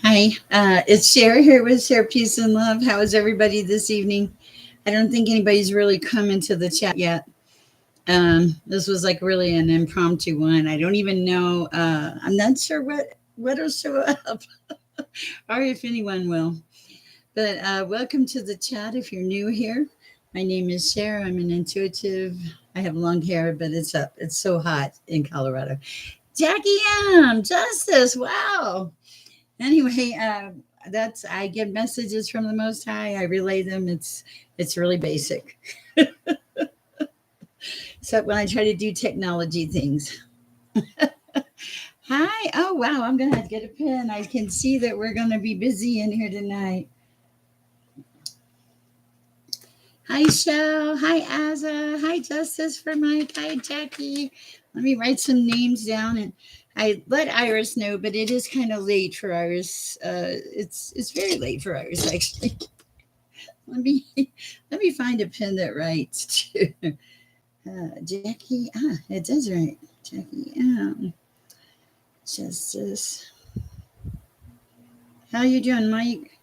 Hi, it's Sher here with Share Peace and Love. How is everybody this evening? I don't think anybody's really come into the chat yet. This was like really an impromptu one. I don't even know. I'm not sure what'll show up or if anyone will. But welcome to the chat if you're new here. My name is Cher. I'm an intuitive. I have long hair, but it's up. It's so hot in Colorado. Jackie M. Justice. Wow. Anyway, that's I get messages from the Most High. I relay them. It's really basic. Except when I try to do technology things. Hi. Oh wow, I'm gonna have to get a pen. I can see that we're gonna be busy in here tonight. Hi, Shell. Hi, Azza. Hi, Justice for Mike. Hi, Jackie. Let me write some names down, and I let Iris know, but it is kind of late for Iris. It's very late for Iris actually. Let me let me find a pen that writes too. Jackie. It does write. Jackie. Justice. How you doing, Mike?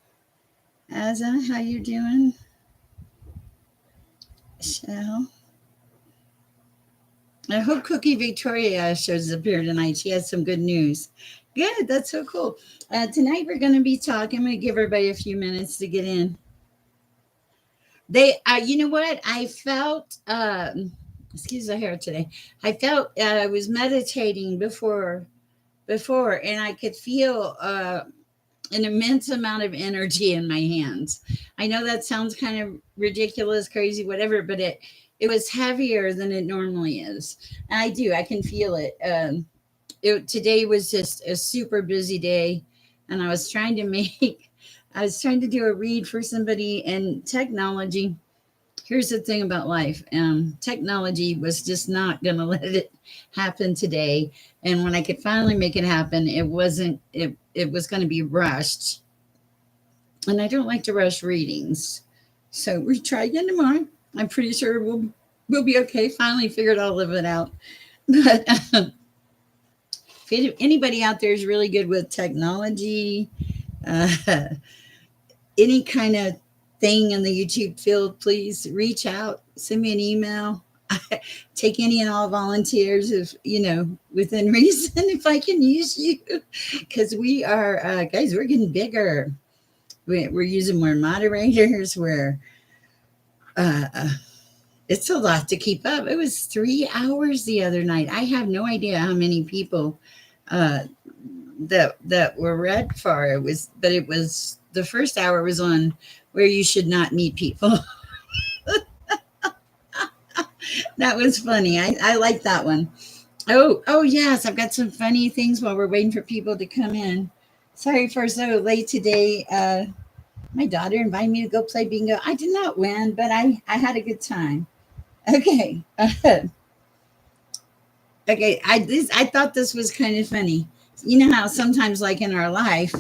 Azza, how you doing? Shell. I hope Cookie Victoria shows up here tonight. She has some good news. Good, that's so cool. Tonight we're going to be talking. I'm going to give everybody a few minutes to get in. You know what? I felt, excuse the hair today. I felt I was meditating before, and I could feel an immense amount of energy in my hands. I know that sounds kind of ridiculous, crazy, whatever, but it was heavier than it normally is. And I can feel it. Today was just a super busy day, and I was trying to do a read for somebody, and technology. Here's the thing about life. Technology was just not going to let it happen today. And when I could finally make it happen, it wasn't, it was going to be rushed. And I don't like to rush readings. So we try again tomorrow. I'm pretty sure we'll be okay. Finally figured all of it out. But if anybody out there is really good with technology, uh, any kind of thing in the YouTube field, please reach out, send me an email. I take any and all volunteers if within reason if I can use you, because we are guys, we're getting bigger. We're using more moderators. Uh, it's a lot to keep up. It was 3 hours the other night. I have no idea how many people uh, that were read for. It was the first hour was on where you should not meet people. That was funny. I like that one. Oh yes, I've got some funny things while we're waiting for people to come in. Sorry for so late today. My daughter invited me to go play bingo. I did not win, but I had a good time. Okay. Okay. I thought this was kind of funny. You know how sometimes, like in our life,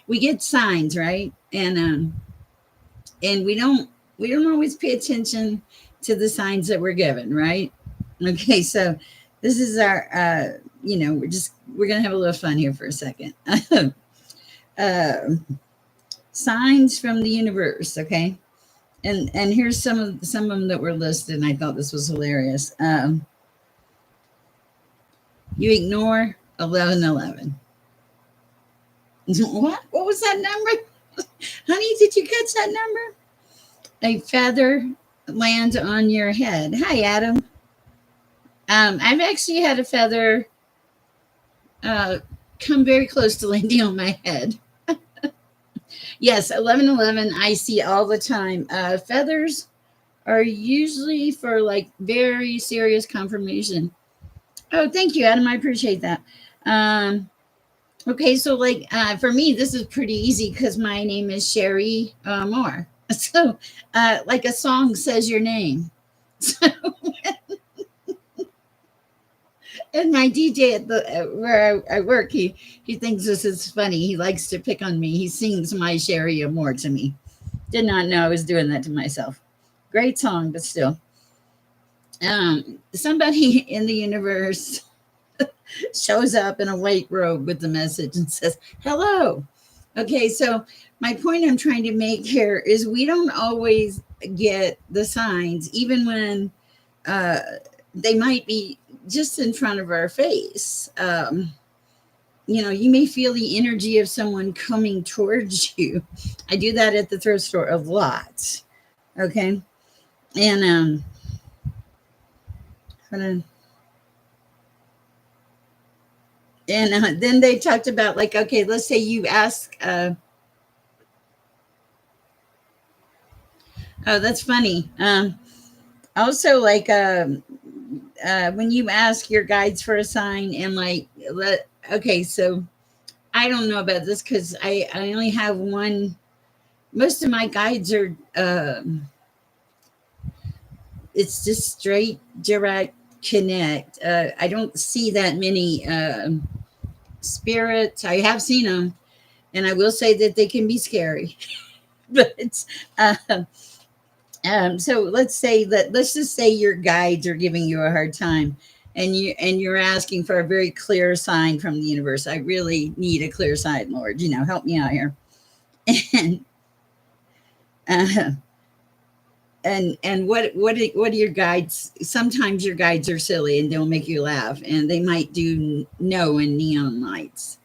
we get signs, right? And we don't always pay attention to the signs that we're given, right? Okay, so this is our we're gonna have a little fun here for a second. uh, Signs from the universe, okay? And here's some of them that were listed, and I thought this was hilarious. You ignore 1111. What was that number? Honey, did you catch that number? A feather lands on your head. Hi, Adam. I've actually had a feather uh, come very close to landing on my head. Yes, 1111, I see all the time. Feathers are usually for like very serious confirmation. Oh, thank you, Adam. I appreciate that. Um, okay, so like for me, this is pretty easy because my name is Sherry Moore. So, like a song says your name. So, and my DJ at the where I work, he thinks this is funny. He likes to pick on me. He sings my Sherry Moore to me. Did not know I was doing that to myself. Great song, but still. Somebody in the universe shows up in a white robe with the message and says, "Hello." Okay, so my point I'm trying to make here is we don't always get the signs, even when uh, they might be just in front of our face. You may feel the energy of someone coming towards you. I do that at the thrift store a lot. Okay. And hold on. And then they talked about, like, okay, let's say you ask, oh, that's funny. Also, like, when you ask your guides for a sign, and like, okay, so I don't know about this because I only have one. Most of my guides are, it's just straight, direct connect. I don't see that many spirits. I have seen them, and I will say that they can be scary. But uh, so let's just say your guides are giving you a hard time, and you're asking for a very clear sign from the universe. I really need a clear sign, Lord. Help me out here. And uh, and what are your guides? Sometimes your guides are silly and they'll make you laugh, and they might do no and neon lights.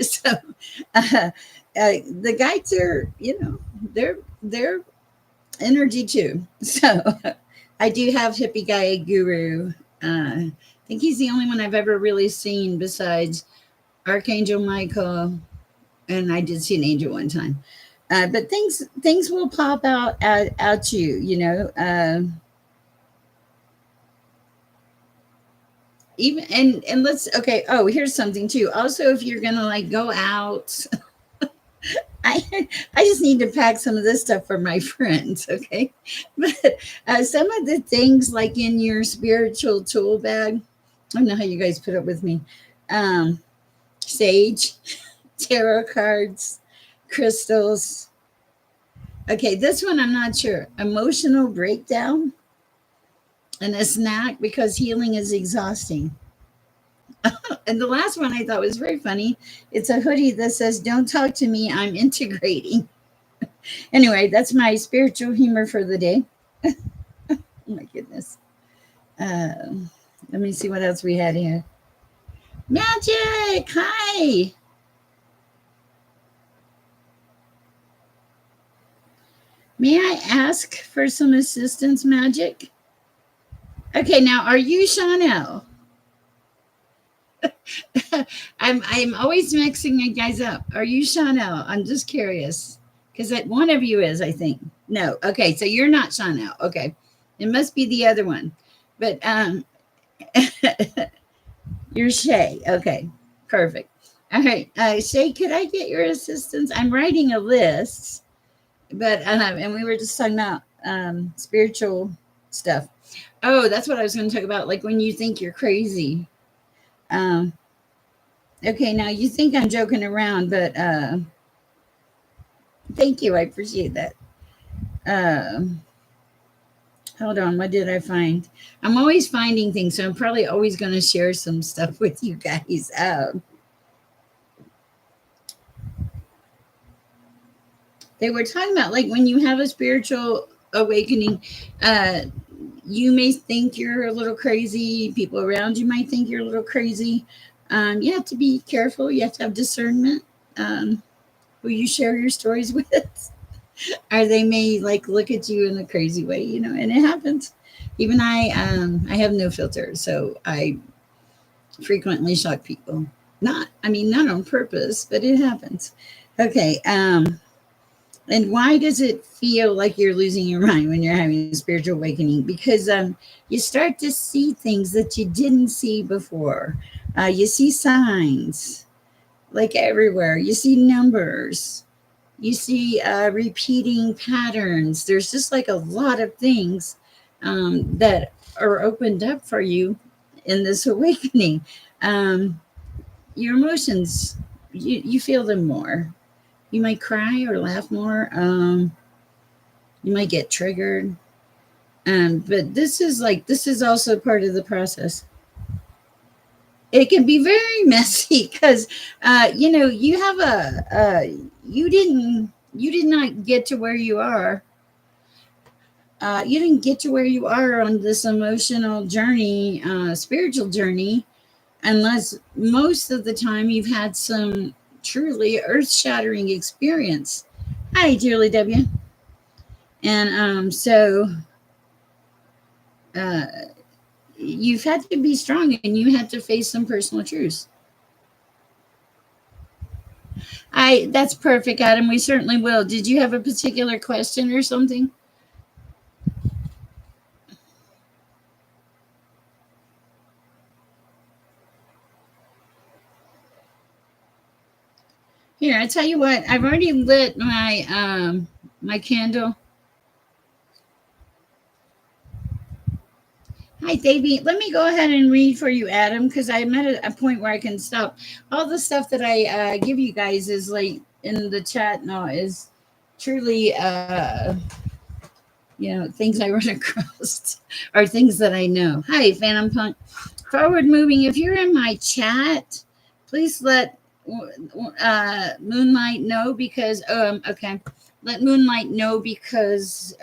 So uh, the guides are, they're energy too. So I do have hippie guy guru. I think he's the only one I've ever really seen besides Archangel Michael, and I did see an angel one time. But things will pop out at you, even and let's okay. Oh, here's something too. Also, if you're gonna like go out, I I just need to pack some of this stuff for my friends, okay? But some of the things like in your spiritual tool bag, I don't know how you guys put up with me. Um, Sage, tarot cards, crystals. Okay, this one I'm not sure. Emotional breakdown and a snack because healing is exhausting. And the last one I thought was very funny. It's a hoodie that says, "Don't talk to me, I'm integrating." Anyway, that's my spiritual humor for the day. Oh my goodness. Let me see what else we had here. Magic! Hi! May I ask for some assistance, Magic? Okay, now are you Chanel? I'm always mixing you guys up. Are you Chanel? I'm just curious. Because one of you is, I think. No. Okay, so you're not Chanel. Okay. It must be the other one. But you're Shay. Okay. Perfect. All right. Shay, could I get your assistance? I'm writing a list, but and we were just talking about spiritual stuff. Oh, that's what I was going to talk about. Like when you think you're crazy. Um, okay, now you think I'm joking around, but thank you. I appreciate that. Um, Hold on. What did I find? I'm always finding things, so I'm probably always going to share some stuff with you guys. They were talking about like when you have a spiritual awakening, uh, you may think you're a little crazy. People around you might think you're a little crazy. You have to be careful. You have to have discernment. Who you share your stories with, or they may like look at you in a crazy way, and it happens. Even I have no filter, so I frequently shock people. Not on purpose, but it happens. Okay. And why does it feel like you're losing your mind when you're having a spiritual awakening? Because you start to see things that you didn't see before. You see signs like everywhere. You see numbers. You see repeating patterns. There's just like a lot of things that are opened up for you in this awakening. Um, your emotions, you feel them more. You might cry or laugh more. You might get triggered. But this is also part of the process. it can be very messy because you have you did not get to where you are. You didn't get to where you are on this emotional journey, spiritual journey, unless most of the time you've had some truly earth-shattering experience. Hi, dearly W. And uh, you've had to be strong and you had to face some personal truths. That's perfect, Adam. We certainly will. Did you have a particular question or something? Here, I tell you what. I've already lit my candle. Hi, Davey. Let me go ahead and read for you, Adam, because I'm at a point where I can stop. All the stuff that I give you guys is like in the chat now is truly, things I run across or things that I know. Hi, Phantom Punk. Forward moving. If you're in my chat, please let Moonlight know because okay, let Moonlight know because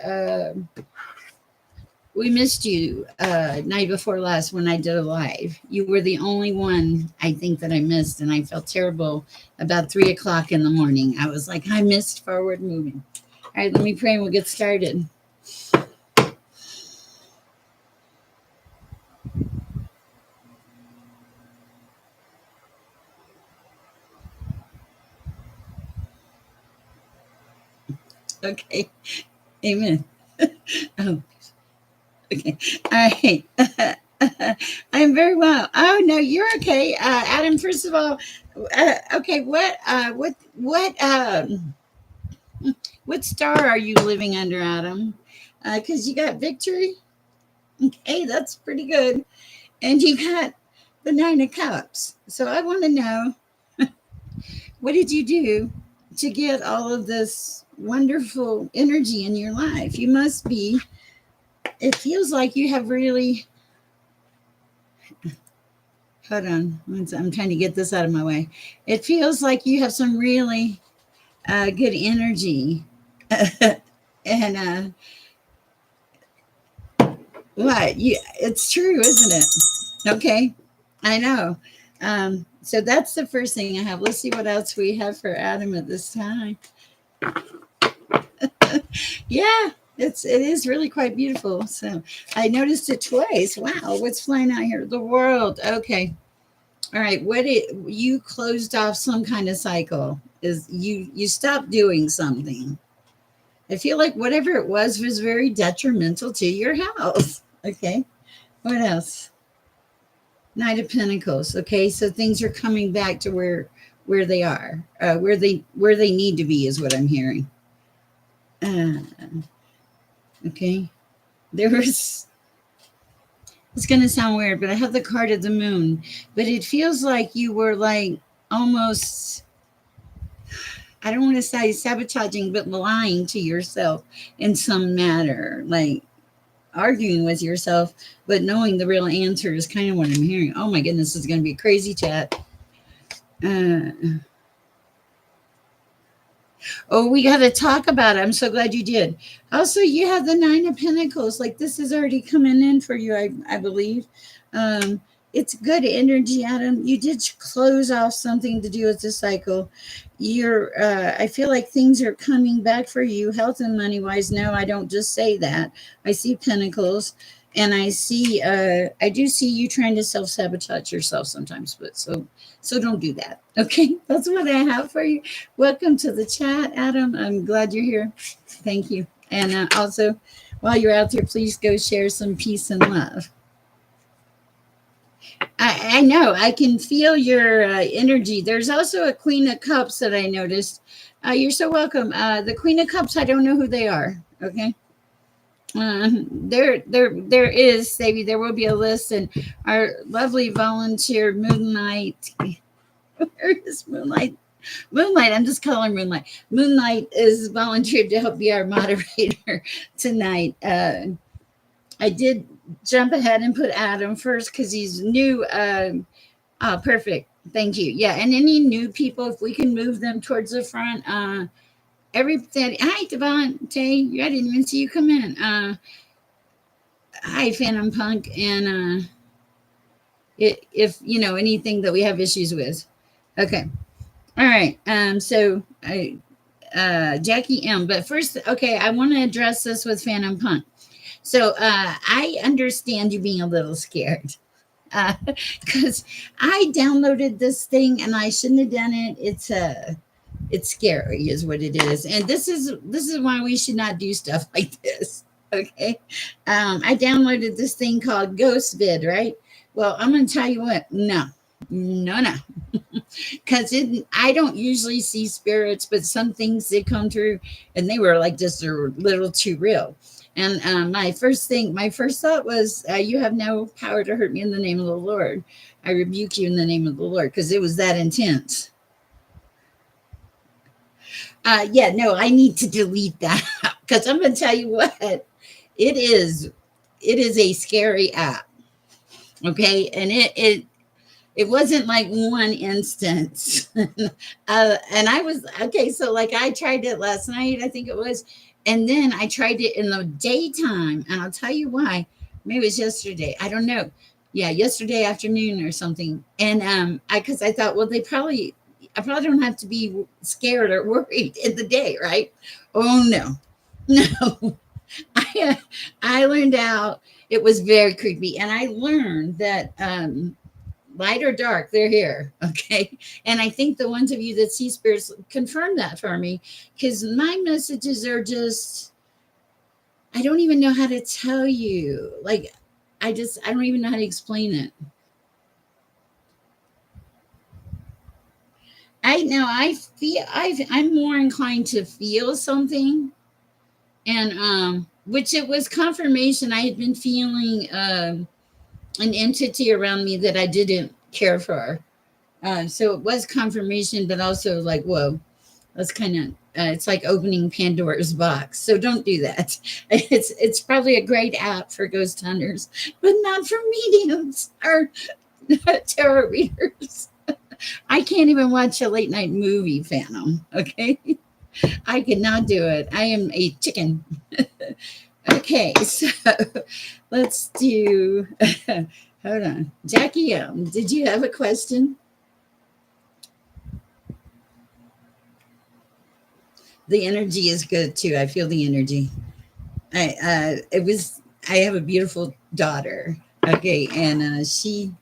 we missed you night before last when I did a live. You were the only one I think that I missed, and I felt terrible about 3 o'clock in the morning. I was like, I missed forward moving. All right, let me pray and we'll get started. Okay, amen. Oh, okay. All right. I'm very well. Oh no, you're okay, Adam. First of all, okay. What star are you living under, Adam? Because you got victory. Okay, that's pretty good, and you got the Nine of Cups. So I want to know what did you do to get all of this wonderful energy in your life? You must be. It feels like you have really. Hold on. I'm trying to get this out of my way. It feels like you have some really good energy. And what? It's true, isn't it? Okay. I know. So that's the first thing I have. Let's see what else we have for Adam at this time. Yeah, it is really quite beautiful. So I noticed it twice. Wow, what's flying out here? The world. Okay. All right. You closed off some kind of cycle? Is you stopped doing something? I feel like whatever it was very detrimental to your health. Okay. What else? Knight of Pentacles. Okay, so things are coming back to where they are, where they need to be is what I'm hearing. Uh, okay, there was. It's gonna sound weird, but I have the card of the moon. But it feels like you were like almost. I don't want to say sabotaging, but lying to yourself in some manner, like arguing with yourself, but knowing the real answer is kind of what I'm hearing. Oh my goodness, this is going to be a crazy chat. Uh, oh, we got to talk about it. I'm so glad you did. Also, you have the Nine of Pentacles. Like this is already coming in for you, I believe. It's good energy, Adam. You did close off something to do with the cycle. I feel like things are coming back for you, health and money wise. No, I don't just say that. I see Pentacles, and I do see you trying to self sabotage yourself sometimes. But so don't do that. Okay, that's what I have for you. Welcome to the chat, Adam. I'm glad you're here. Thank you. And also, while you're out there, please go share some peace and love. I know. I can feel your energy. There's also a Queen of Cups that I noticed. You're so welcome. The Queen of Cups, I don't know who they are. Okay. There is, maybe there will be a list, and our lovely volunteer Moonlight. Where is Moonlight? Moonlight, I'm just calling Moonlight. Moonlight is volunteered to help be our moderator tonight. I did jump ahead and put Adam first because he's new. Oh, perfect. Thank you. Yeah, and any new people, if we can move them towards the front. Everybody, hi Devontae. I didn't even see you come in. Hi Phantom Punk, and if you know anything that we have issues with. Okay. All right. So I Jackie M. But first, okay, I want to address this with Phantom Punk. So I understand you being a little scared because I downloaded this thing and I shouldn't have done it. It's scary, is what it is, and this is why we should not do stuff like this. Okay, I downloaded this thing called Ghost Vid, right? Well, I'm gonna tell you what. No, no, no, because I don't usually see spirits, but some things did come through, and they were like just a little too real. And my first thought was, "You have no power to hurt me in the name of the Lord. I rebuke you in the name of the Lord," because it was that intense. Yeah, no, I need to delete that because I'm going to tell you what, it is. It is a scary app. Okay, and it wasn't like one instance. And I was okay. So like I tried it last night, I think it was, and then I tried it in the daytime, and I'll tell you why. Maybe it was yesterday. I don't know. Yeah, yesterday afternoon or something. And I because I thought, well, I probably don't have to be scared or worried in the day, right? Oh no, no. I I learned out. It was very creepy, and I learned that light or dark, they're here. Okay. And I think the ones of you that see spirits confirm that for me because my messages are just, I don't even know how to tell you. Like, I don't even know how to explain it. I know I'm more inclined to feel something. And, which it was confirmation. I had been feeling, an entity around me that I didn't care for. So it was confirmation, but also like, whoa, that's kind of it's like opening Pandora's box. So don't do that. It's probably a great app for ghost hunters, but not for mediums or tarot readers. I can't even watch a late night movie, Phantom. Okay, I cannot do it. I am a chicken. Okay, so let's do. Hold on, Jackie. Did you have a question? The energy is good too. I feel the energy. It was. I have a beautiful daughter. Okay, and she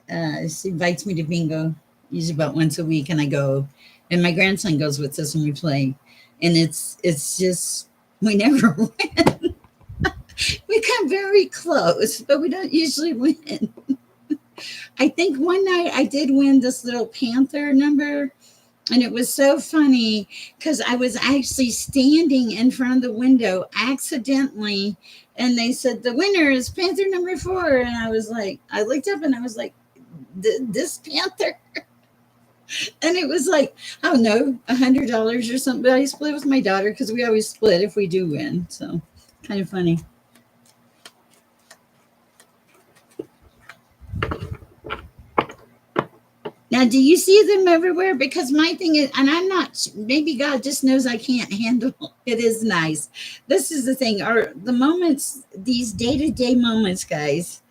invites me to bingo usually about once a week, and I go. And my grandson goes with us when we play, and it's just we never win. We come very close, but we don't usually win. I think one night I did win this little panther number. And it was so funny because I was actually standing in front of the window accidentally. And they said, the winner is Panther number 4. And I was like, I looked up and I was like, this Panther? And it was like, I don't know, $100 or something. But I split with my daughter because we always split if we do win. So kind of funny. Now, do you see them everywhere? Because my thing is, and I'm not, maybe God just knows I can't handle it. Is nice. This is the thing, are the moments, these day to day moments, guys.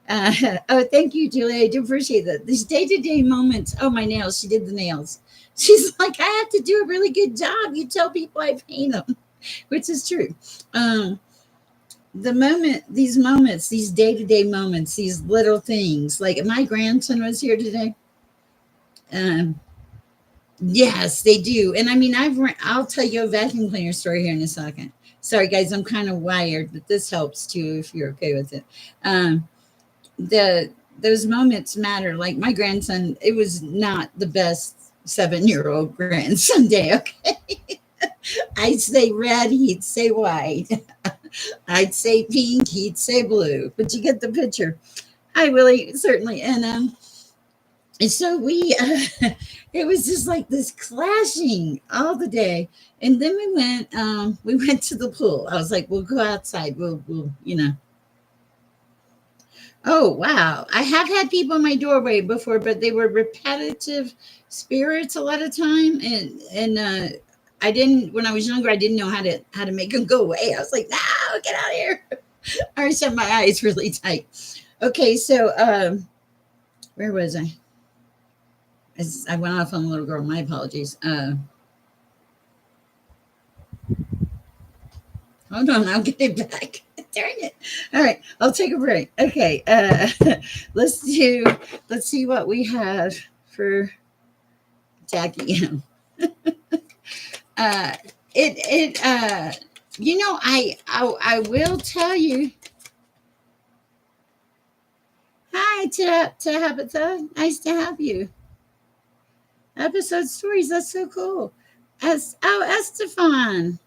Oh, thank you, Julie. I do appreciate that. These day to day moments. Oh, my nails. She did the nails. She's like, I have to do a really good job. You tell people I paint them, which is true. Um, these moments, these day to day moments, these little things. Like my grandson was here today. Um, Yes, they do. And I mean, I'll tell you a vacuum cleaner story here in a second. Sorry, guys, I'm kind of wired, but this helps too if you're okay with it. Um, the those moments matter. Like my grandson, it was not the best 7-year-old grandson day. Okay, I'd say red, he'd say white. I'd say pink, he'd say blue. But you get the picture. I really certainly and so it was just like this clashing all the day. And then we went to the pool. I was like, we'll go outside. We'll Oh, wow. I have had people in my doorway before, but they were repetitive spirits a lot of time. And I didn't, when I was younger, I didn't know how to make them go away. I was like, no, get out of here. I shut my eyes really tight. Okay, so where was I? I went off on a little girl. My apologies. Hold on, I'll get it back. Darn it. All right, I'll take a break. Okay, let's do. Let's see what we have for Jackie M. Uh, you know, I will tell you. Hi, Tabitha. Nice to have you. Episode stories. That's so cool. Estefan.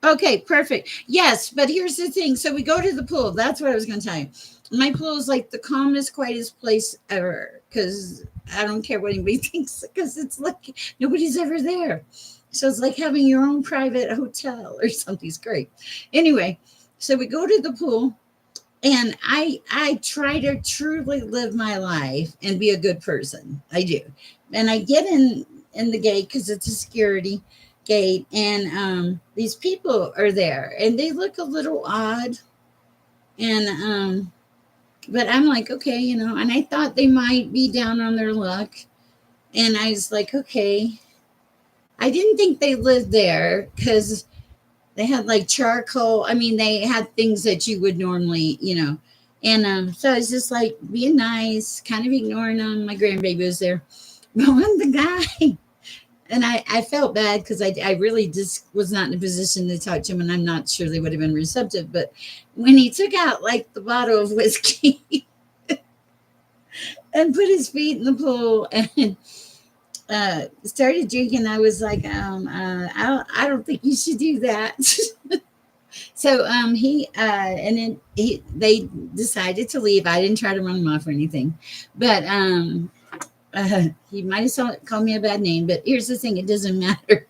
Okay, perfect. Yes, but here's the thing. So we go to the pool. That's what I was going to tell you. My pool is like the calmest, quietest place ever because I don't care what anybody thinks because it's like nobody's ever there. So it's like having your own private hotel or something. It's great. Anyway, so we go to the pool and I try to truly live my life and be a good person. I do. And I get in the gate because it's a security gate, and these people are there and they look a little odd, and but I'm like, okay, you know, and I thought they might be down on their luck, and I was like, okay. I didn't think they lived there because they had like charcoal. I mean, they had things that you would normally, you know. And so I was just like being nice, kind of ignoring them. My grandbaby was there. But when the guy, and I felt bad because I really just was not in a position to talk to him, and I'm not sure they would have been receptive. But when he took out like the bottle of whiskey and put his feet in the pool and started drinking, I was like, I don't think you should do that. So he and then they decided to leave. I didn't try to run him off or anything, but he might have called me a bad name. But here's the thing: it doesn't matter.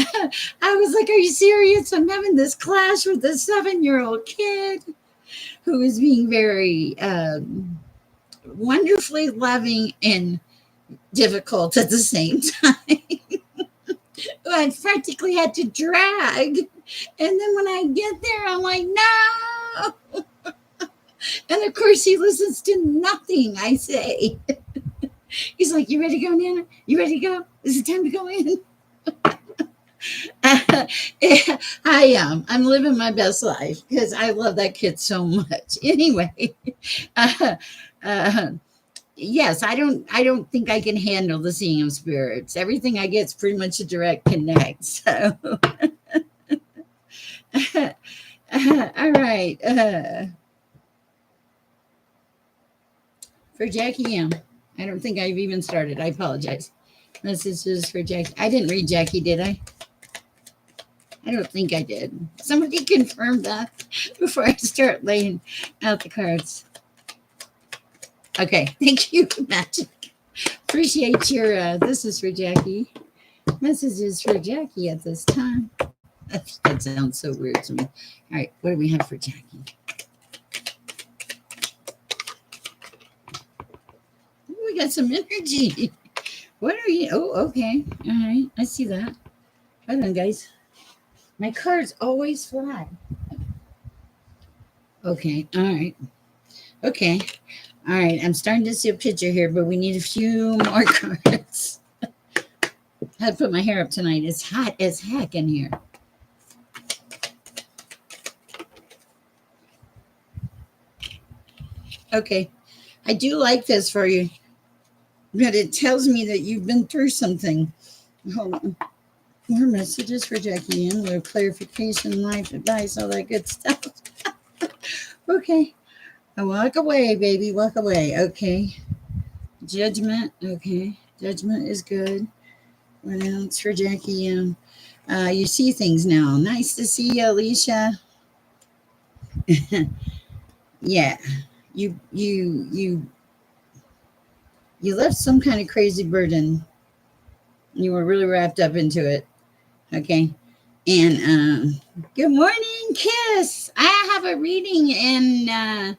I was like, "Are you serious? I'm having this clash with a 7-year-old kid who is being very wonderfully loving and difficult at the same time." I practically had to drag. And then when I get there, I'm like, no. And of course, he listens to nothing I say. He's like, you ready to go, Nana? You ready to go? Is it time to go in? I am. I'm living my best life because I love that kid so much. Anyway, uh, uh, yes, I don't think I can handle the seeing of spirits. Everything I get is pretty much a direct connect. So all right. For Jackie M. I don't think I've even started. I apologize. This is just for Jackie. I didn't read Jackie, did I? I don't think I did. Somebody confirm that before I start laying out the cards. Okay. Thank you, Magic. Appreciate your, this is for Jackie. Messages for Jackie at this time. That sounds so weird to me. All right. What do we have for Jackie? We got some energy. What are you? Oh, okay. All right. I see that. Hold on, guys. My cards always fly. Okay. All right. Okay. All right. I'm starting to see a picture here, but we need a few more cards. I had to put my hair up tonight. It's hot as heck in here. Okay. I do like this for you, but it tells me that you've been through something. Hold on. More messages for Jackie Ann with clarification, life advice, all that good stuff. Okay. Walk away, baby. Walk away. Okay. Judgment. Okay. Judgment is good. What else for Jackie Ann? You see things now. Nice to see you, Alicia. Yeah. You left some kind of crazy burden. You were really wrapped up into it. Okay. And good morning, Kiss. I have a reading in I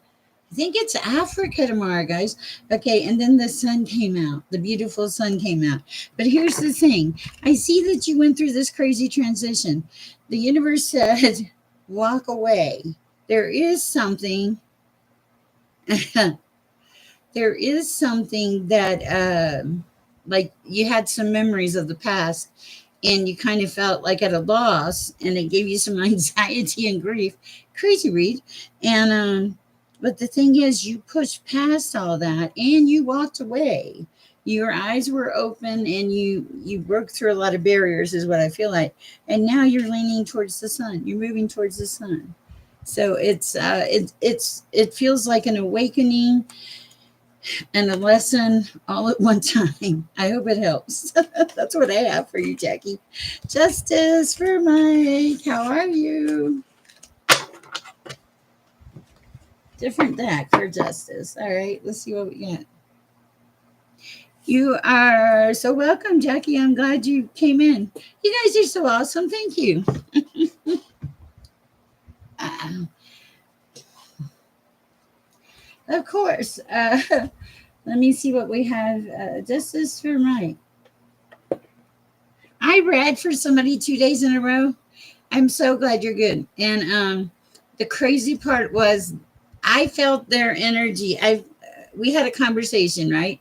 think it's Africa tomorrow, guys. Okay, and then the sun came out. The beautiful sun came out. But here's the thing. I see that you went through this crazy transition. The universe said, walk away. There is something there is something that like you had some memories of the past and you kind of felt like at a loss and it gave you some anxiety and grief. Crazy read. And but the thing is you pushed past all that and you walked away. Your eyes were open and you broke through a lot of barriers is what I feel like. And now you're leaning towards the sun. You're moving towards the sun. So it feels like an awakening and a lesson all at one time. I hope it helps. That's what I have for you, Jackie. Justice for Mike. How are you? Different deck for Justice. All right, let's see what we got. You are so welcome, Jackie. I'm glad you came in. You guys are so awesome. Thank you. Of course. Let me see what we have. Justice for Mike. I read for somebody 2 days in a row. I'm so glad you're good. And the crazy part was I felt their energy. We had a conversation, right?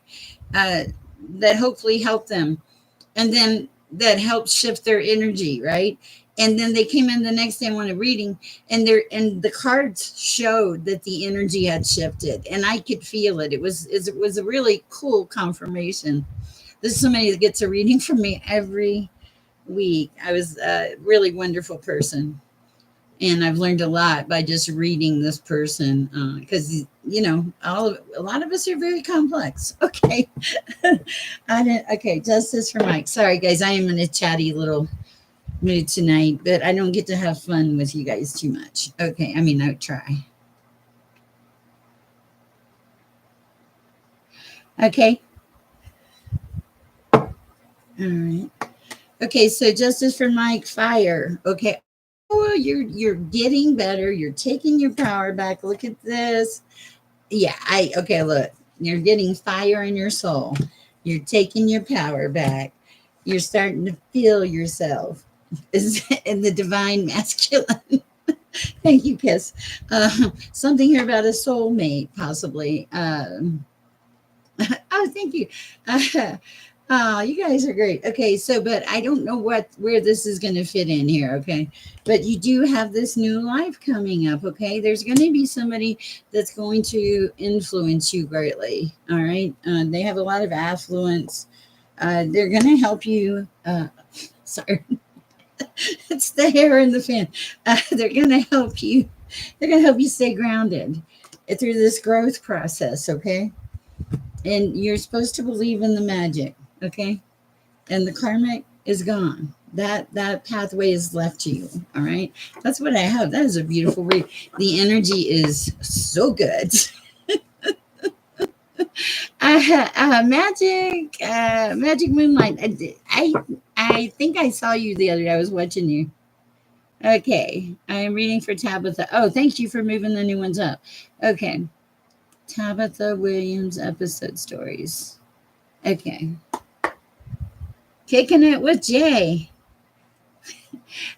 That hopefully helped them. And then that helped shift their energy, right? And then they came in the next day and wanted reading, and the cards showed that the energy had shifted, and I could feel it. It was a really cool confirmation. This is somebody that gets a reading from me every week. I was a really wonderful person, and I've learned a lot by just reading this person because a lot of us are very complex. Okay, I didn't. Okay, justice for Mike. Sorry, guys, I am in a chatty little mood tonight, but I don't get to have fun with you guys too much. Okay, I mean, I would try. Okay, all right. Okay, so justice for Mike, fire. Okay. Oh, you're getting better. You're taking your power back. Look at this. Yeah, okay, look. You're getting fire in your soul. You're taking your power back. You're starting to feel yourself is in the divine masculine. Thank you, Kiss. Something here about a soulmate, possibly. Oh, thank you. Oh, you guys are great. Okay, so but I don't know where this is going to fit in here. Okay, but you do have this new life coming up. Okay, there's going to be somebody that's going to influence you greatly. All right, they have a lot of affluence. They're going to help you. Sorry, it's the hair in the fan. They're going to help you. They're going to help you stay grounded through this growth process. Okay, and you're supposed to believe in the magic. Okay, and the karmic is gone. That pathway is left to you. All right, that's what I have. That is a beautiful read. The energy is so good. Magic Moonlight. I think I saw you the other day. I was watching you. Okay, I am reading for Tabitha. Oh, thank you for moving the new ones up. Okay, Tabitha Williams episode stories. Okay, kicking it with Jay.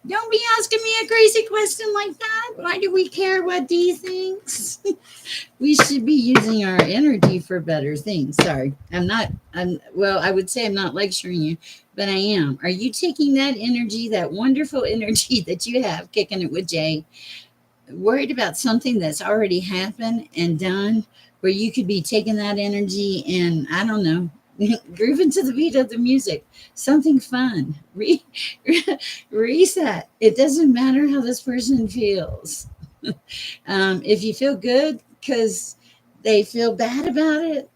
Don't be asking me a crazy question like that. Why do we care what D thinks? We should be using our energy for better things. Sorry, well, I would say I'm not lecturing you, but I am. Are you taking that energy, that wonderful energy that you have, kicking it with Jay, worried about something that's already happened and done, where you could be taking that energy and, I don't know, grooving to the beat of the music, something fun, reset. It doesn't matter how this person feels. If you feel good because they feel bad about it,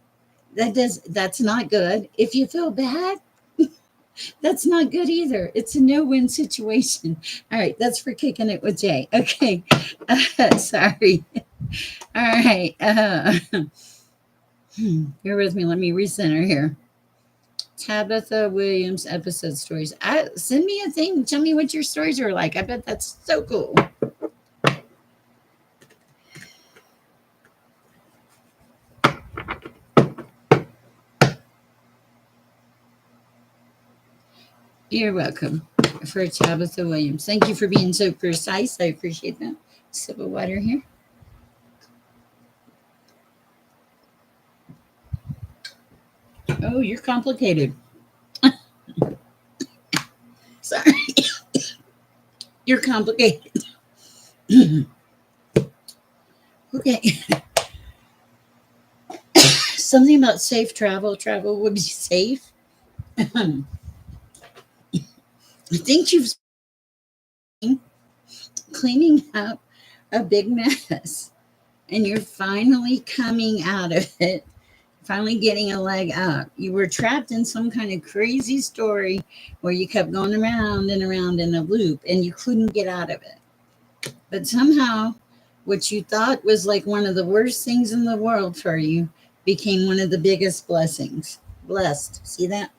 that's not good. If you feel bad, that's not good either. It's a no-win situation. All right, that's for kicking it with Jay. Okay, sorry. All right, bear with me. Let me recenter here. Tabitha Williams episode stories. Send me a thing. Tell me what your stories are like. I bet that's so cool. You're welcome for Tabitha Williams. Thank you for being so precise. I appreciate that. Sip of water here. Oh, you're complicated. Sorry. You're complicated. Okay. Something about safe travel. Travel would be safe. I think you've been cleaning up a big mess and you're finally coming out of it, finally getting a leg up. You were trapped in some kind of crazy story where you kept going around and around in a loop and you couldn't get out of it. But somehow, what you thought was like one of the worst things in the world for you became one of the biggest blessings. Blessed. See that?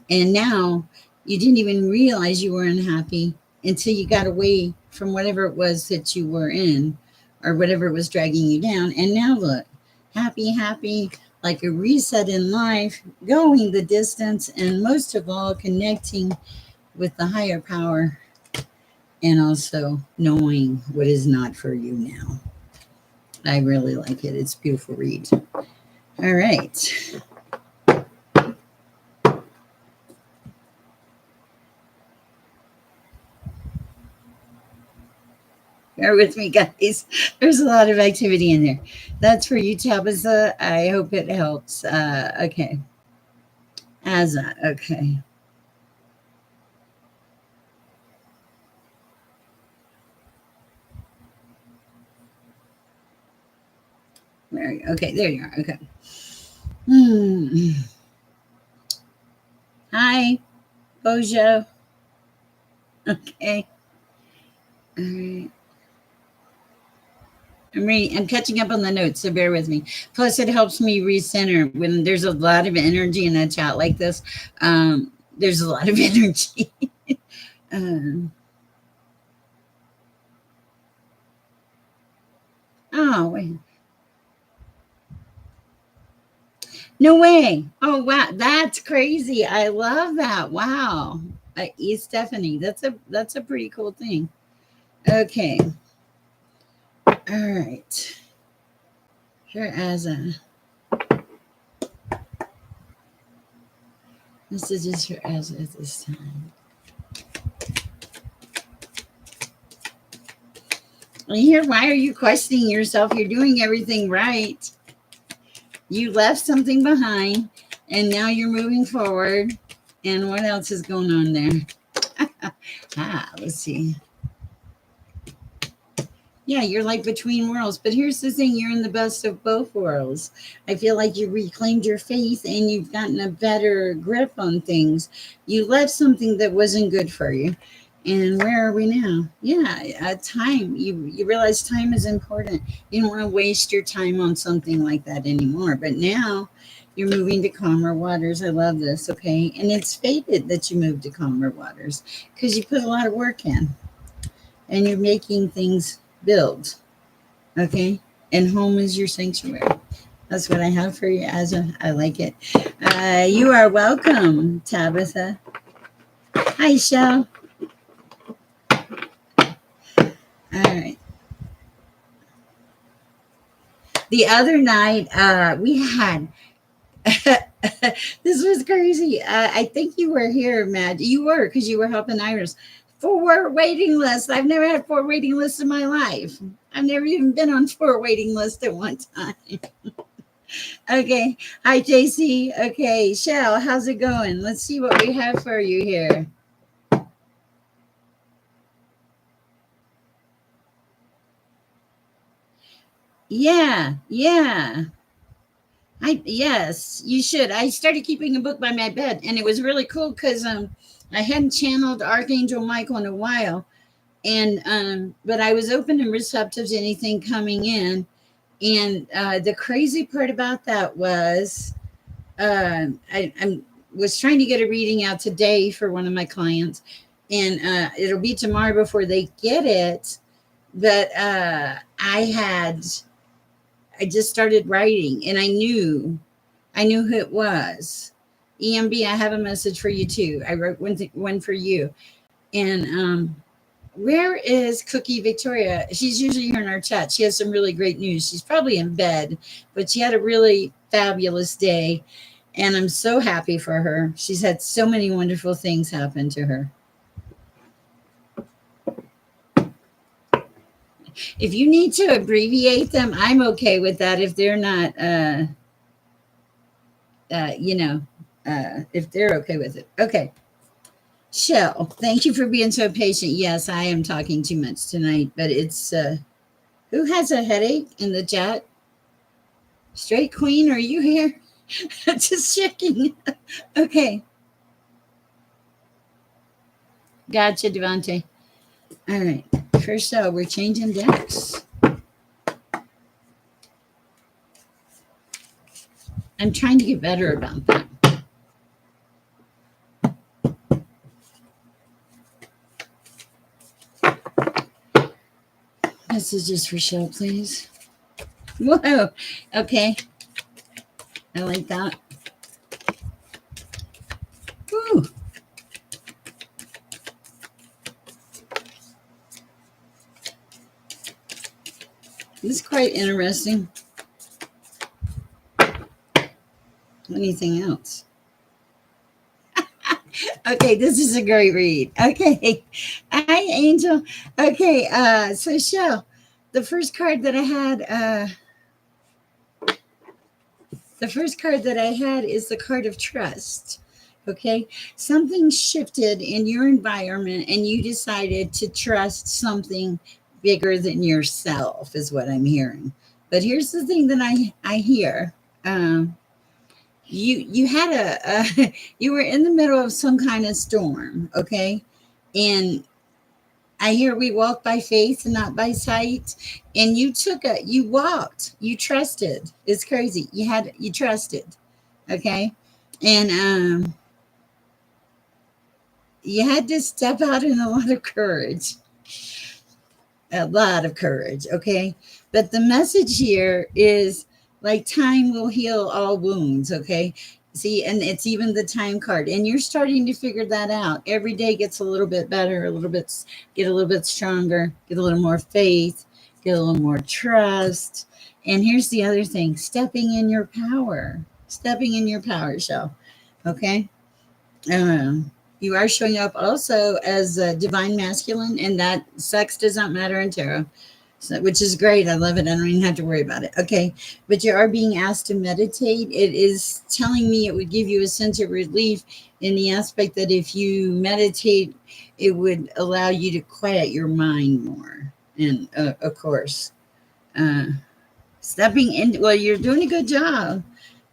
And now you didn't even realize you were unhappy until you got away from whatever it was that you were in or whatever was dragging you down. And now look, happy, like a reset in life, going the distance, and most of all, connecting with the higher power and also knowing what is not for you now. I really like it. It's a beautiful read. All right. Bear with me, guys. There's a lot of activity in there. That's for you, Tabitha. I hope it helps. Okay. Asa, okay. Mary, okay, there you are. Okay. Hi, Bojo. Okay. All right. I'm catching up on the notes, so bear with me. Plus, it helps me recenter when there's a lot of energy in a chat like this. There's a lot of energy. um, oh, wait. No way. Oh, wow. That's crazy. I love that. Wow. Stephanie, that's a pretty cool thing. Okay. All right. Here as a messages for as at this time. And here, why are you questioning yourself? You're doing everything right. You left something behind, and now you're moving forward. And what else is going on there? Let's see. Yeah, you're like between worlds. But here's the thing, you're in the best of both worlds. I feel like you reclaimed your faith and you've gotten a better grip on things. You left something that wasn't good for you. And where are we now? Yeah, time. You realize time is important. You don't want to waste your time on something like that anymore. But now you're moving to calmer waters. I love this, okay? And it's fated that you moved to calmer waters because you put a lot of work in and you're making things build, okay? And home is your sanctuary. That's what I have for you, Asa. I like it. You are welcome, Tabitha. Hi, Shell. All right. The other night, we had this was crazy. I think you were here, Matt. You were because you were helping Iris. 4 waiting lists. I've never had 4 waiting lists in my life. I've never even been on 4 waiting lists at one time. Okay. Hi, JC. Okay. Shell, how's it going? Let's see what we have for you here. Yeah. Yes, you should. I started keeping a book by my bed, and it was really cool because I hadn't channeled Archangel Michael in a while, and but I was open and receptive to anything coming in. And the crazy part about that was I'm was trying to get a reading out today for one of my clients, and it'll be tomorrow before they get it. But I just started writing, and I knew who it was. EMB, I have a message for you too. I wrote one for you. And where is Cookie Victoria? She's usually here in our chat. She has some really great news. She's probably in bed, but she had a really fabulous day. And I'm so happy for her. She's had so many wonderful things happen to her. If you need to abbreviate them, I'm okay with that if they're not, if they're okay with it. Okay. Shell, thank you for being so patient. Yes, I am talking too much tonight, but it's, who has a headache in the chat? Straight Queen, are you here? Just checking. Okay. Gotcha, Devante. All right. First up, we're changing decks. I'm trying to get better about that. Messages for show, please. Whoa. Okay. I like that. Woo. This is quite interesting. Anything else? Okay, this is a great read. Okay. Hi, Angel. Okay, so Shell, the first card that I had, is the card of trust. Okay, something shifted in your environment and you decided to trust something bigger than yourself, is what I'm hearing. But here's the thing that I hear. You had you were in the middle of some kind of storm, okay? And I hear we walk by faith and not by sight. And you walked, you trusted. It's crazy. You trusted, okay? And you had to step out in a lot of courage. A lot of courage, okay? But the message here is like time will heal all wounds, okay? See, and it's even the time card. And you're starting to figure that out. Every day gets a little bit better, get a little bit stronger, get a little more faith, get a little more trust. And here's the other thing, stepping in your power, Shell, okay? You are showing up also as a divine masculine, and that sex does not matter in tarot, which is great. I love it. I don't even have to worry about it. Okay. But you are being asked to meditate. It is telling me it would give you a sense of relief in the aspect that if you meditate, it would allow you to quiet your mind more. And of course, stepping in, well, you're doing a good job.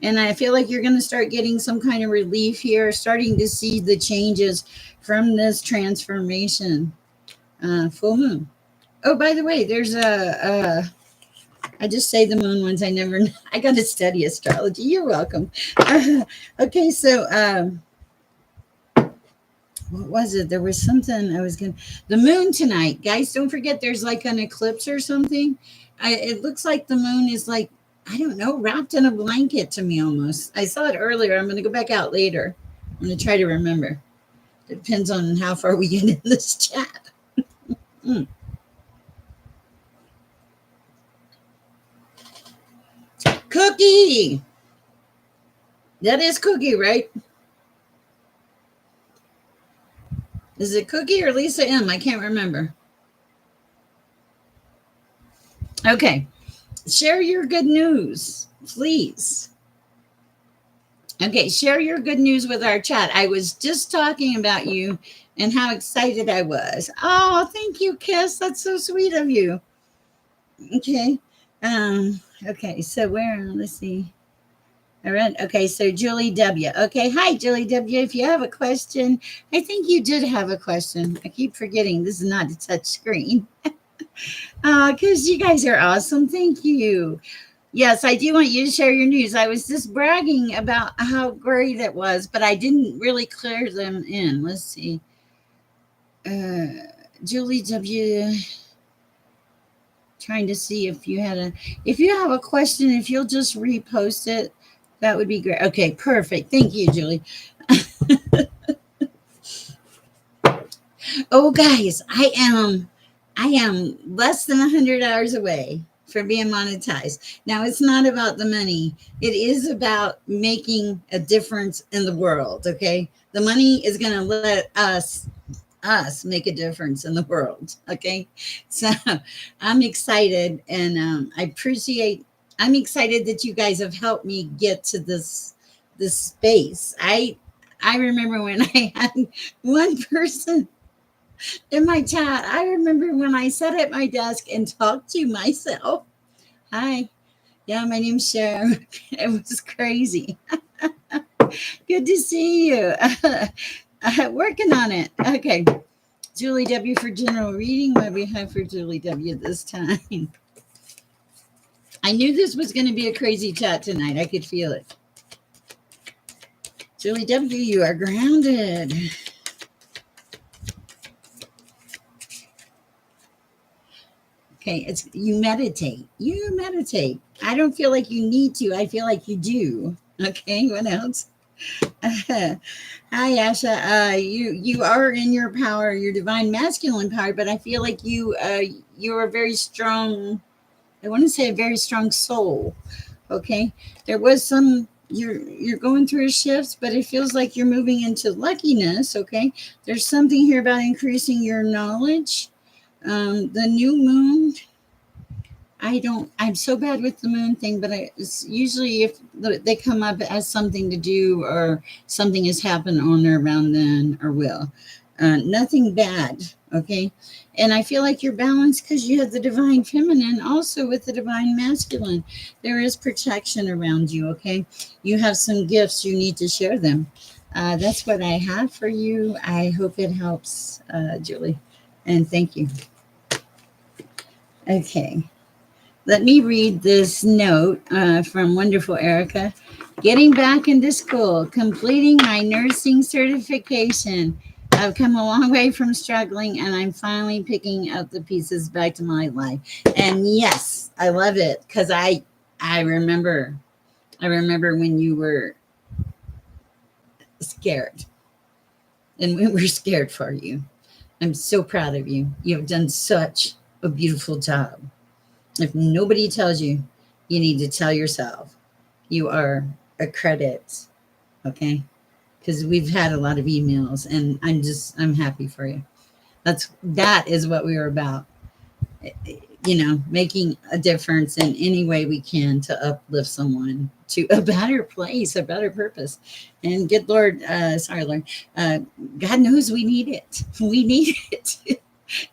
And I feel like you're going to start getting some kind of relief here, starting to see the changes from this transformation. Full moon. Oh, by the way, there's I just say the moon ones. I got to study astrology. You're welcome. Okay, so what was it? There was something the moon tonight. Guys, don't forget there's like an eclipse or something. It looks like the moon is like, I don't know, wrapped in a blanket to me almost. I saw it earlier. I'm going to go back out later. I'm going to try to remember. Depends on how far we get in this chat. Cookie. That is Cookie, right? Is it Cookie or Lisa M? I can't remember. Okay. Share your good news, please. Okay, share your good news with our chat. I was just talking about you and how excited I was. Oh, thank you, Kiss. That's so sweet of you. Okay. Okay, so let's see. All right. Okay, so Julie W. Okay, hi, Julie W. If you have a question, I think you did have a question. I keep forgetting this is not a touch screen. Because you guys are awesome. Thank you. Yes, I do want you to share your news. I was just bragging about how great it was, but I didn't really clear them in. Let's see. Uh, Julie W. Trying to see if you have a question, if you'll just repost it, that would be great. Okay, perfect. Thank you, Julie. Oh, guys, I am less than 100 hours away from being monetized. Now, it's not about the money. It is about making a difference in the world. Okay, the money is going to let us make a difference in the world. Okay, so I'm excited, and I'm excited that you guys have helped me get to this space. I remember when I had one person in my chat. I remember when I sat at my desk and talked to myself. Hi, yeah, my name's Sher. It was crazy. Good to see you. Working on it. Okay. Julie W. for general reading. What do we have for Julie W. this time? I knew this was going to be a crazy chat tonight. I could feel it. Julie W., you are grounded. Okay, it's you meditate. You meditate. I don't feel like you need to. I feel like you do. Okay, what else? Hi, Asha. You are in your power, your divine masculine power, but I feel like you're a very strong. I want to say a very strong soul. Okay, there was some. You're going through shifts, but it feels like you're moving into luckiness. Okay, there's something here about increasing your knowledge. The new moon, I'm so bad with the moon thing, but it's usually if they come up as something to do or something has happened on or around then or will. Nothing bad, okay? And I feel like you're balanced because you have the divine feminine also with the divine masculine. There is protection around you, okay? You have some gifts, you need to share them. That's what I have for you. I hope it helps, Julie. And thank you. Okay. Let me read this note from wonderful Erica. Getting back into school, completing my nursing certification. I've come a long way from struggling, and I'm finally picking up the pieces back to my life. And yes, I love it because I remember when you were scared, and we were scared for you. I'm so proud of you. You have done such a beautiful job. If nobody tells you, you need to tell yourself. You are a credit, okay? Because we've had a lot of emails, and I'm happy for you. That is what we were about. Making a difference in any way we can to uplift someone to a better place, a better purpose. And good Lord, sorry, Lord, God knows we need it. We need it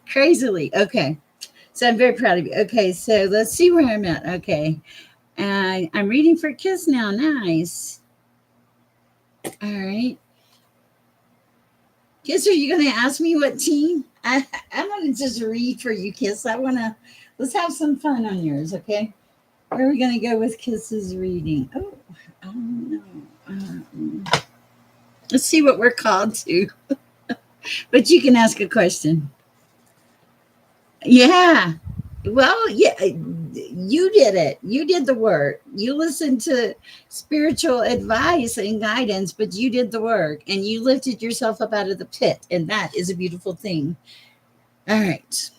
crazily. Okay. So I'm very proud of you. Okay, so let's see where I'm at. Okay. I'm reading for Kiss now. Nice. All right. Kiss, are you going to ask me what team? I want to just read for you, Kiss. Let's have some fun on yours, okay? Where are we going to go with Kiss's reading? Oh, I don't know. Let's see what we're called to. But you can ask a question. Yeah. Well, yeah, you did it. You did the work. You listened to spiritual advice and guidance, but you did the work and you lifted yourself up out of the pit. And that is a beautiful thing. All right.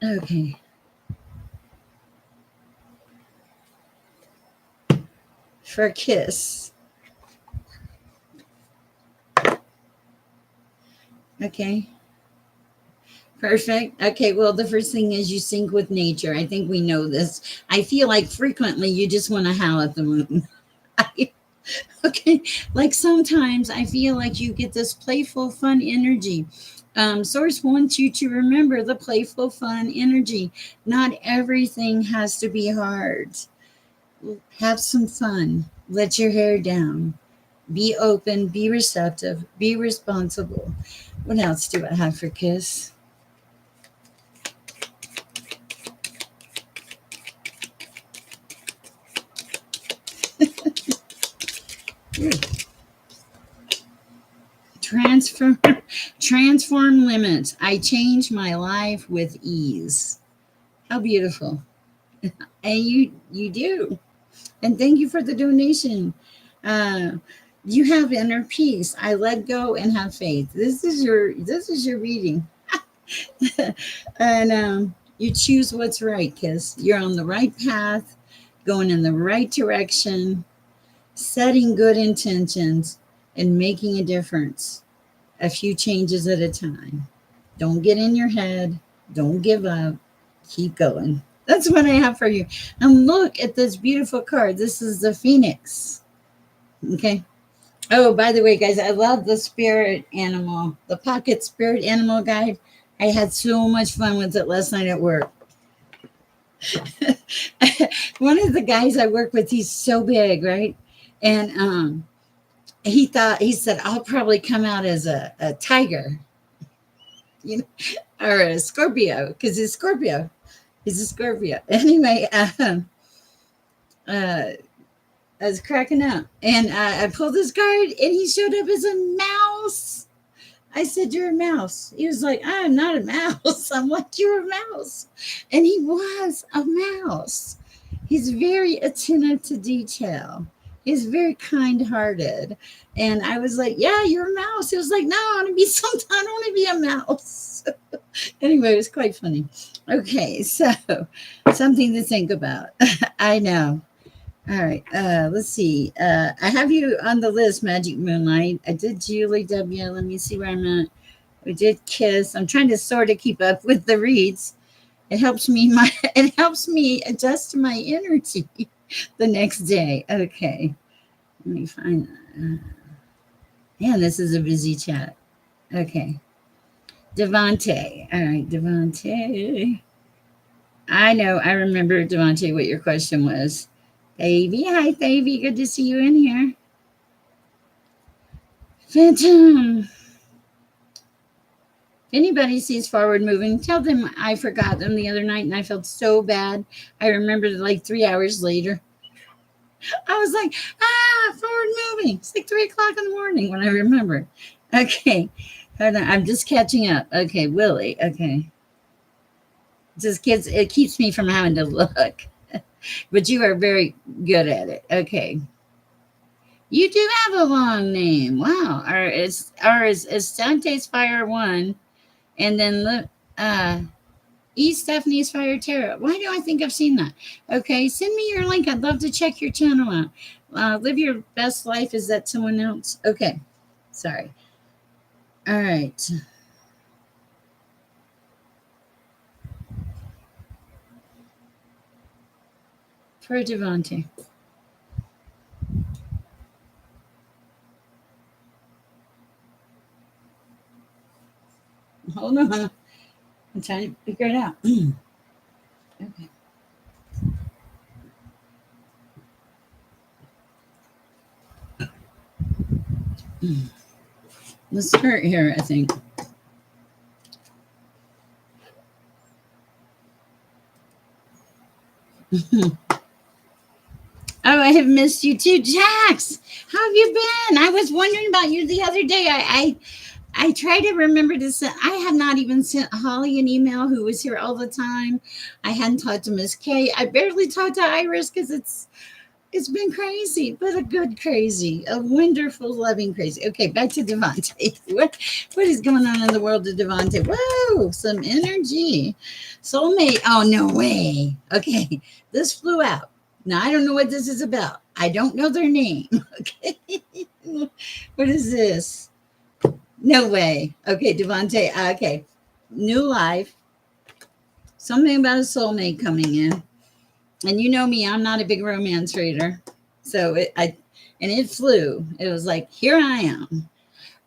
Okay. For a kiss. Okay. Perfect. Okay. Well, the first thing is you sync with nature. I think we know this. I feel like frequently you just want to howl at the moon. Okay. Like sometimes I feel like you get this playful, fun energy. Source wants you to remember the playful, fun energy. Not everything has to be hard. Have some fun. Let your hair down. Be open. Be receptive. Be responsible. What else do I have for Kiss? Transform, transform limits. I change my life with ease. How beautiful. And you do. And thank you for the donation. Uh, you have inner peace. I let go and have faith. This is your reading. And you choose what's right, kiss. You're on the right path, going in the right direction, setting good intentions, and making a difference. A few changes at a time. Don't get in your head. Don't give up. Keep going. That's what I have for you. And look at this beautiful card. This is the Phoenix. Okay. Oh, by the way, guys, I love the spirit animal, the pocket spirit animal guide. I had so much fun with it last night at work. One of the guys I work with, he's so big, right? And he said, I'll probably come out as a tiger, you know, or a Scorpio, because he's Scorpio. He's a Scorpio. Anyway, uh, I was cracking up, and I pulled this card, and he showed up as a mouse. I said, "You're a mouse." He was like, "I'm not a mouse." I'm like, "You're a mouse," and he was a mouse. He's very attentive to detail. He's very kind-hearted, and I was like, "Yeah, you're a mouse." He was like, "No, I want to be something. I don't want to be a mouse." Anyway, it was quite funny. Okay, so something to think about. I know. All right. Let's see. I have you on the list, Magic Moonlight. I did Julie W. Let me see where I'm at. We did Kiss. I'm trying to sort of keep up with the reads. It helps me adjust to my energy the next day. Okay. Let me find that. Man, this is a busy chat. Okay. Devante. All right, Devante. I know. I remember, Devante, what your question was. Thavy. Hi, Thavy. Good to see you in here. Phantom. If anybody sees forward moving, tell them I forgot them the other night and I felt so bad. I remembered it like 3 hours later. I was like, forward moving. It's like 3 o'clock in the morning when I remembered. Okay. Hold on. I'm just catching up. Okay, Willie. Okay. It keeps me from having to look. But you are very good at it. Okay. You do have a long name. Wow. Or is Dante's Fire 1 and then E. Stephanie's Fire Tarot. Why do I think I've seen that? Okay, send me your link. I'd love to check your channel out. Live your best life. Is that someone else? Okay, sorry. All right. For Devante. Hold on. I'm trying to figure it out. Okay. Let's start here, I think. Oh, I have missed you too, Jax. How have you been? I was wondering about you the other day. I try to remember to send. I have not even sent Holly an email, who was here all the time. I hadn't talked to Miss Kay. I barely talked to Iris because it's been crazy, but a good crazy, a wonderful, loving crazy. Okay, back to Devante. What is going on in the world of Devante? Whoa, some energy. Soulmate. Oh, no way. Okay, this flew out. Now, I don't know what this is about. I don't know their name. Okay. What is this? No way. Okay, Devante. Okay. New life. Something about a soulmate coming in. And you know me, I'm not a big romance reader. So it flew. It was like, here I am.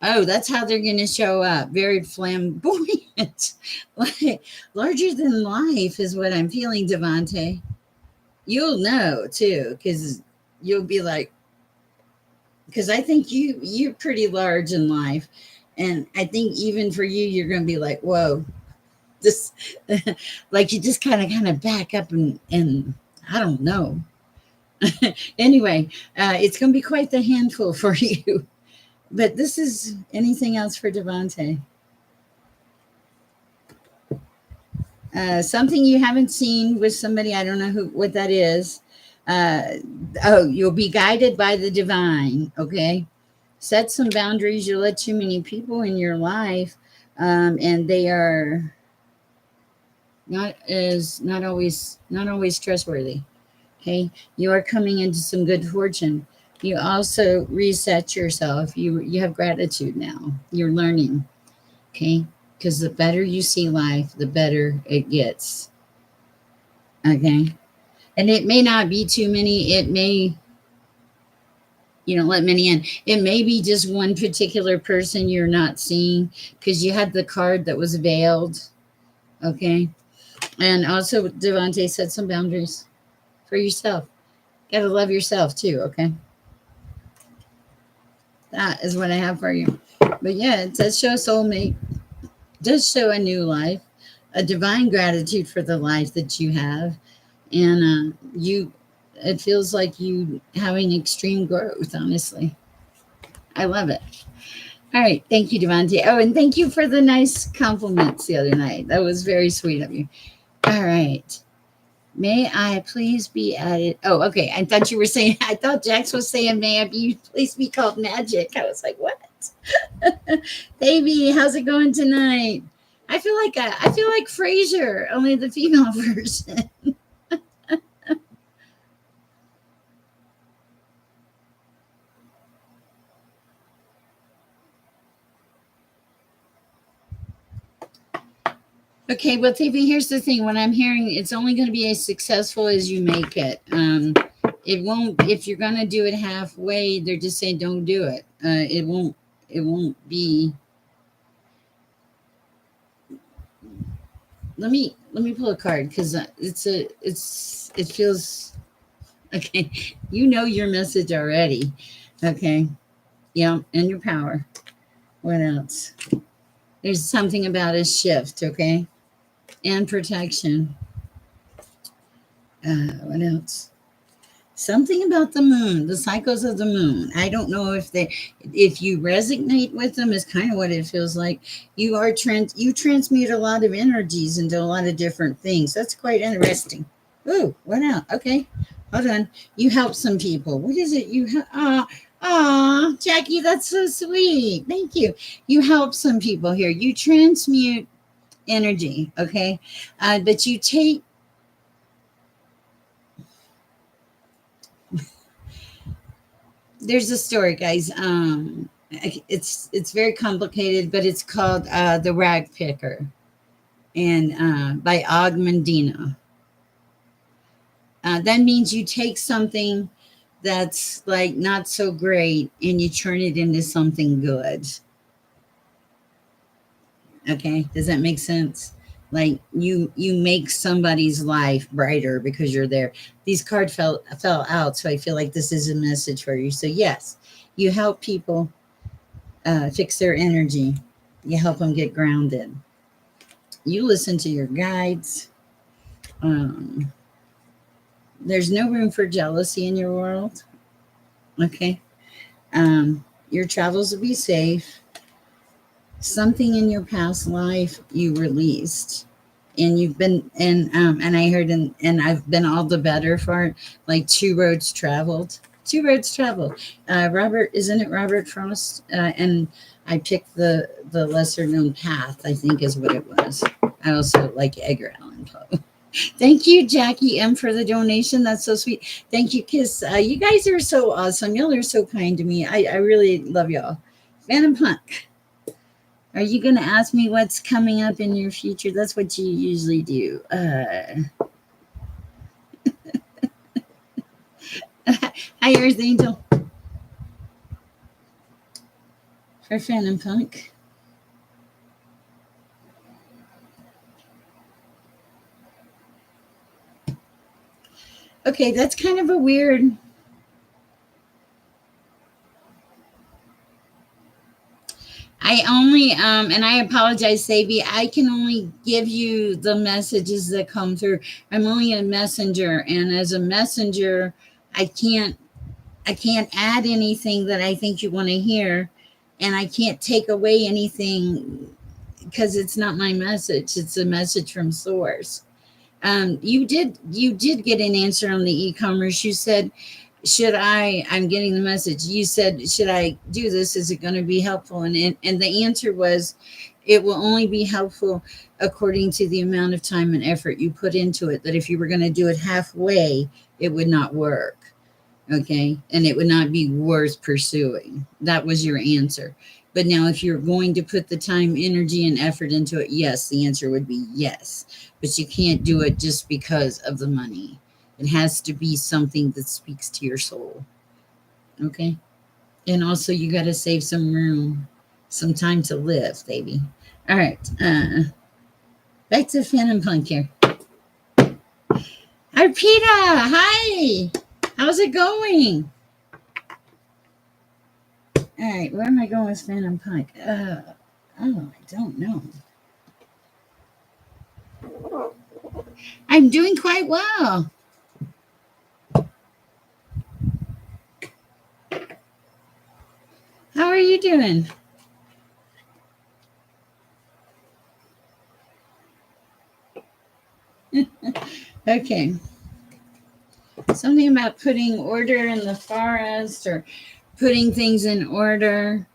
Oh, that's how they're going to show up. Very flamboyant. Like, larger than life is what I'm feeling, Devante. You'll know too, because you'll be like, because I think you're pretty large in life. And I think even for you, you're going to be like, whoa, this, like you just kind of back up and I don't know. Anyway, it's going to be quite the handful for you. But this is anything else for Devante? Something you haven't seen with somebody. I don't know who what that is. Uh, oh, you'll be guided by the divine. Okay, set some boundaries. You let too many people in your life, and they are not always trustworthy. Okay, you are coming into some good fortune. You also reset yourself. You have gratitude now. You're learning. Okay, because the better you see life, the better it gets. Okay, and it may not be too many. It may let many in. It may be just one particular person you're not seeing because you had the card that was veiled. Okay, and also Devante set some boundaries for yourself. Got to love yourself too. Okay, that is what I have for you. But yeah, it does show a soulmate. It does show a new life, a divine gratitude for the life that you have, and you. It feels like you having extreme growth. Honestly, I love it. All right, thank you, Devante. Oh, and thank you for the nice compliments the other night. That was very sweet of you. All right. May I please be added? Oh, okay. I thought you were saying, I thought Jax was saying, may I be please be called Magic? I was like, what? Baby, how's it going tonight? I feel like Frasier, only the female version. Okay, well, TV, here's the thing. When I'm hearing it's only going to be as successful as you make it. It won't, if you're going to do it halfway, they're just saying don't do it. It won't be. Let me pull a card because it feels okay. You know your message already. Okay. Yeah. And your power. What else? There's something about a shift. Okay. And protection. What else? Something about the moon, the cycles of the moon. I don't know if you resonate with them is kind of what it feels like. You transmute a lot of energies into a lot of different things. That's quite interesting. Ooh, what else? Okay, hold on. You help some people. What is it? Jackie, that's so sweet. Thank you. You help some people here. You transmute energy. Okay, but you take. There's a story, guys. It's very complicated, but it's called The Rag Picker, and by Og Mandino. That means you take something that's like not so great and you turn it into something good. Okay, does that make sense? Like you make somebody's life brighter because you're there. These cards fell out, so I feel like this is a message for you. So yes, you help people fix their energy. You help them get grounded. You listen to your guides. Um, there's no room for jealousy in your world. Okay. Your travels will be safe. Something in your past life you released, and you've been and I heard and I've been all the better for it. Like two roads traveled. Robert, isn't it Robert Frost? And I picked the lesser known path, I think is what it was. I also like Edgar Allan Poe. Thank you, Jackie M, for the donation. That's so sweet. Thank you, Kiss. You guys are so awesome. Y'all are so kind to me. I really love y'all. Phantom Punk, are you going to ask me what's coming up in your future? That's what you usually do. Hi, Earth Angel. For Phantom Punk. Okay, that's kind of a weird. I only and I apologize, Sabi. I can only give you the messages that come through. I'm only a messenger, and as a messenger, I can't add anything that I think you want to hear, and I can't take away anything because it's not my message. It's a message from source. You did get an answer on the e-commerce. You said, should I'm getting the message. You said, should I do this? Is it going to be helpful? And the answer was, it will only be helpful according to the amount of time and effort you put into it. That if you were going to do it halfway, it would not work. Okay. And it would not be worth pursuing. That was your answer. But now, if you're going to put the time, energy, and effort into it, yes, the answer would be yes. But you can't do it just because of the money. It has to be something that speaks to your soul. Okay. And also, you got to save some room, some time to live, baby. All right. Back to Phantom Punk here. Arpita, hi. How's it going? All right, where am I going with Phantom Punk? I don't know. I'm doing quite well. How are you doing? Okay. Something about putting order in the forest or putting things in order.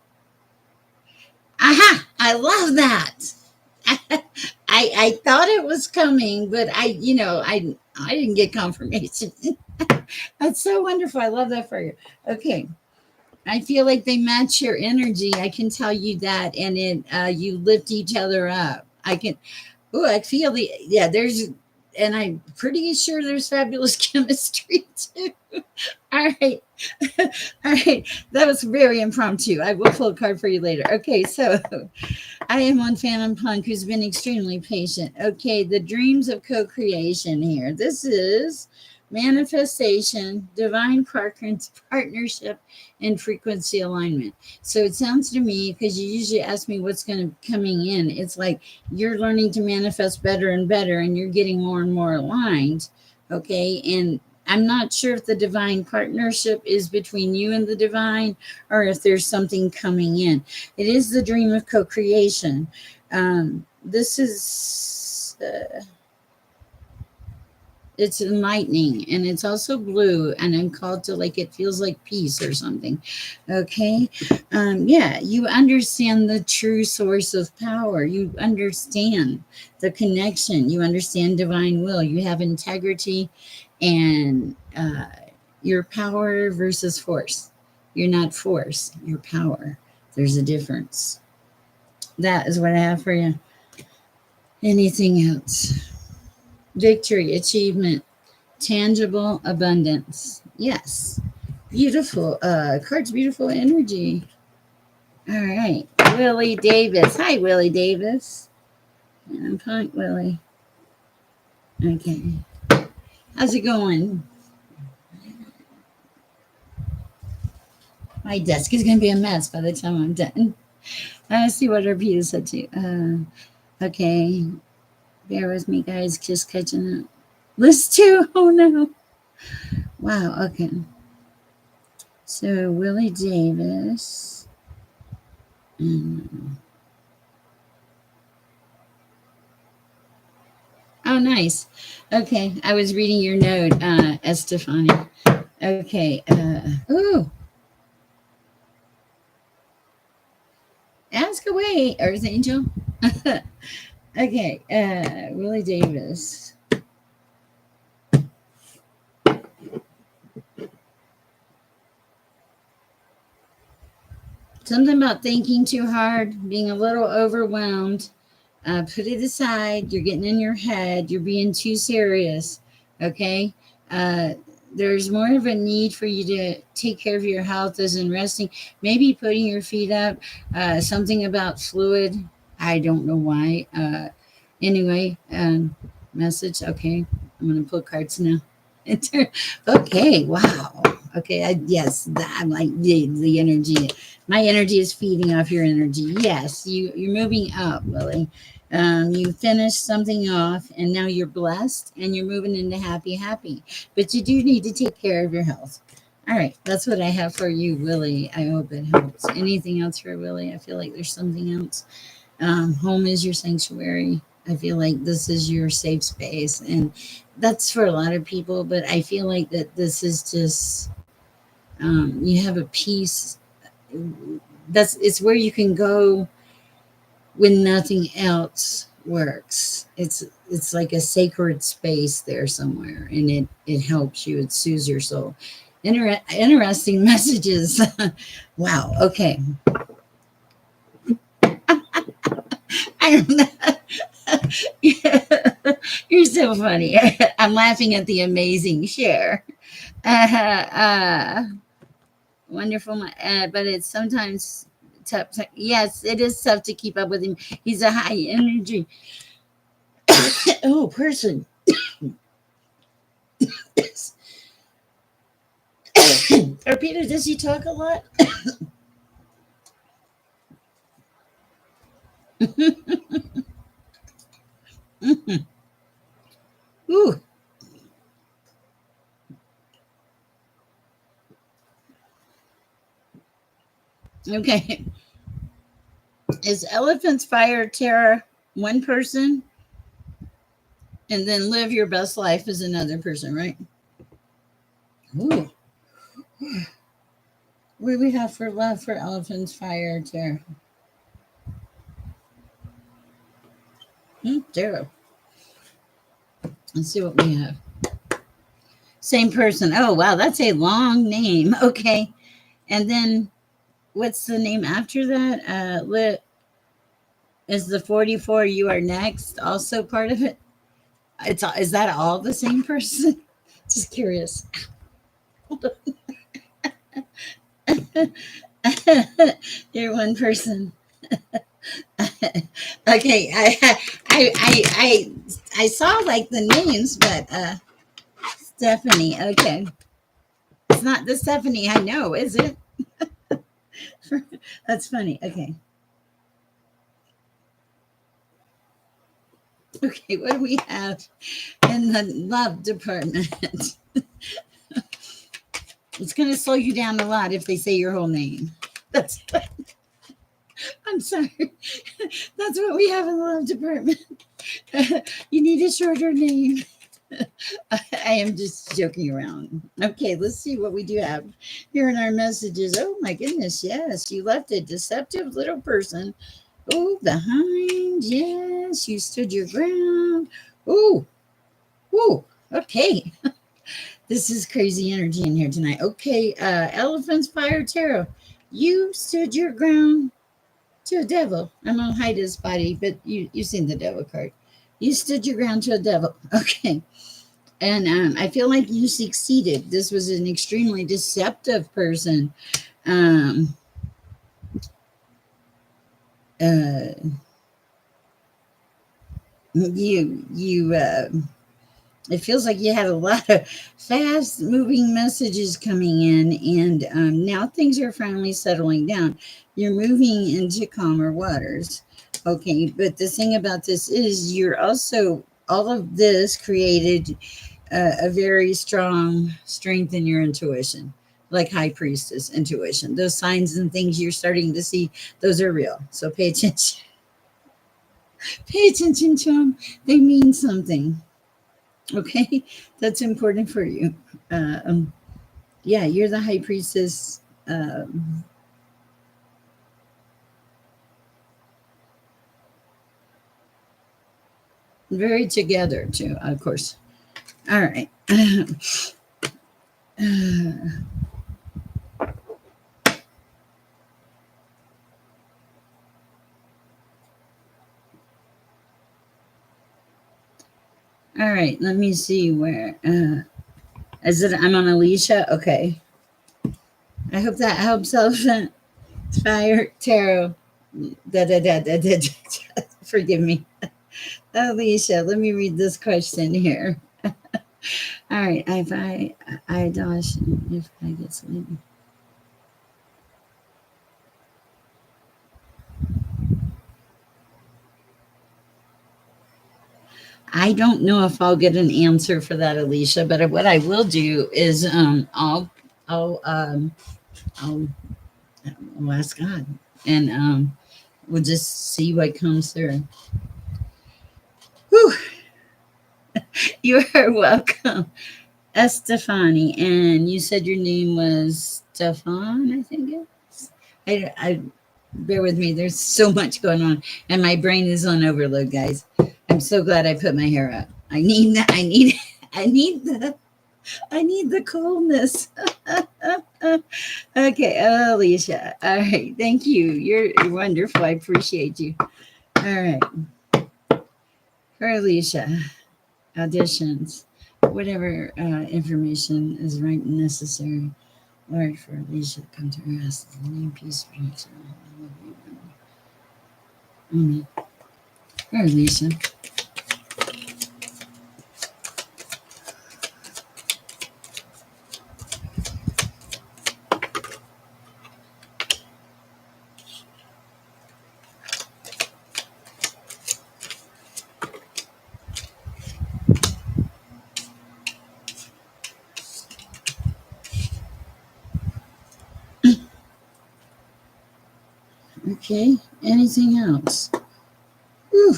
Aha! I love that. I thought it was coming, but I didn't get confirmation. That's so wonderful. I love that for you. Okay. I feel like they match your energy. I can tell you that, and you lift each other up. I can. Oh, I feel there's, and I'm pretty sure there's fabulous chemistry too. All right. All right. That was very impromptu. I will pull a card for you later. Okay. So I am on Phantom Punk, who's been extremely patient. Okay. The dreams of co creation here. This is manifestation, divine partnership, and frequency alignment. So it sounds to me, because you usually ask me what's going to coming in, it's like you're learning to manifest better and better, and you're getting more and more aligned. Okay. And I'm not sure if the divine partnership is between you and the divine, or if there's something coming in. It is the dream of co-creation. This is it's enlightening, and it's also blue, and I'm called to, like, it feels like peace or something. Okay. Yeah, you understand the true source of power. You understand the connection. You understand divine will. You have integrity, and your power versus force. You're not force, you're power. There's a difference. That is what I have for you. Anything else? Victory, achievement, tangible abundance. Yes. Beautiful. Cards, beautiful energy. All right. Willie Davis. Hi, Willie Davis. And I'm Punk Willie. Okay. How's it going? My desk is going to be a mess by the time I'm done. Let's see what our Peter said too. Okay. Bear with me, guys. Just catching up. List 2. Oh, no. Wow. Okay. So, Willie Davis. Oh, nice. Okay. I was reading your note, Estefani. Okay. Ooh. Ask away, Earth Angel. Okay. Willie Davis. Something about thinking too hard, being a little overwhelmed. Put it aside. You're getting in your head. You're being too serious. Okay. There's more of a need for you to take care of your health, as in resting, maybe putting your feet up. Something about fluid. I don't know why. Anyway, message. Okay. I'm going to pull cards now. Okay. Wow. Okay. Yes. I'm like the energy. My energy is feeding off your energy. Yes. You're moving up, Willie. You finished something off, and now you're blessed, and you're moving into happy, happy. But you do need to take care of your health. All right, that's what I have for you, Willie. I hope it helps. Anything else for Willie? I feel like there's something else. Home is your sanctuary. I feel like this is your safe space, and that's for a lot of people. But I feel like that this is just you have a peace. That's it's where you can go when nothing else works. It's like a sacred space there somewhere, and it helps you. It soothes your soul. Interesting messages. Wow. Okay. I don't know. Yeah. You're so funny. I'm laughing at the amazing Cher. Uh, wonderful, but it's sometimes tough. Yes, it is tough to keep up with him. He's a high energy person. Or Peter, does he talk a lot? Ooh, okay. Is Elephant's Fire Terror one person, and then live your best life is another person, right? Ooh, what do we have for love for Elephant's Fire Terror? Zero. Let's see what we have. Same person. Oh, wow, that's a long name. Okay. And then what's the name after that? Is the 44 you are next also part of it? Is that all the same person? Just curious. You're one person. Okay, I saw like the names, but Stephanie. Okay, it's not the Stephanie I know, is it? That's funny. Okay, okay. What do we have in the love department? It's going to slow you down a lot if they say your whole name. That's. I'm sorry. That's what we have in the love department. You need a shorter name. I am just joking around. Okay, let's see what we do have here in our messages. Oh my goodness, yes, you left a deceptive little person. Oh, behind, yes, you stood your ground. Oh, oh, okay. This is crazy energy in here tonight. Okay, Elephant's Fire Tarot. You stood your ground to a devil. I'm gonna hide his body, but you've seen the devil card. You stood your ground to a devil. Okay. And I feel like you succeeded. This was an extremely deceptive person. Um, uh, you it feels like you had a lot of fast moving messages coming in, and now things are finally settling down. You're moving into calmer waters. Okay, but the thing about this is you're also, all of this created a very strong strength in your intuition, like high priestess intuition. Those signs and things you're starting to see, those are real. So pay attention. Pay attention to them. They mean something. Okay, that's important for you. Um, yeah, you're the high priestess. Very together too, of course. All right. All right. Let me see where. Is it? I'm on Alicia. Okay. I hope that helps. Elephant Fire Tarot. Da. Forgive me. Alicia, let me read this question here. All right. I dosh, if I get sleepy. I don't know if I'll get an answer for that, Alicia, but what I will do is I'll I'll, I'll ask God, and we'll just see what comes through. Whew, you are welcome, Estefani, and you said your name was Stefan, I think it's. I bear with me. There's so much going on, and my brain is on overload, guys. I'm so glad I put my hair up. I need that. I need. I need the. I need the coolness. Okay, Alicia. All right, thank you. You're wonderful. I appreciate you. All right, for Alicia, auditions, whatever information is right and necessary. Lord, for Alicia to come to her house, the name, peace, protection. Amen. For Alicia. Okay, anything else? Whew.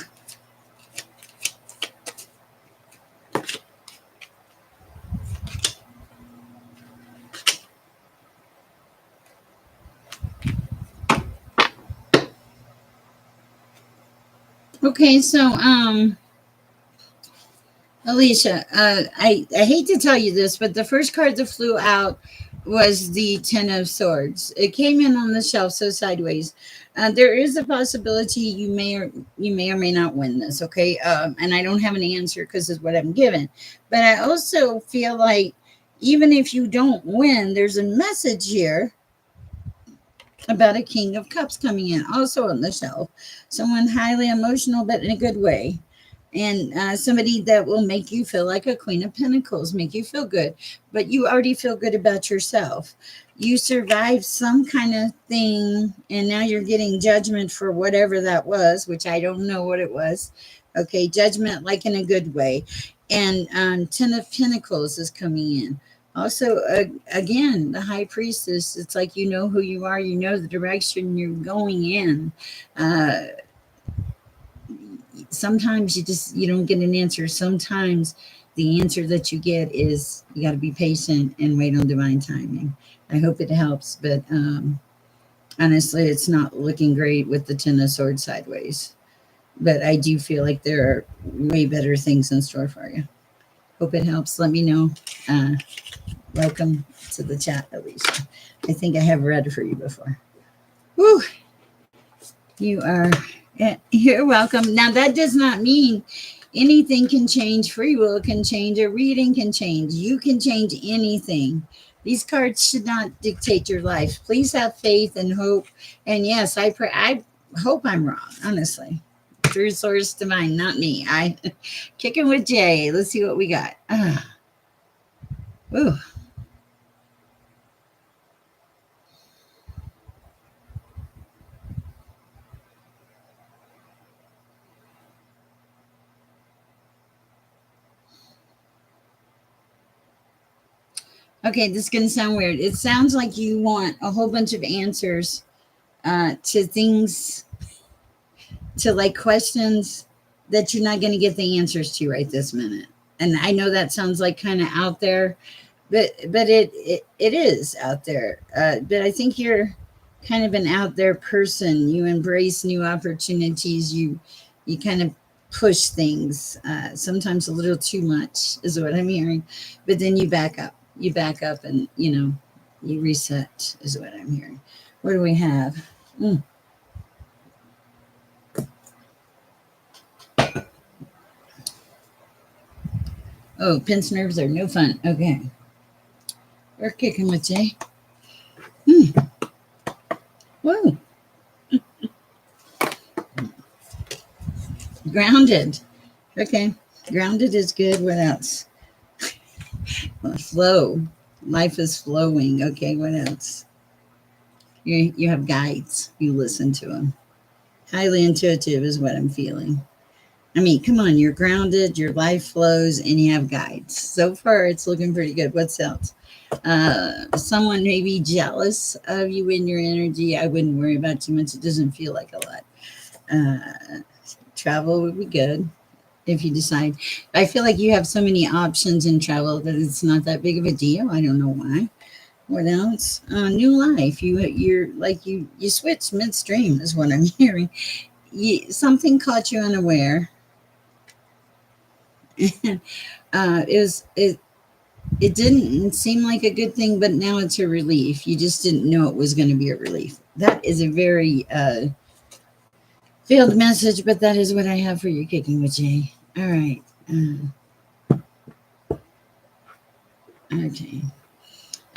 Okay, so Alicia, I hate to tell you this, but the first card that flew out was the Ten of Swords. It came in on the shelf, so sideways. There is a possibility you may not win this. Okay, and I don't have an answer because it's what I'm given. But I also feel like even if you don't win, there's a message here about a King of Cups coming in, also on the shelf. Someone highly emotional, but in a good way. And somebody that will make you feel like a Queen of Pentacles, make you feel good. But you already feel good about yourself. You survived some kind of thing, and now you're getting judgment for whatever that was, which I don't know what it was. Okay, judgment like in a good way. And Ten of Pentacles is coming in. Also, again, the High Priestess, it's like you know who you are, you know the direction you're going in. Sometimes you don't get an answer. Sometimes the answer that you get is you got to be patient and wait on divine timing. I hope it helps, but honestly, it's not looking great with the Ten of Swords sideways. But I do feel like there are way better things in store for you. Hope it helps. Let me know. Welcome to the chat, Alicia. I think I have read for you before. Woo! You're welcome. Now, that does not mean anything can change. Free will can change. A reading can change. You can change anything. These cards should not dictate your life. Please have faith and hope. And yes, I hope I'm wrong, honestly. True source divine, not me. I kicking with Jay. Let's see what we got. Ooh. Okay, this is going to sound weird. It sounds like you want a whole bunch of answers to things, to like questions that you're not going to get the answers to right this minute. And I know that sounds like kind of out there, but it is out there. But I think you're kind of an out there person. You embrace new opportunities. You kind of push things, sometimes a little too much is what I'm hearing, but then you back up. You back up and, you reset is what I'm hearing. What do we have? Oh, pinch nerves are no fun. Okay. We're kicking with Jay. Whoa. Grounded. Okay. Grounded is good. What else? Flow. Life is flowing. Okay. What else? You have guides. You listen to them. Highly intuitive is what I'm feeling. I mean, come on, you're grounded, your life flows, and you have guides. So far, it's looking pretty good. What's else? Someone may be jealous of you in your energy. I wouldn't worry about too much. It doesn't feel like a lot. Travel would be good if you decide. I feel like you have so many options in travel that it's not that big of a deal. I don't know why. What else? New life. You're like you switch midstream is what I'm hearing. Something caught you unaware. It didn't seem like a good thing, but now it's a relief. You just didn't know it was going to be a relief. That is a very failed message, but that is what I have for you, Kicking with Jay. All right. Okay.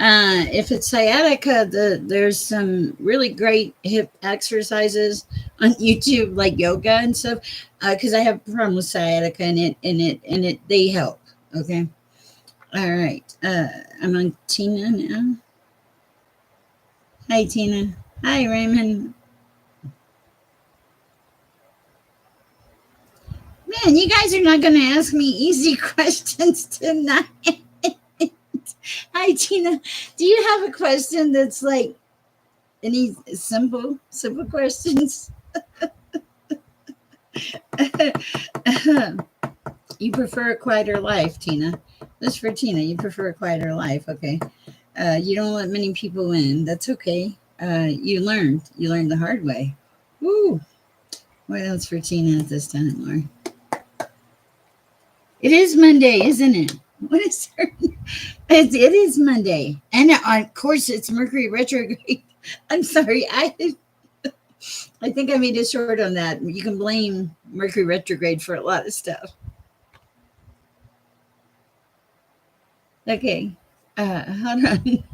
If it's sciatica, there's some really great hip exercises on YouTube, like yoga and stuff. Because I have a problem with sciatica, and they help. Okay. All right. I'm on Tina now. Hi, Tina. Hi, Raymond. Man, you guys are not going to ask me easy questions tonight. Hi, Tina. Do you have a question that's like any simple questions? You prefer a quieter life, Tina. This for Tina. You prefer a quieter life. Okay. You don't let many people in. That's okay. You learned. You learned the hard way. Woo. What else for Tina at this time, Laura? It is Monday, isn't it? What is her? It is Monday, and of course it's Mercury retrograde. I'm sorry, I think I made it short on that. You can blame Mercury retrograde for a lot of stuff. Okay, hold on.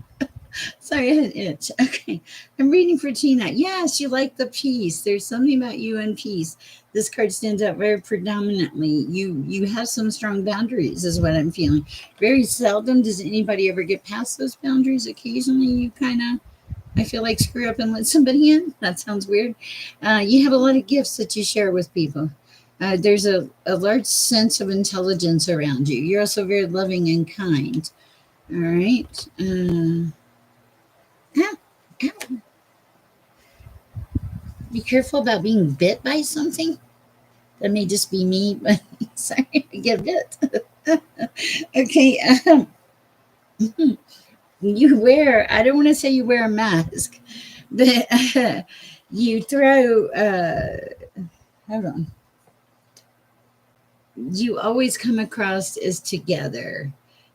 Sorry, I had an itch. Okay, I'm reading for Tina. Yes, you like the peace. There's something about you and peace. This card stands out very predominantly. You have some strong boundaries, is what I'm feeling. Very seldom does anybody ever get past those boundaries. Occasionally, you kind of, I feel like, screw up and let somebody in. That sounds weird. You have a lot of gifts that you share with people. There's a large sense of intelligence around you. You're also very loving and kind. All right. Ow, ow. Be careful about being bit by something. That may just be me, but sorry, I get bit. Okay. You wear, I don't want to say you wear a mask, but you throw, hold on. You always come across as together.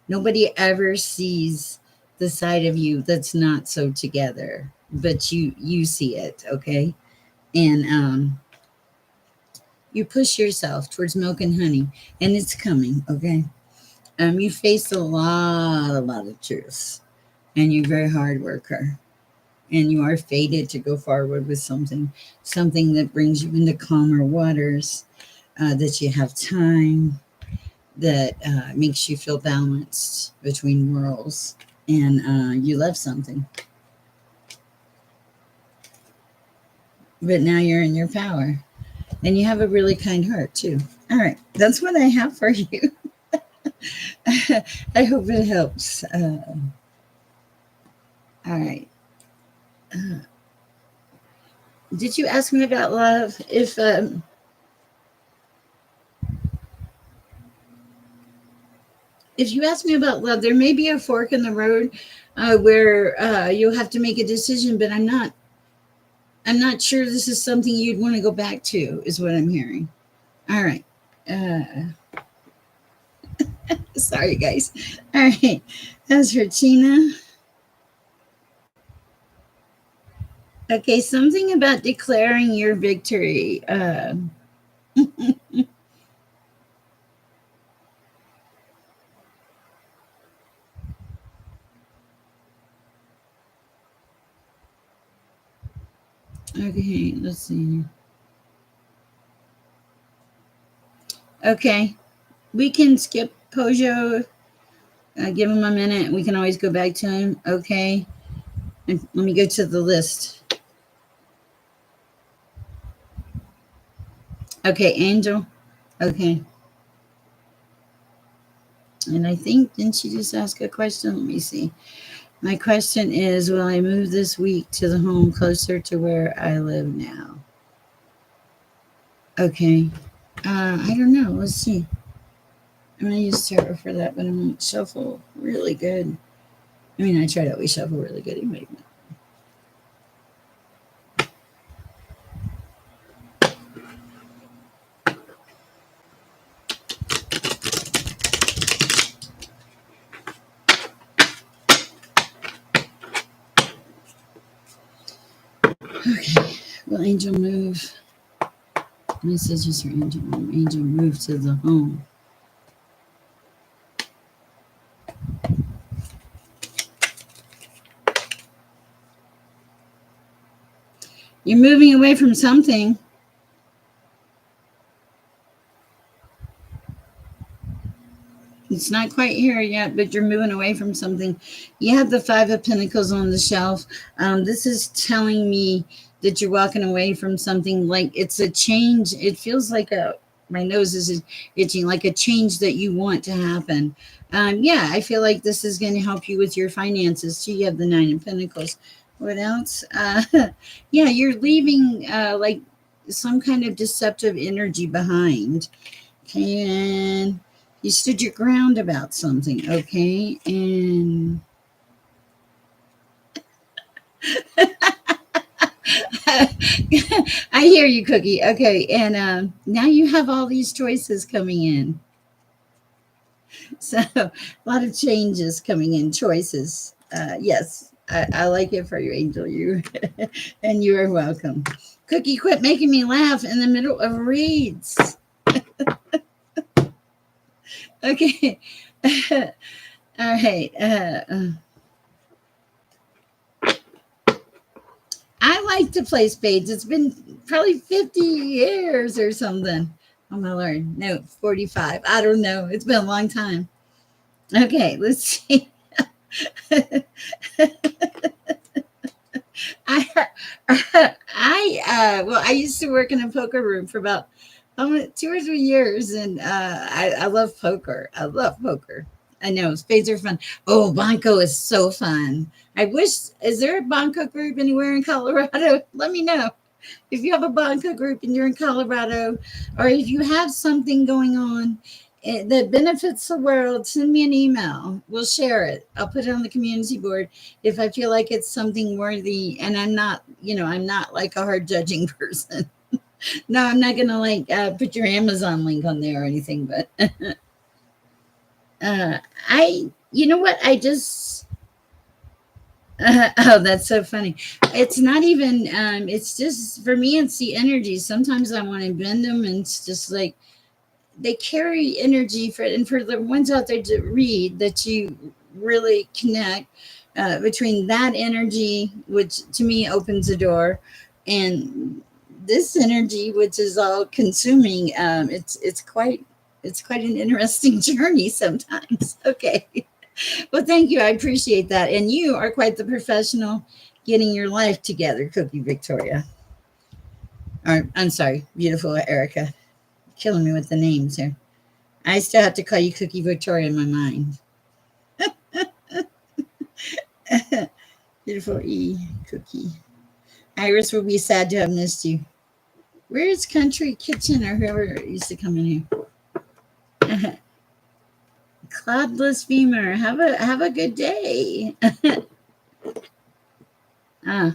Nobody ever sees the side of you that's not so together, but you see it, okay? And you push yourself towards milk and honey, and it's coming, okay? You face a lot of truths, and you're a very hard worker, and you are fated to go forward with something that brings you into calmer waters, that you have time, that makes you feel balanced between worlds, and you love something. But now you're in your power, and you have a really kind heart too. All right, that's what I have for you. I hope it helps. All right. Uh, did you ask me about love? If you ask me about love, there may be a fork in the road where you'll have to make a decision. But I'm not sure this is something you'd want to go back to. Is what I'm hearing. All right. Uh, Sorry, guys. All right. As for Tina, okay, something about declaring your victory. Okay, let's see. Okay, we can skip Pojo. Give him a minute. We can always go back to him. Okay, and let me go to the list. Okay, Angel. Okay. And I think, didn't she just ask a question? Let me see. My question is, will I move this week to the home closer to where I live now? Okay. I don't know. Let's see. I'm going to use tarot for that, but I'm going to shuffle really good. I mean, I try to always shuffle really good anyway. Okay. Will angel move? Messages for angel. Angel move to the home. You're moving away from something. It's not quite here yet, but you're moving away from something. You have the Five of Pentacles on the shelf. This is telling me that you're walking away from something, like it's a change. It feels like my nose is itching, like a change that you want to happen. Yeah, I feel like this is going to help you with your finances too. You have the Nine of Pentacles. What else? Yeah, you're leaving like some kind of deceptive energy behind. And you stood your ground about something, okay? And I hear you, Cookie. Okay, and now you have all these choices coming in. So a lot of changes coming in, choices. Yes, I like it for you, Angel. You and you are welcome. Cookie, quit making me laugh in the middle of reads. Okay. All right. I like to play spades. It's been probably 50 years or something. Oh my Lord. No, 45. I don't know. It's been a long time. Okay, let's see. I, I used to work in a poker room for about 2 or 3 years, and I love poker. I love poker. I know spades are fun. Oh, Banco is so fun. I wish, is there a Banco group anywhere in Colorado? Let me know. If you have a Banco group and you're in Colorado, or if you have something going on that benefits the world, send me an email. We'll share it. I'll put it on the community board if I feel like it's something worthy. And I'm not, I'm not like a hard judging person. No, I'm not going to like put your Amazon link on there or anything, but you know what? Oh, that's so funny. It's not even, it's just, for me, it's the energy. Sometimes I want to bend them, and it's just like, they carry energy and for the ones out there to read, that you really connect between that energy, which to me opens a door, and this energy, which is all consuming. It's quite an interesting journey sometimes. Okay. Well, thank you. I appreciate that. And you are quite the professional getting your life together, Cookie Victoria. Or, I'm sorry, beautiful Erica. Killing me with the names here. I still have to call you Cookie Victoria in my mind. Beautiful E, Cookie. Iris will be sad to have missed you. Where's Country Kitchen or whoever used to come in here? Cloudless Beamer. Have a good day. Ah.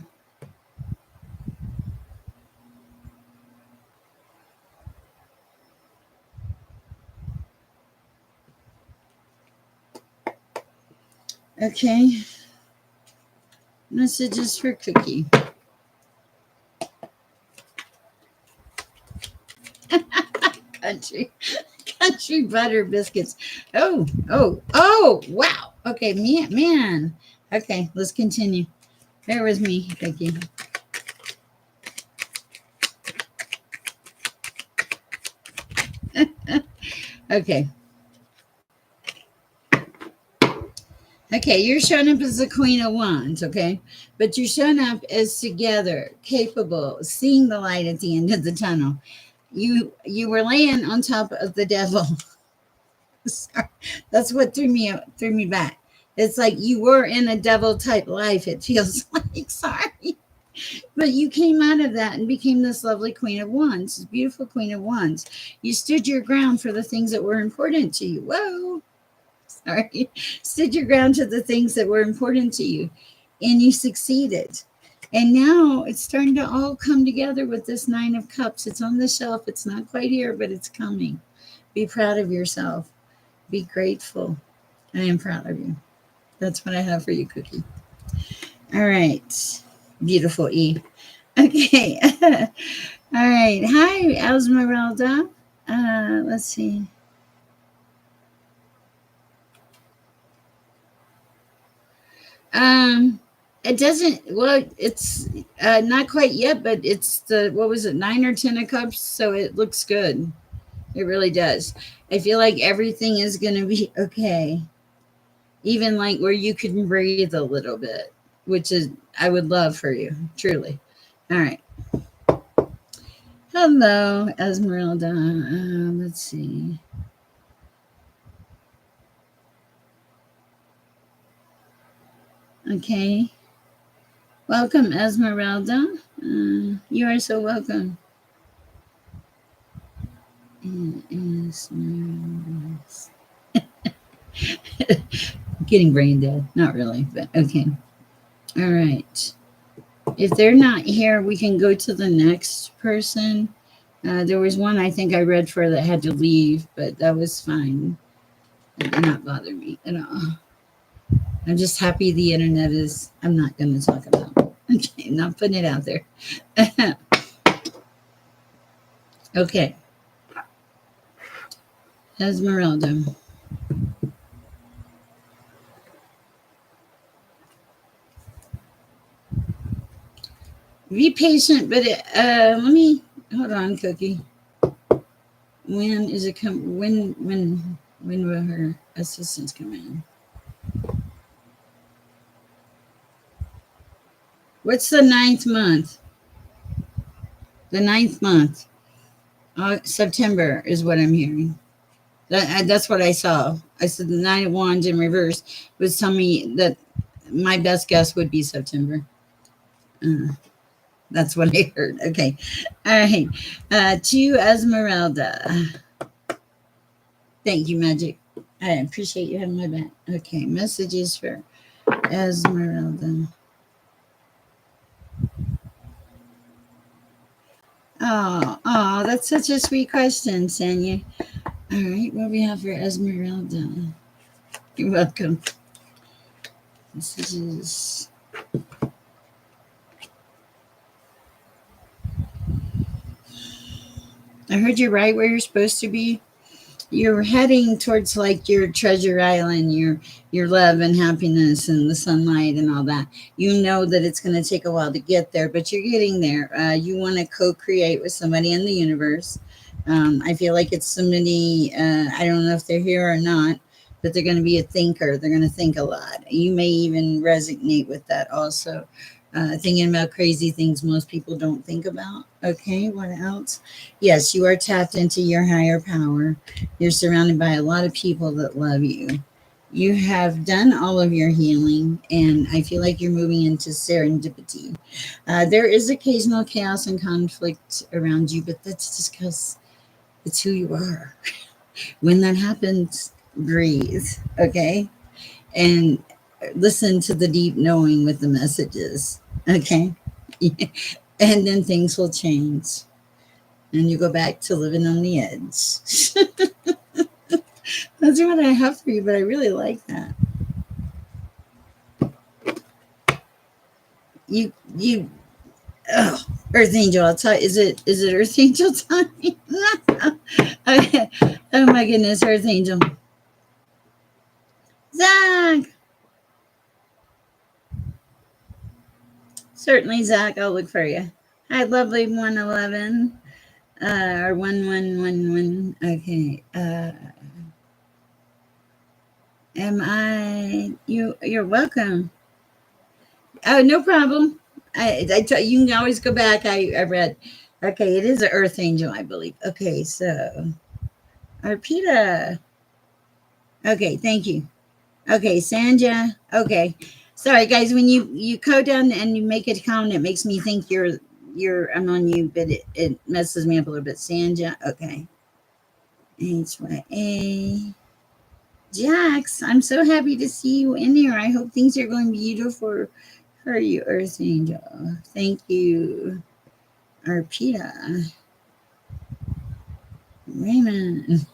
Okay. Messages for Cookie. Country butter biscuits. Oh, wow. Okay, man. Okay, let's continue. Bear with me. Thank you. Okay. Okay, you're showing up as the Queen of Wands, okay? But you're showing up as together, capable, seeing the light at the end of the tunnel. You were laying on top of the devil. Sorry. That's what threw me back. It's like you were in a devil type life, it feels like. Sorry. But you came out of that and became this lovely Queen of Wands, this beautiful Queen of Wands. You stood your ground for the things that were important to you. Whoa. Sorry. Stood your ground to the things that were important to you. And you succeeded. And now it's starting to all come together with this Nine of Cups. It's on the shelf. It's not quite here, but it's coming. Be proud of yourself. Be grateful. I am proud of you. That's what I have for you, Cookie. All right. Beautiful E. Okay. All right. Hi, Esmeralda. Let's see. Um, it doesn't. Well, it's not quite yet, but it's the what was it, 9 or 10 of cups? So it looks good. It really does. I feel like everything is gonna be okay. Even like where you can breathe a little bit, which is I would love for you, truly. All right. Hello, Esmeralda. Let's see. Okay. Welcome, Esmeralda. You are so welcome. Getting brain dead. Not really, but okay. All right. If they're not here, we can go to the next person. There was one I think I read for that had to leave, but that was fine. It did not bother me at all. I'm just happy the internet is. I'm not going to talk about. Okay, not putting it out there. Okay. Esmeralda. Be patient, but let me hold on, Cookie. When is it come? When will her assistants come in? What's the 9th month? The 9th month. September is what I'm hearing. That's what I saw. I said the 9 of Wands in reverse was telling me that my best guess would be September. That's what I heard. Okay. All right. To Esmeralda. Thank you, Magic. I appreciate you having my back. Okay. Messages for Esmeralda. Oh, that's such a sweet question, Sanya. All right. What do we have for Esmeralda? You're welcome. Messages. I heard you're right where you're supposed to be. You're heading towards like your treasure island, your love and happiness and the sunlight and all that. You know that it's going to take a while to get there, but you're getting there. You want to co-create with somebody in the universe. I feel like it's somebody. I don't know if they're here or not, but they're going to be a thinker. They're going to think a lot. You may even resonate with that also. Thinking about crazy things most people don't think about. Okay, what else? Yes, you are tapped into your higher power. You're surrounded by a lot of people that love you. You have done all of your healing, and I feel like you're moving into serendipity. There is occasional chaos and conflict around you, but that's just because it's who you are. When that happens, breathe, okay? And listen to the deep knowing with the messages, okay? And then things will change. And you go back to living on the edge. That's what I have for you, but I really like that. You oh, Earth Angel, I'll tell you, is it Earth Angel time? Okay. Oh my goodness, Earth Angel. Zach. Certainly, Zach, I'll look for you. Hi, lovely 111. Or 1111. Okay. Am I you're welcome. Oh, no problem. You can always go back. I read. Okay, it is an earth angel, I believe. Okay, so Arpita. Okay, thank you. Okay, Sanja. Okay. Sorry guys, when you code down and you make a comment, it makes me think you're I'm on you, but it messes me up a little bit. Sanja. Okay. HYA. Jax, I'm so happy to see you in here. I hope things are going beautiful for you, Earth Angel. Thank you, Arpita. Raymond.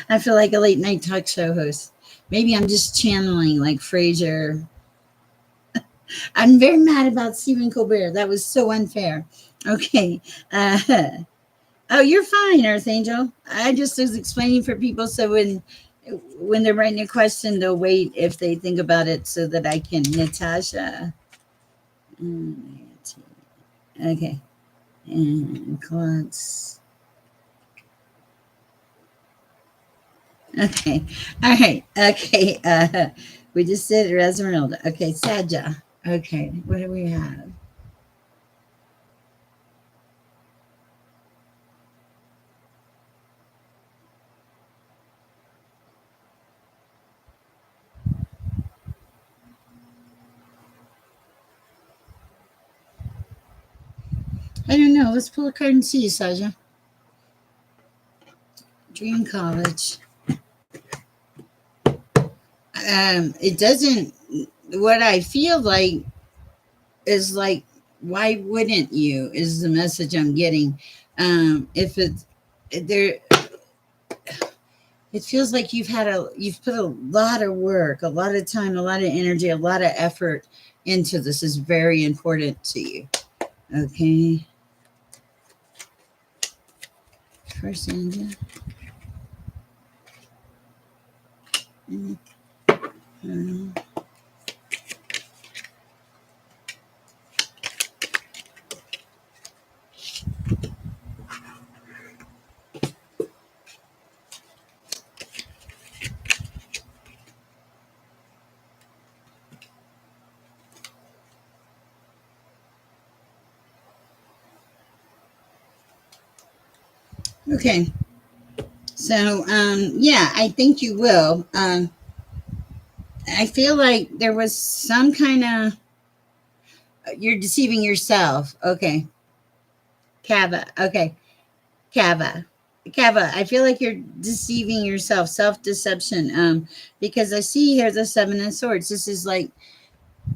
I feel like a late night talk show host. Maybe I'm just channeling like Frasier. I'm very mad about Stephen Colbert. That was so unfair. Okay. Uh, oh, you're fine, Earth Angel. I just was explaining for people so when they're writing a question, they'll wait if they think about it so that I can. Natasha. Okay. And Clark's. Okay. All right. Okay. We just did Esmeralda. Okay. Saja. Okay. What do we have? I don't know. Let's pull a card and see, Saja. Dream College. It doesn't. What I feel like is like, why wouldn't you? Is the message I'm getting. If it's there, it feels like you've put a lot of work, a lot of time, a lot of energy, a lot of effort into this. Is very important to you. Okay. First engine. Okay. So, yeah, I think you will. I feel like there was some kind of, you're deceiving yourself. Okay. Kava. Okay. Kava. Kava, I feel like you're deceiving yourself, self deception. Because I see here the Seven of Swords. This is like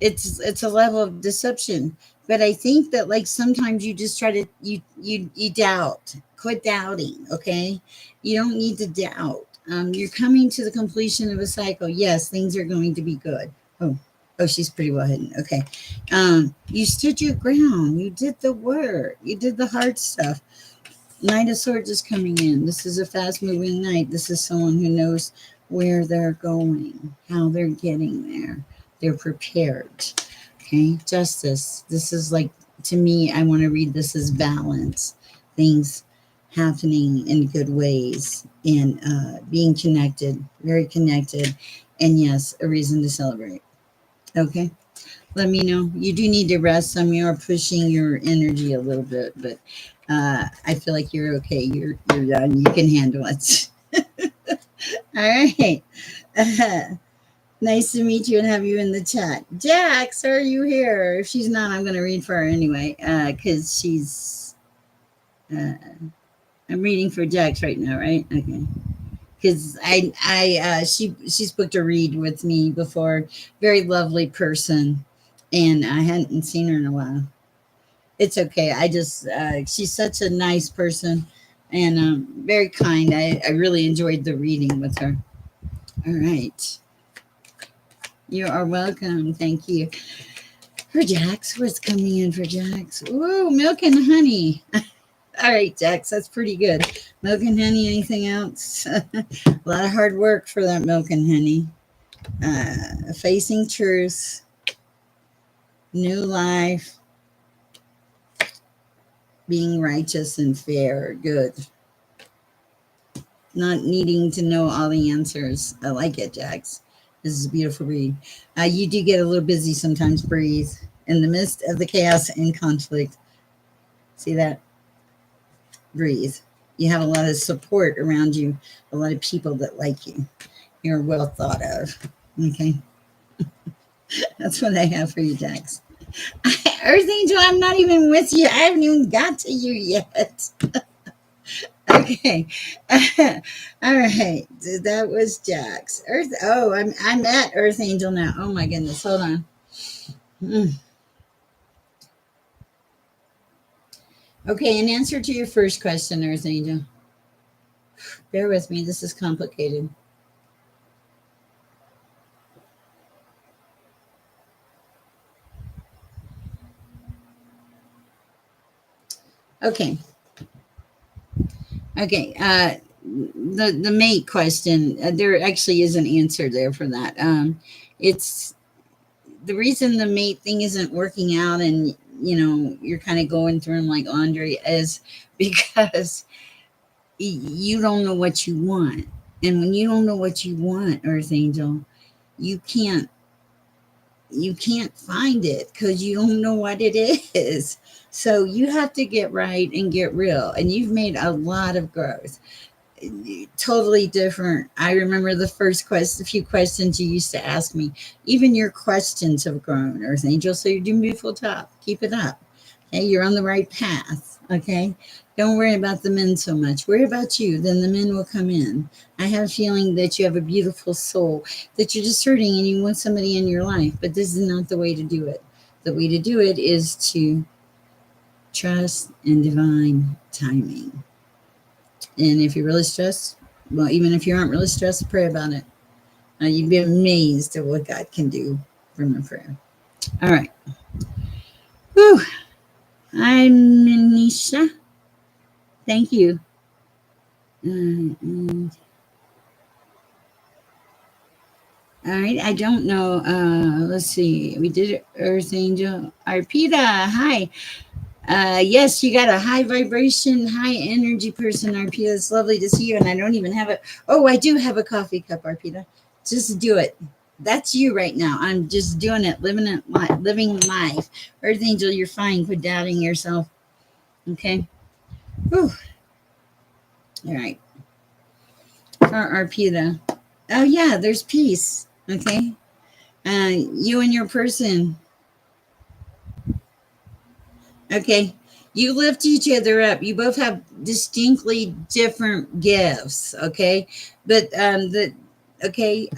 it's a level of deception. But I think that like sometimes you just try to you doubt. Quit doubting. Okay, you don't need to doubt. You're coming to the completion of a cycle. Yes, things are going to be good. Oh, she's pretty well hidden. Okay, you stood your ground. You did the work. You did the hard stuff. Knight of Swords is coming in. This is a fast moving knight. This is someone who knows where they're going, how they're getting there. They're prepared. Okay. Justice. This is like, to me, I want to read this as balance. Things happening in good ways and being connected, very connected. And yes, a reason to celebrate. Okay. Let me know. You do need to rest. Some of you are pushing your energy a little bit, but I feel like you're okay. You're done. You can handle it. All right. Nice to meet you and have you in the chat. Jax, are you here? If she's not, I'm going to read for her anyway, because she's. I'm reading for Jax right now, right? Okay. Because she's booked a read with me before. Very lovely person, and I hadn't seen her in a while. It's okay. I just she's such a nice person and very kind. I really enjoyed the reading with her. All right. You are welcome. Thank you. For Jax, what's coming in for Jax? Ooh, milk and honey. All right, Jax, that's pretty good. Milk and honey, anything else? A lot of hard work for that milk and honey. Facing truth, new life, being righteous and fair, good. Not needing to know all the answers. I like it, Jax. This is a beautiful read. You do get a little busy sometimes. Breathe in the midst of the chaos and conflict. See that? breathe. You have a lot of support around you, a lot of people that like you. You're well thought of. Okay. That's what I have for you, Jax. Earth Angel, I'm not even with you. I haven't even got to you yet. Okay. All right. That was Jax. Earth. Oh, I'm at Earth Angel now. Oh my goodness. Hold on. Mm. Okay. In answer to your first question, Earth Angel, bear with me. This is complicated. Okay. Okay. The mate question. There actually is an answer there for that. It's the reason the mate thing isn't working out, and you're kind of going through them like laundry, is because you don't know what you want. And when you don't know what you want, Earth Angel, you can't you can't find it because you don't know what it is. So you have to get right and get real. And you've made a lot of growth. Totally different. I remember the first question, a few questions you used to ask me. Even your questions have grown, Earth Angel. So you're doing beautiful top. Keep it up. Okay, you're on the right path. Okay, don't worry about the men so much. Worry about you. Then the men will come in. I have a feeling that you have a beautiful soul, that you're just hurting and you want somebody in your life. But this is not the way to do it. The way to do it is to trust in divine timing. And if you're really stressed, well, even if you aren't really stressed, pray about it. You'd be amazed at what God can do from a prayer. All right. Whew. Hi, Manisha. Thank you. All right. I don't know. Let's see. We did Earth Angel. Arpita, hi. Yes, you got a high vibration, high energy person, Arpita. It's lovely to see you. And I don't even have it. Oh, I do have a coffee cup, Arpita. Just do it. That's you right now. I'm just doing it, living life. Earth Angel, you're fine. Quit doubting yourself. Okay. Whew. All right. For Arpita. Oh yeah, there's peace. Okay. You and your person. Okay. You lift each other up. You both have distinctly different gifts. Okay. But okay,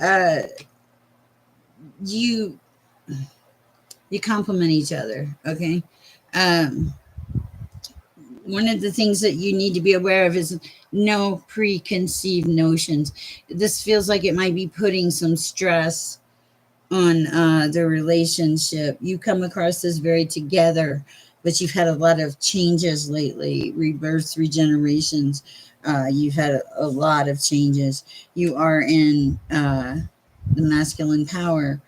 you you complement each other. Okay. Um, one of the things that you need to be aware of is no preconceived notions. This feels like it might be putting some stress on the relationship. You come across as very together, but you've had a lot of changes lately, rebirths, regenerations. You've had a lot of changes. You are in the masculine power.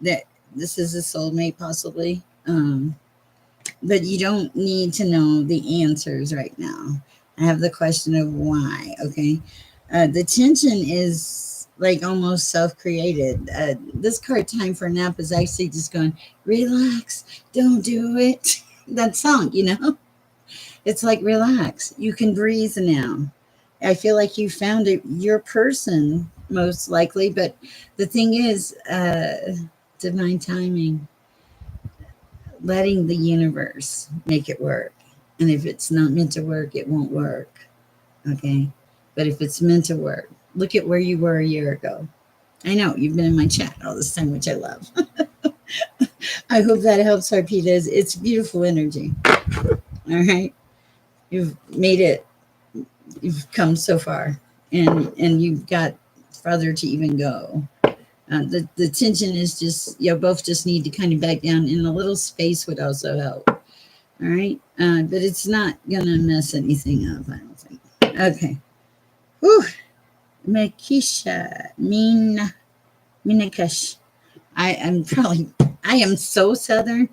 That this is a soulmate, possibly. But you don't need to know the answers right now. I have the question of why. Okay. The tension is like almost self-created. This card, Time for a Nap, is actually just going, relax, don't do it. That song, it's like, relax, you can breathe now. I feel like you found it, your person, most likely. But the thing is, divine timing, letting the universe make it work. And if it's not meant to work, it won't work. Okay. But if it's meant to work, look at where you were a year ago. I know you've been in my chat all this time, which I love. I hope that helps, Harpitas. It's beautiful energy. All right. You've made it, you've come so far, and you've got farther to even go. The tension is just, you both just need to kind of back down, and a little space would also help. All right. But it's not going to mess anything up, I don't think. Okay. Whew. Makisha. Minakash. I am so Southern.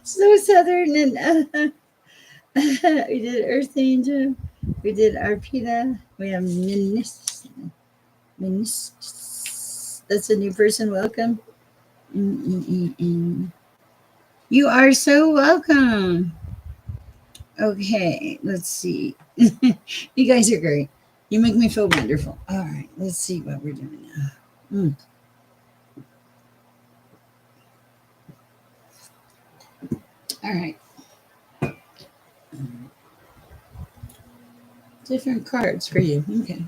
So Southern. And we did Earth Angel. We did Arpita. We have Minis. That's a new person. Welcome. Mm-mm-mm-mm. You are so welcome. Okay, let's see. You guys are great. You make me feel wonderful. All right, let's see what we're doing now. All right. Different cards for you. Okay.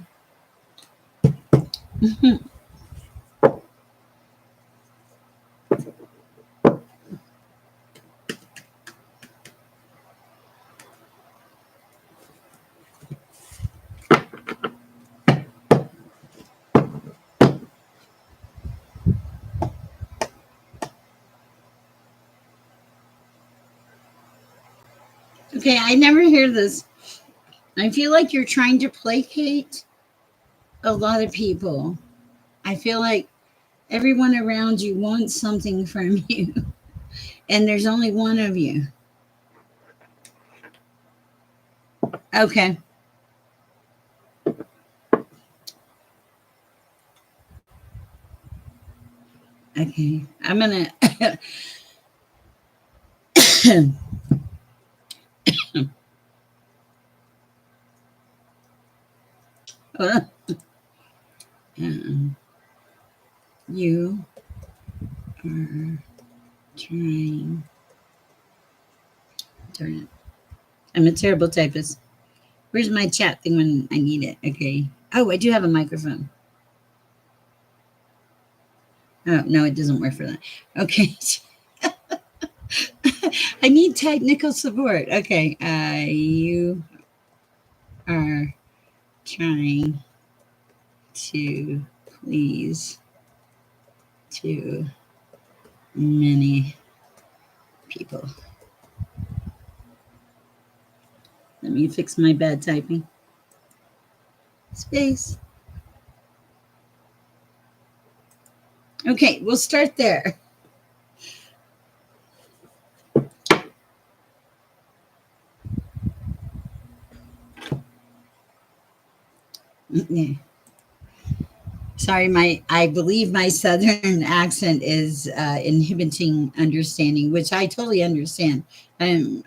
Okay, I never hear this. I feel like you're trying to placate a lot of people. I feel like everyone around you wants something from you, and there's only one of you. Okay. Okay. I'm going to. You are trying. Darn it. I'm a terrible typist. Where's my chat thing when I need it? Okay. Oh, I do have a microphone. Oh, no, it doesn't work for that. Okay. I need technical support. Okay. You are trying to please too many people. Let me fix my bad typing. Space. Okay, we'll start there. Yeah. Sorry, I believe my southern accent is inhibiting understanding, which I totally understand. I'm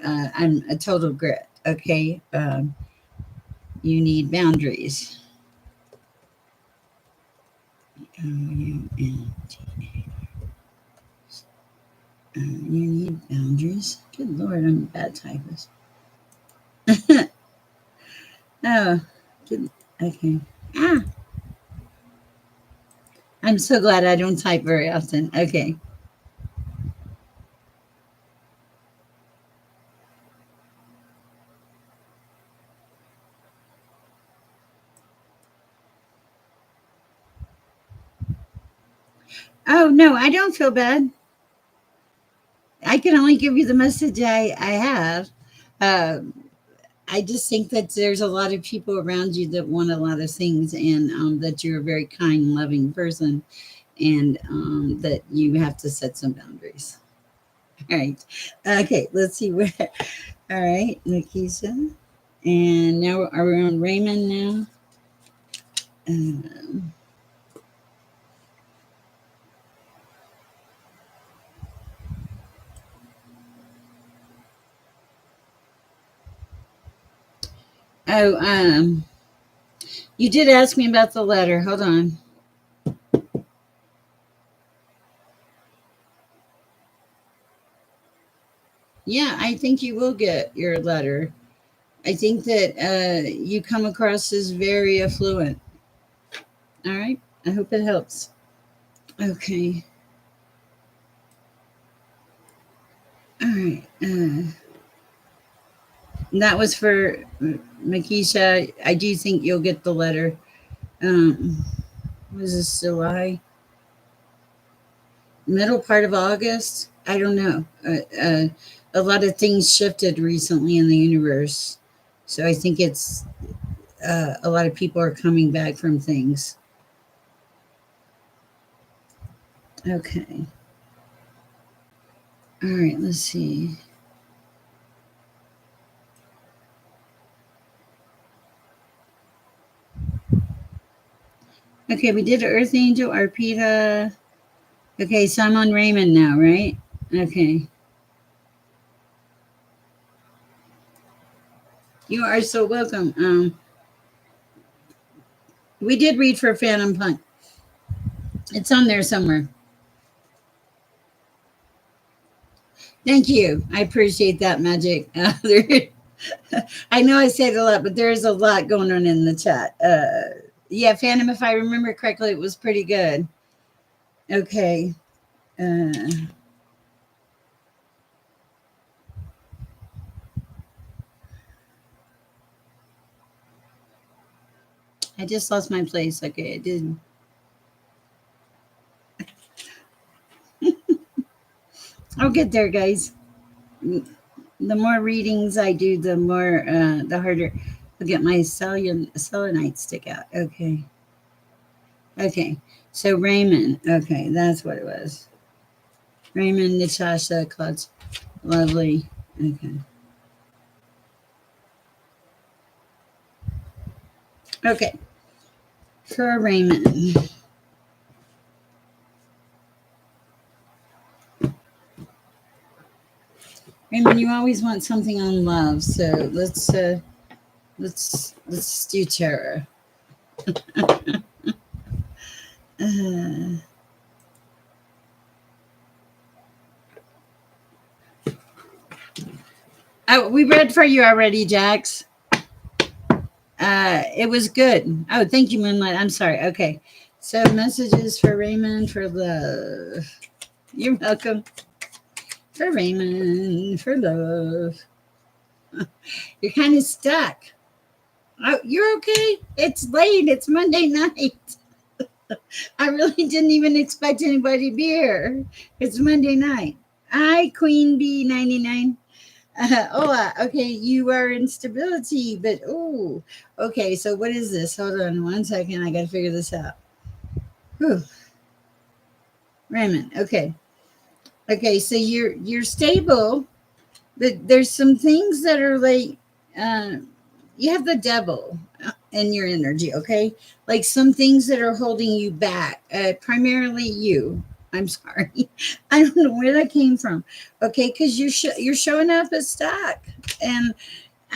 a total grit. Okay, you need boundaries. You need boundaries. Good Lord, I'm a bad typist. Oh, good. Okay. Ah, I'm so glad I don't type very often. Okay. Oh no, I don't feel bad. I can only give you the message I have. Uh, I just think that there's a lot of people around you that want a lot of things, and that you're a very kind, loving person, and that you have to set some boundaries. All right. Okay. Let's see where. All right, Nikisha. And now are we on Raymond now? Um, oh, you did ask me about the letter. Hold on. Yeah, I think you will get your letter. I think that you come across as very affluent. All right. I hope it helps. Okay. All right. That was for Makisha. I do think you'll get the letter. Um, was this July? Middle part of August? I don't know. A lot of things shifted recently in the universe. So I think it's a lot of people are coming back from things. Okay. All right. Let's see. Okay. We did Earth Angel, Arpita. Okay. So I'm on Raymond now, right? Okay. You are so welcome. We did read for Phantom Punk. It's on there somewhere. Thank you. I appreciate that, Magic. I know I said a lot, but there's a lot going on in the chat. Yeah, Phantom, if I remember correctly, it was pretty good. Okay. Uh, I just lost my place. Okay, I did. I'll get there, guys. The more readings I do, the harder I'll get my selenite stick out. Okay. Okay. So Raymond. Okay, that's what it was. Raymond, Natasha, Clutch. Lovely. Okay. Okay. For Raymond. Raymond, you always want something on love, so let's do terror. We read for you already, Jax. It was good. Oh, thank you, Moonlight. I'm sorry. Okay. So messages for Raymond for love. You're welcome. For Raymond for love. You're kind of stuck. Oh, you're okay. It's late. It's Monday night. I really didn't even expect anybody to be here. It's Monday night. Hi, Queen B99. Hola. Okay, you are in stability, but oh, okay. So what is this? Hold on 1 second. I got to figure this out. Whew. Raymond. Okay. Okay. So you're stable, but there's some things that are like, uh, you have the devil in your energy. Okay, like some things that are holding you back. Primarily you. I'm sorry. I don't know where that came from. Okay, because you're showing up as stuck, and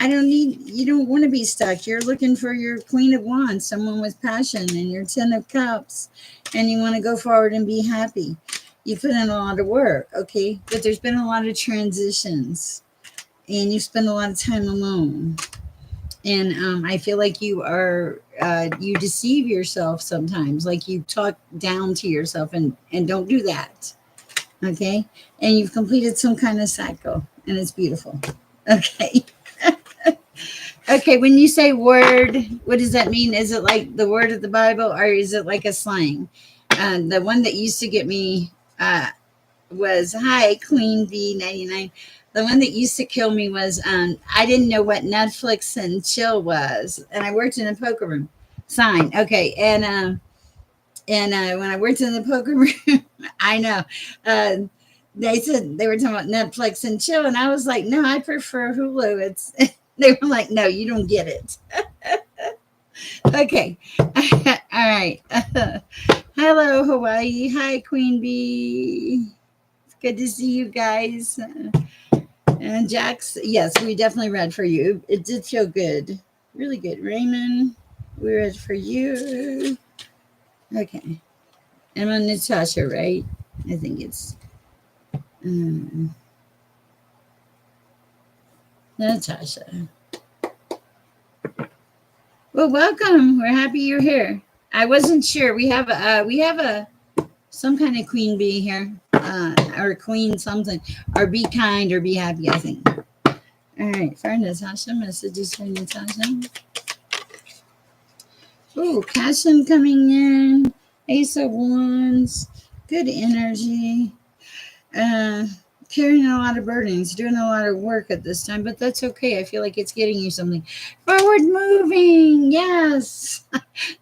you don't want to be stuck. You're looking for your Queen of Wands, someone with passion, and your Ten of Cups, and you want to go forward and be happy. You put in a lot of work, okay? But there's been a lot of transitions, and you spend a lot of time alone. And I feel like you deceive yourself sometimes, like you talk down to yourself, and don't do that, okay? And you've completed some kind of cycle, and it's beautiful, okay? Okay, when you say word, what does that mean? Is it like the word of the Bible, or is it like a slang? The one that used to get me was hi, Queen V99. The one that used to kill me was I didn't know what Netflix and chill was, and I worked in a poker room. Sign, okay, and when I worked in the poker room, I know. They said they were talking about Netflix and chill, and I was like, no, I prefer Hulu. It's they were like, no, you don't get it. Okay, all right. Hello, Hawaii. Hi, Queen Bee. It's good to see you guys. And Jax, yes, we definitely read for you. It did feel good, really good. Raymond, we read for you. Okay, I'm on Natasha, right? I think it's Natasha. Well, welcome. We're happy you're here. I wasn't sure. We have a some kind of queen bee here, or queen something, or be kind or be happy. I think. All right, for Natasha, messages for Natasha. Oh, passion coming in. Ace of Wands. Good energy. Uh, Carrying a lot of burdens, doing a lot of work at this time, but that's okay. I feel like it's getting you something. Forward moving, yes.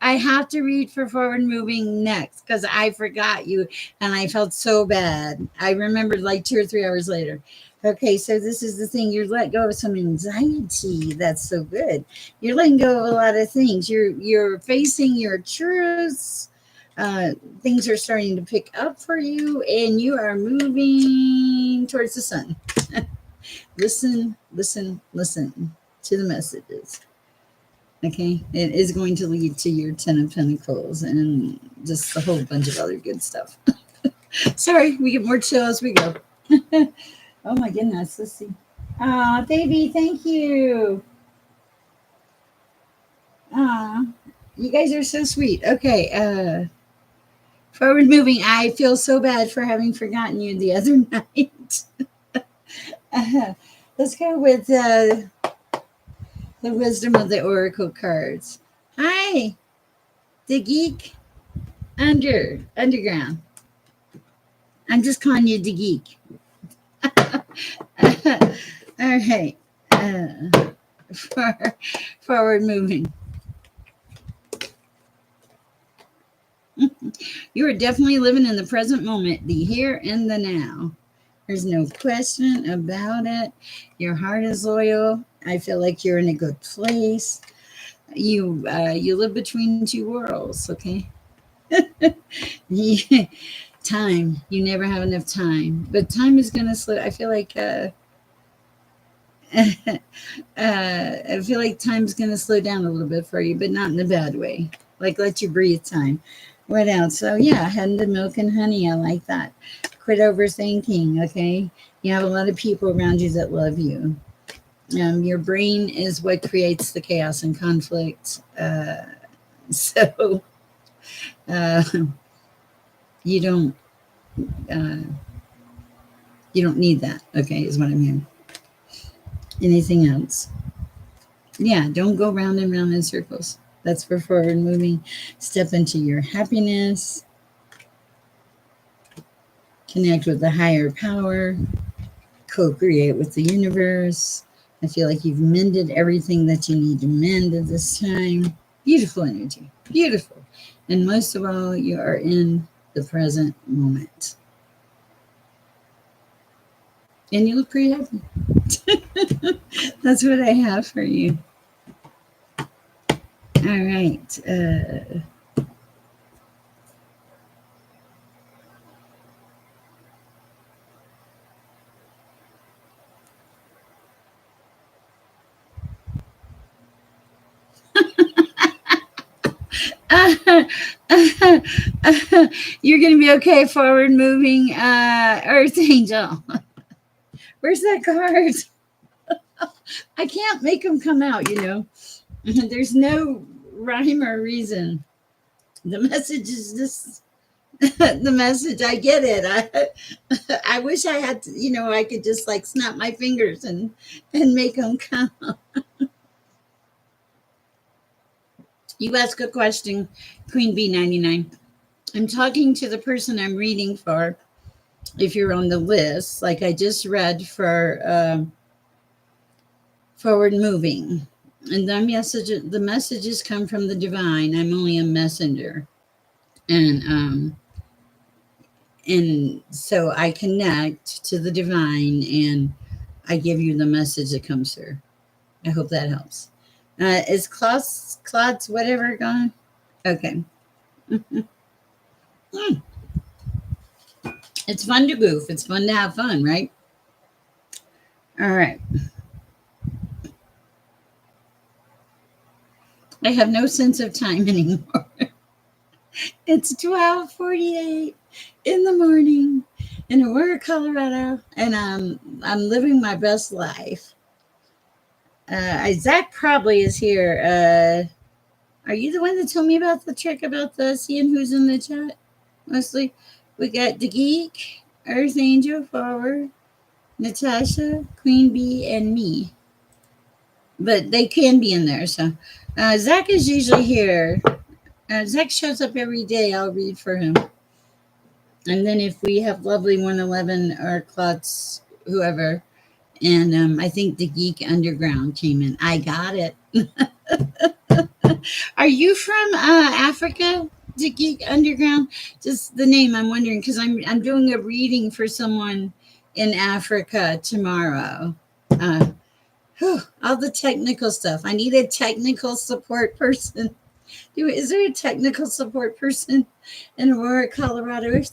I have to read for forward moving next because I forgot you and I felt so bad. I remembered like 2 or 3 hours later. Okay, so this is the thing. You're let go of some anxiety. That's so good. You're letting go of a lot of things. You're facing your truths. Things are starting to pick up for you, and you are moving towards the sun. Listen, listen, listen. to the messages. Okay, it is going to lead to your 10 of Pentacles and just a whole bunch of other good stuff. Sorry, we get more chill as we go. Oh my goodness, let's see. Baby, thank you. You guys are so sweet. Okay, forward moving. I feel so bad for having forgotten you the other night. Let's go with the wisdom of the oracle cards. Hi, the geek underground. I'm just calling you the geek. All right. Forward moving. You are definitely living in the present moment, the here and the now. There's no question about it. Your heart is loyal. I feel like you're in a good place. You live between two worlds, okay? Time. You never have enough time. But time is going to slow. I feel like time's going to slow down a little bit for you, but not in a bad way. Like, let you breathe time. What else? So, yeah, heading to milk and honey. I like that. Quit overthinking, okay? You have a lot of people around you that love you. Your brain is what creates the chaos and conflict. So you don't need that, okay, is what I'm hearing. Anything else? Yeah, don't go round and round in circles. That's for forward moving. Step into your happiness. Connect with the higher power. Co-create with the universe. I feel like you've mended everything that you need to mend at this time. Beautiful energy. Beautiful. And most of all, you are in the present moment. And you look pretty happy. That's what I have for you. All right. You're going to be okay, forward moving Earth Angel. Where's that card? I can't make them come out, There's no rhyme or reason. The message is just the message. I get it. I wish I had to, I could just like snap my fingers and make them come. You ask a question, Queen B99. I'm talking to the person I'm reading for. If you're on the list, like I just read for forward moving, and the messages come from the divine. I'm only a messenger, and so I connect to the divine, and I give you the message that comes through. I hope that helps. Is Claude's whatever gone? Okay. It's fun to goof. It's fun to have fun, right? All right. I have no sense of time anymore. It's 12:48 in the morning in Aurora, Colorado, and I'm living my best life. Zach probably is here. Are you the one that told me about the trick about the seeing who's in the chat? Mostly, we got the geek, Earth Angel, forward, Natasha, Queen Bee, and me. But they can be in there. So Zach is usually here. Zach shows up every day. I'll read for him. And then if we have lovely 111 or Klutz, whoever, and I think the Geek Underground came in. I got it. Are you from Africa, the Geek Underground? Just the name, I'm wondering, because I'm doing a reading for someone in Africa tomorrow. All the technical stuff. I need a technical support person. Is there a technical support person in Aurora, Colorado? If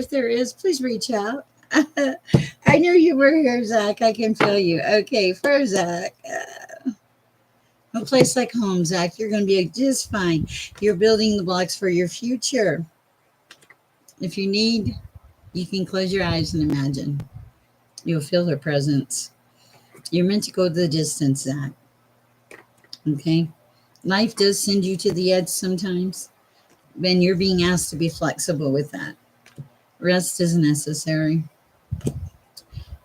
there is, please reach out. I knew you were here, Zach. I can feel you. Okay, for Zach. A place like home, Zach, you're going to be just fine. You're building the blocks for your future. If you need, you can close your eyes and imagine. You'll feel her presence. You're meant to go the distance, Zach. Okay? Life does send you to the edge sometimes, and you're being asked to be flexible with that. Rest is necessary.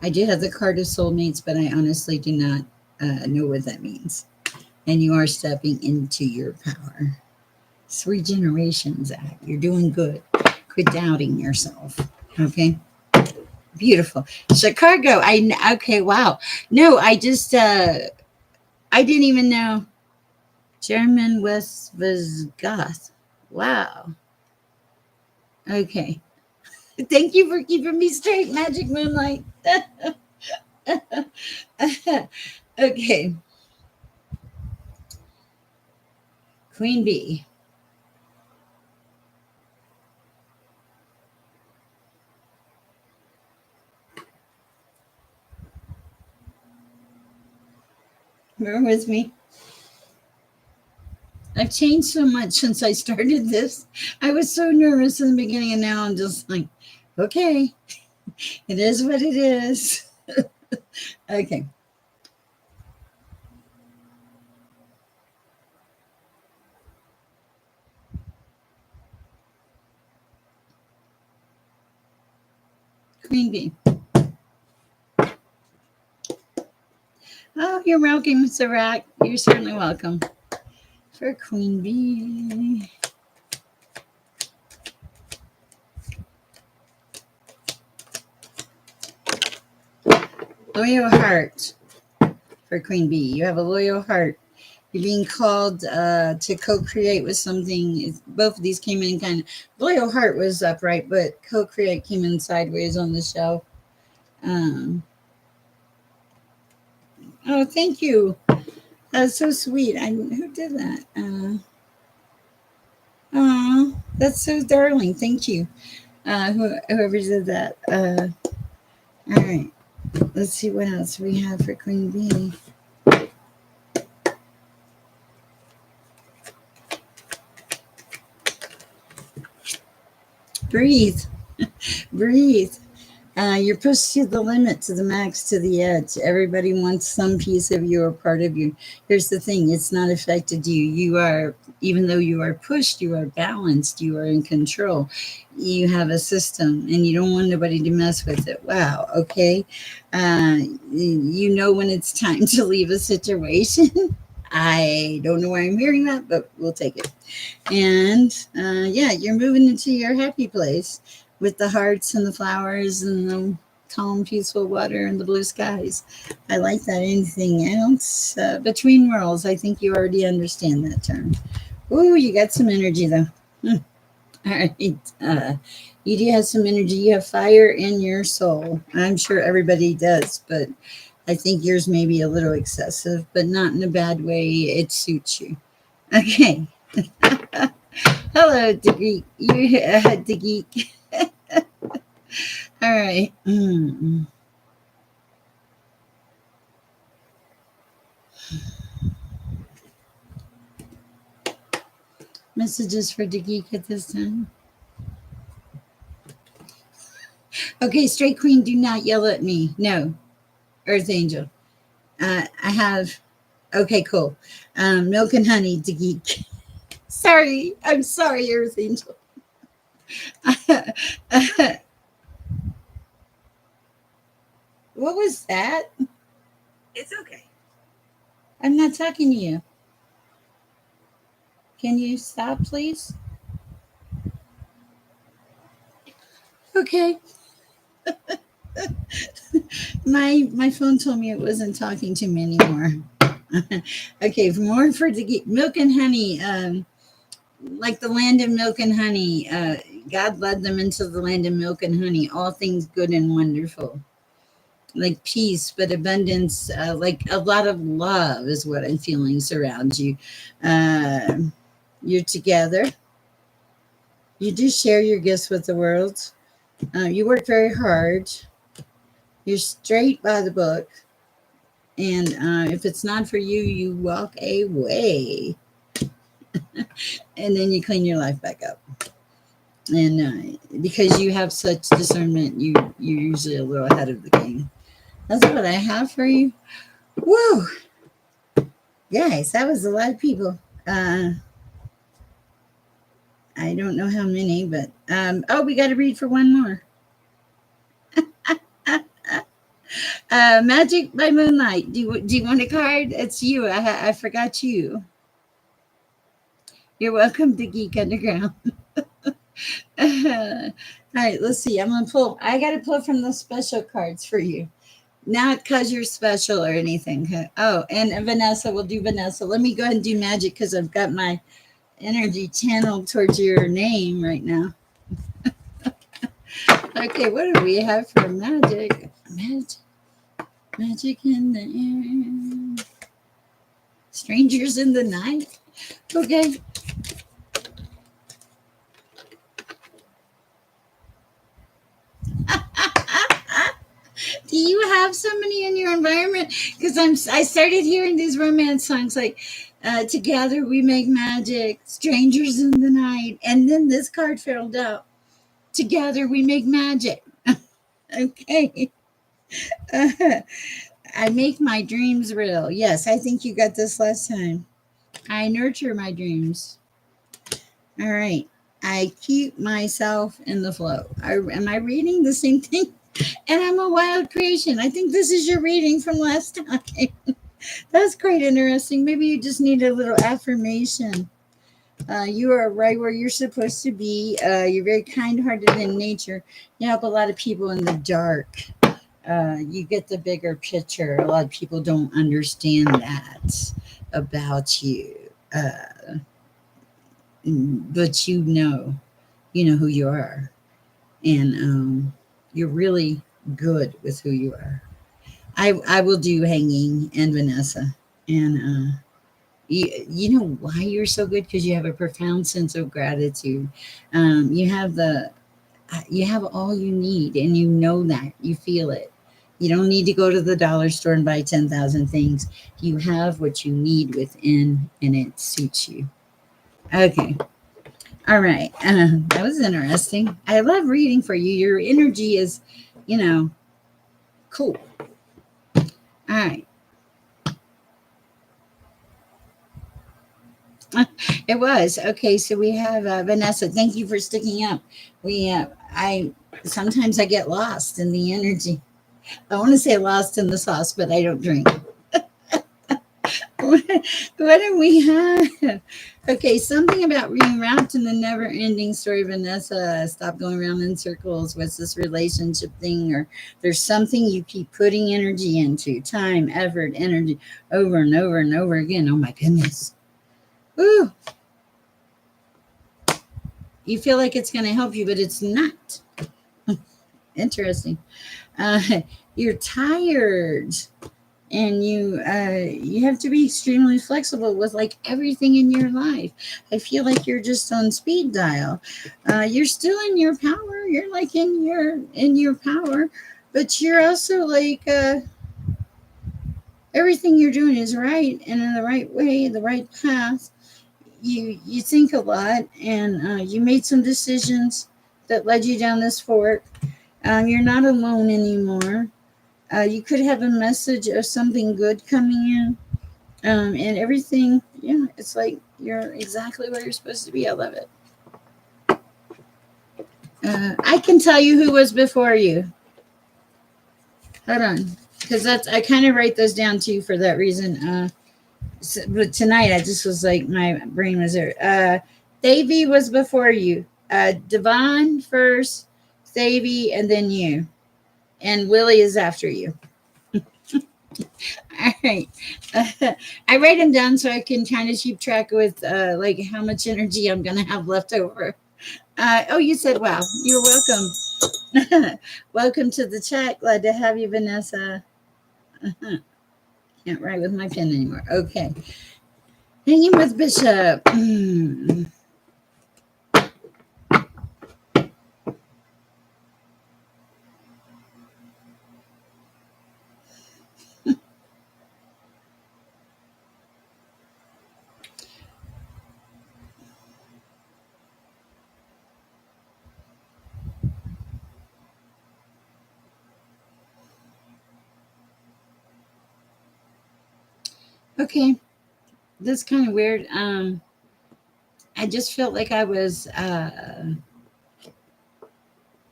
I do have the card of soulmates, but I honestly do not know what that means. And you are stepping into your power. It's regeneration, Zach. You're doing good. Quit doubting yourself. Okay? Beautiful. Chicago. Okay, wow. No, I didn't even know. German West Goth. Wow. Okay. Thank you for keeping me straight, Magic Moonlight. Okay. Queen Bee. Bear with me. I've changed so much since I started this. I was so nervous in the beginning, and now I'm just like, okay, it is what it is. Okay. Queen Bee. Oh, you're welcome, Serac. You're certainly welcome. For Queen Bee. Loyal heart for Queen Bee. You have a loyal heart. You're being called to co-create with something. Both of these came in kind of. Loyal heart was upright, but co-create came in sideways on the shelf. Oh, thank you. That's so sweet. Who did that? Oh, that's so darling. Thank you. Whoever did that. All right. Let's see what else we have for Queen Bee. Breathe. Breathe. You're pushed to the limit, to the max, to the edge. Everybody wants some piece of you or part of you. Here's the thing, it's not affected you. You are, even though you are pushed, you are balanced, you are in control. You have a system and you don't want nobody to mess with it. Wow, okay. You know when it's time to leave a situation. I don't know why I'm hearing that, but we'll take it. And yeah, you're moving into your happy place with the hearts and the flowers and the calm, peaceful water and the blue skies. I like that. Anything else? Between worlds, I think you already understand that term. Ooh, you got some energy though. All right. You do have some energy. You have fire in your soul. I'm sure everybody does, but I think yours may be a little excessive, but not in a bad way. It suits you. Okay. Hello, Degeek. You Degeek. All right. Messages for Degeek at this time. Okay, Straight Queen, do not yell at me. No, Earth Angel. I have. Okay, cool. Milk and honey, Degeek. Sorry, I'm sorry, Earth Angel. What was that? It's okay. I'm not talking to you. Can you stop, please? Okay. My phone told me it wasn't talking to me anymore. Okay, more for the milk and honey. Like the land of milk and honey. God led them into the land of milk and honey. All things good and wonderful, like peace, but abundance. Like a lot of love is what I'm feeling surrounds you. Uh, you're together. You do share your gifts with the world. You work very hard. You're straight by the book. And if it's not for you, you walk away, and then you clean your life back up. And because you have such discernment, you're usually a little ahead of the game. That's what I have for you. Whoa, guys, that was a lot of people. I don't know how many, but oh, we got to read for one more. Magic by Moonlight. Do you want a card? It's you. I forgot you. You're welcome to Geek Underground. All right, let's see. I'm gonna pull. I got to pull from the special cards for you. Not because you're special or anything. Okay? Oh, and Vanessa, we'll do Vanessa. Let me go ahead and do magic because I've got my energy channeled towards your name right now. Okay, what do we have for magic? Magic in the air. Strangers in the night. Okay. Do you have somebody in your environment? Because I started hearing these romance songs like "Together We Make Magic," "Strangers in the Night," and then this card filled out. "Together We Make Magic." Okay. I make my dreams real. Yes, I think you got this last time. I nurture my dreams. All right. I keep myself in the flow. Am I reading the same thing? And I'm a wild creation. I think this is your reading from last time. That's quite interesting. Maybe you just need a little affirmation. You are right where you're supposed to be. You're very kind hearted in nature. You help a lot of people in the dark. You get the bigger picture. A lot of people don't understand that about you. But you know who you are. And you're really good with who you are. I will do hanging and Vanessa. And you know why you're so good? Because you have a profound sense of gratitude. You have you have all you need, and you know that. You feel it. You don't need to go to the dollar store and buy 10,000 things. You have what you need within, and it suits you. Okay. All right. That was interesting. I love reading for you. Your energy is, you know, cool. All right. It was. Okay. So we have Vanessa. Thank you for sticking up. I sometimes I get lost in the energy. I want to say lost in the sauce, but I don't drink. What do we have? Okay, something about being wrapped in the never ending story, Vanessa. Stop going around in circles. What's this relationship thing? Or there's something you keep putting energy into time, effort, energy over and over and over again. Oh my goodness. Ooh. You feel like it's going to help you, but it's not. Interesting. Uh, you're tired. And you have to be extremely flexible with like everything in your life. I feel like you're just on speed dial. You're still in your power. You're like in your power, but you're also like everything you're doing is right and in the right way, the right path. You think a lot, and you made some decisions that led you down this fork. You're not alone anymore. You could have a message of something good coming in. And everything, yeah, it's like you're exactly where you're supposed to be. I love it. I can tell you who was before you. Hold on, because that's I kind of write those down too for that reason. But tonight I just was like my brain was there. Thavy was before you. Devon first, Thavy, and then you, and Willie is after you. All right. I write them down so I can kind of keep track with like how much energy I'm going to have left over. Oh, you said wow. You're welcome. Welcome to the chat. Glad to have you, Vanessa. Uh-huh. Can't write with my pen anymore. Okay. Hanging with Bishop. Okay, that's kind of weird. I just felt like I was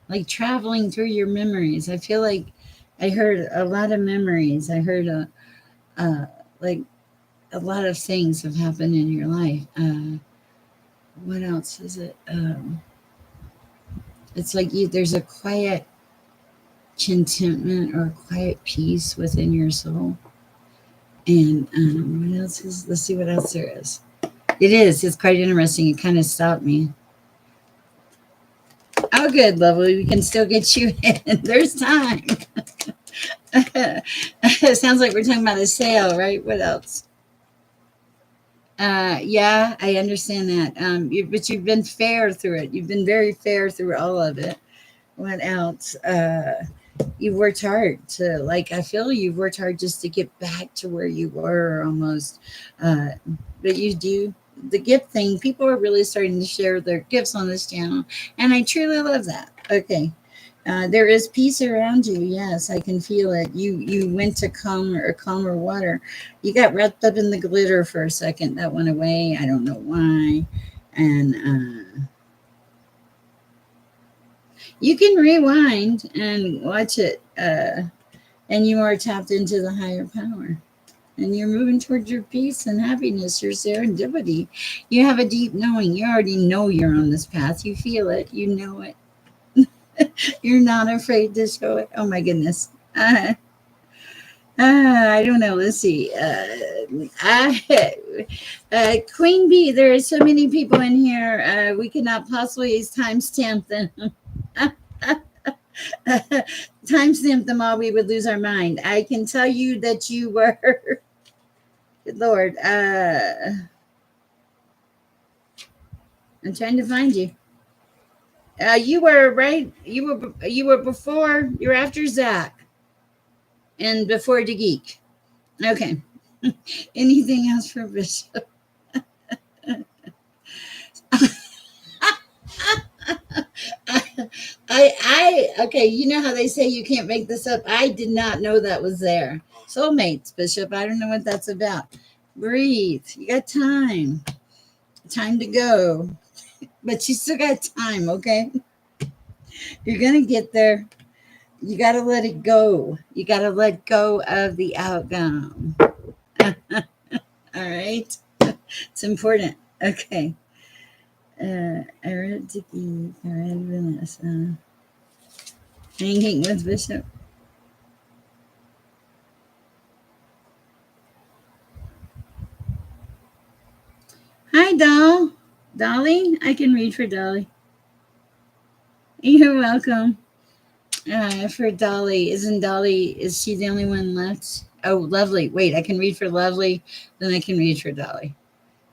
like traveling through your memories. I feel like I heard a lot of memories. I heard like a lot of things have happened in your life. What else is it? It's like there's a quiet contentment or a quiet peace within your soul. And what else is? Let's see what else there is. It is. It's quite interesting. It kind of stopped me. Oh, good, lovely. We can still get you in. There's time. It sounds like we're talking about a sale, right? What else? Yeah, I understand that. But you've been fair through it. You've been very fair through all of it. What else? You've worked hard to, like, I feel you've worked hard just to get back to where you were almost. Uh, but you do the gift thing. People are really starting to share their gifts on this channel, and I truly love that. Okay. There is peace around you. Yes, I can feel it. You went to calmer water. You got wrapped up in the glitter for a second. That went away. I don't know why. And you can rewind and watch it. And you are tapped into the higher power. And you're moving towards your peace and happiness, your serendipity. You have a deep knowing. You already know you're on this path. You feel it. You know it. You're not afraid to show it. Oh my goodness. I don't know. Let's see. Queen Bee, there are so many people in here. We cannot possibly timestamp them. Timestamp them all, we would lose our mind. I can tell you that you were, good Lord. I'm trying to find you. You were right. You were before. You're after Zach, and before the geek. Okay. Anything else for Bishop? Okay, you know how they say you can't make this up? I did not know that was there. Soulmates, Bishop. I don't know what that's about. Breathe. You got time. Time to go. But you still got time, okay? You're going to get there. You got to let it go. You got to let go of the outcome. All right? It's important. Okay. I read Dicky. I read Vanessa. Hanging with Bishop. Hi, Doll. Dolly? I can read for Dolly. You're welcome. For Dolly. Is she the only one left? Oh, Lovely. Wait, I can read for Lovely, then I can read for Dolly.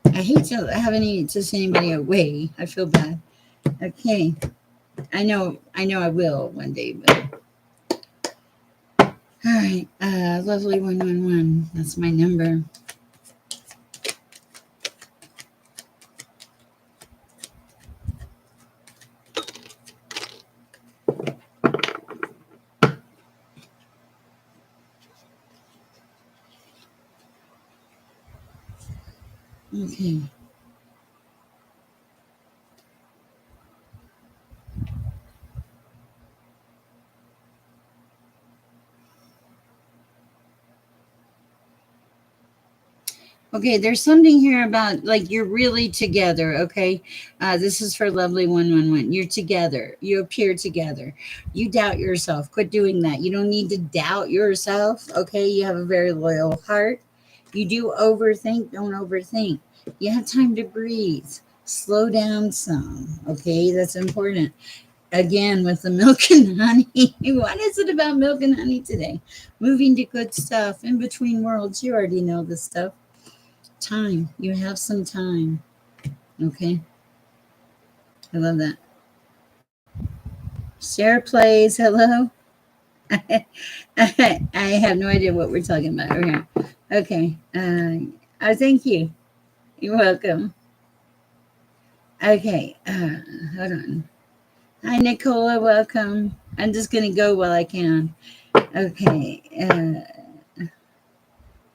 I hate to have to send anybody away. I feel bad. Okay. I know I will one day, but all right. Lovely 111. That's my number. Okay. Okay, there's something here about like you're really together. Okay, this is for Lovely 111. You're together. You appear together. You doubt yourself. Quit doing that. You don't need to doubt yourself. Okay, you have a very loyal heart. You do overthink. Don't overthink. You have time to breathe. Slow down some. Okay, that's important. Again, with the milk and honey. What is it about milk and honey today? Moving to good stuff in between worlds. You already know this stuff. Time. You have some time. Okay. I love that. Share plays. Hello. I have no idea what we're talking about over here. Okay. Thank you. You're welcome. Okay. Hold on. Hi, Nicola. Welcome. I'm just going to go while I can. Okay.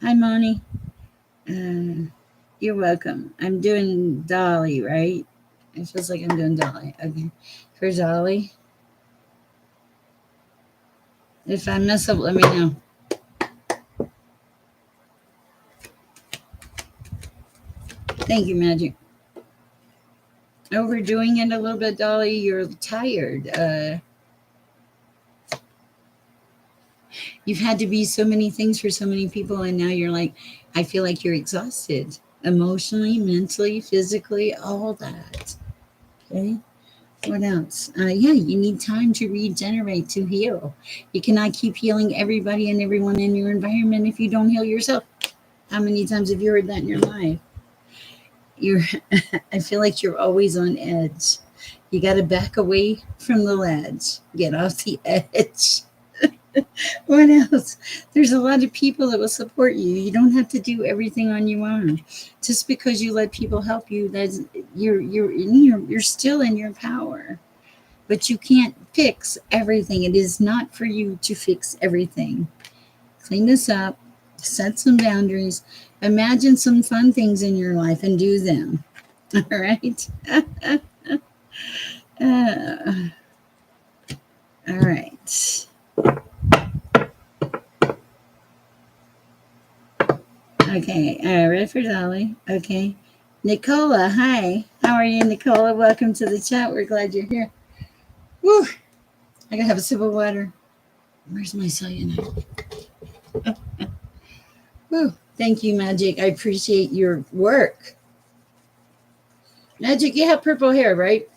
Hi, Moni. You're welcome. I'm doing Dolly, right? It feels like I'm doing Dolly. Okay. For Dolly. If I mess up, let me know. Thank you, Magic. Overdoing it a little bit, Dolly. You're tired. You've had to be so many things for so many people, and now you're like, I feel like you're exhausted emotionally, mentally, physically, all that. Okay. What else? Yeah, you need time to regenerate, to heal. You cannot keep healing everybody and everyone in your environment if you don't heal yourself. How many times have you heard that in your life? You're I feel like you're always on edge. You got to back away from the ledge. Get off the edge. What else? There's a lot of people that will support you. You don't have to do everything on your own. Just because you let people help you, that's you're still in your power. But you can't fix everything. It is not for you to fix everything. Clean this up, set some boundaries, imagine some fun things in your life and do them. All right. uh, all right. Okay. Ready for Dolly. Okay. Nicola, hi. How are you, Nicola? Welcome to the chat. We're glad you're here. Woo! I gotta have a sip of water. Where's my cyanide? Woo! Thank you, Magic. I appreciate your work. Magic, you have purple hair, right?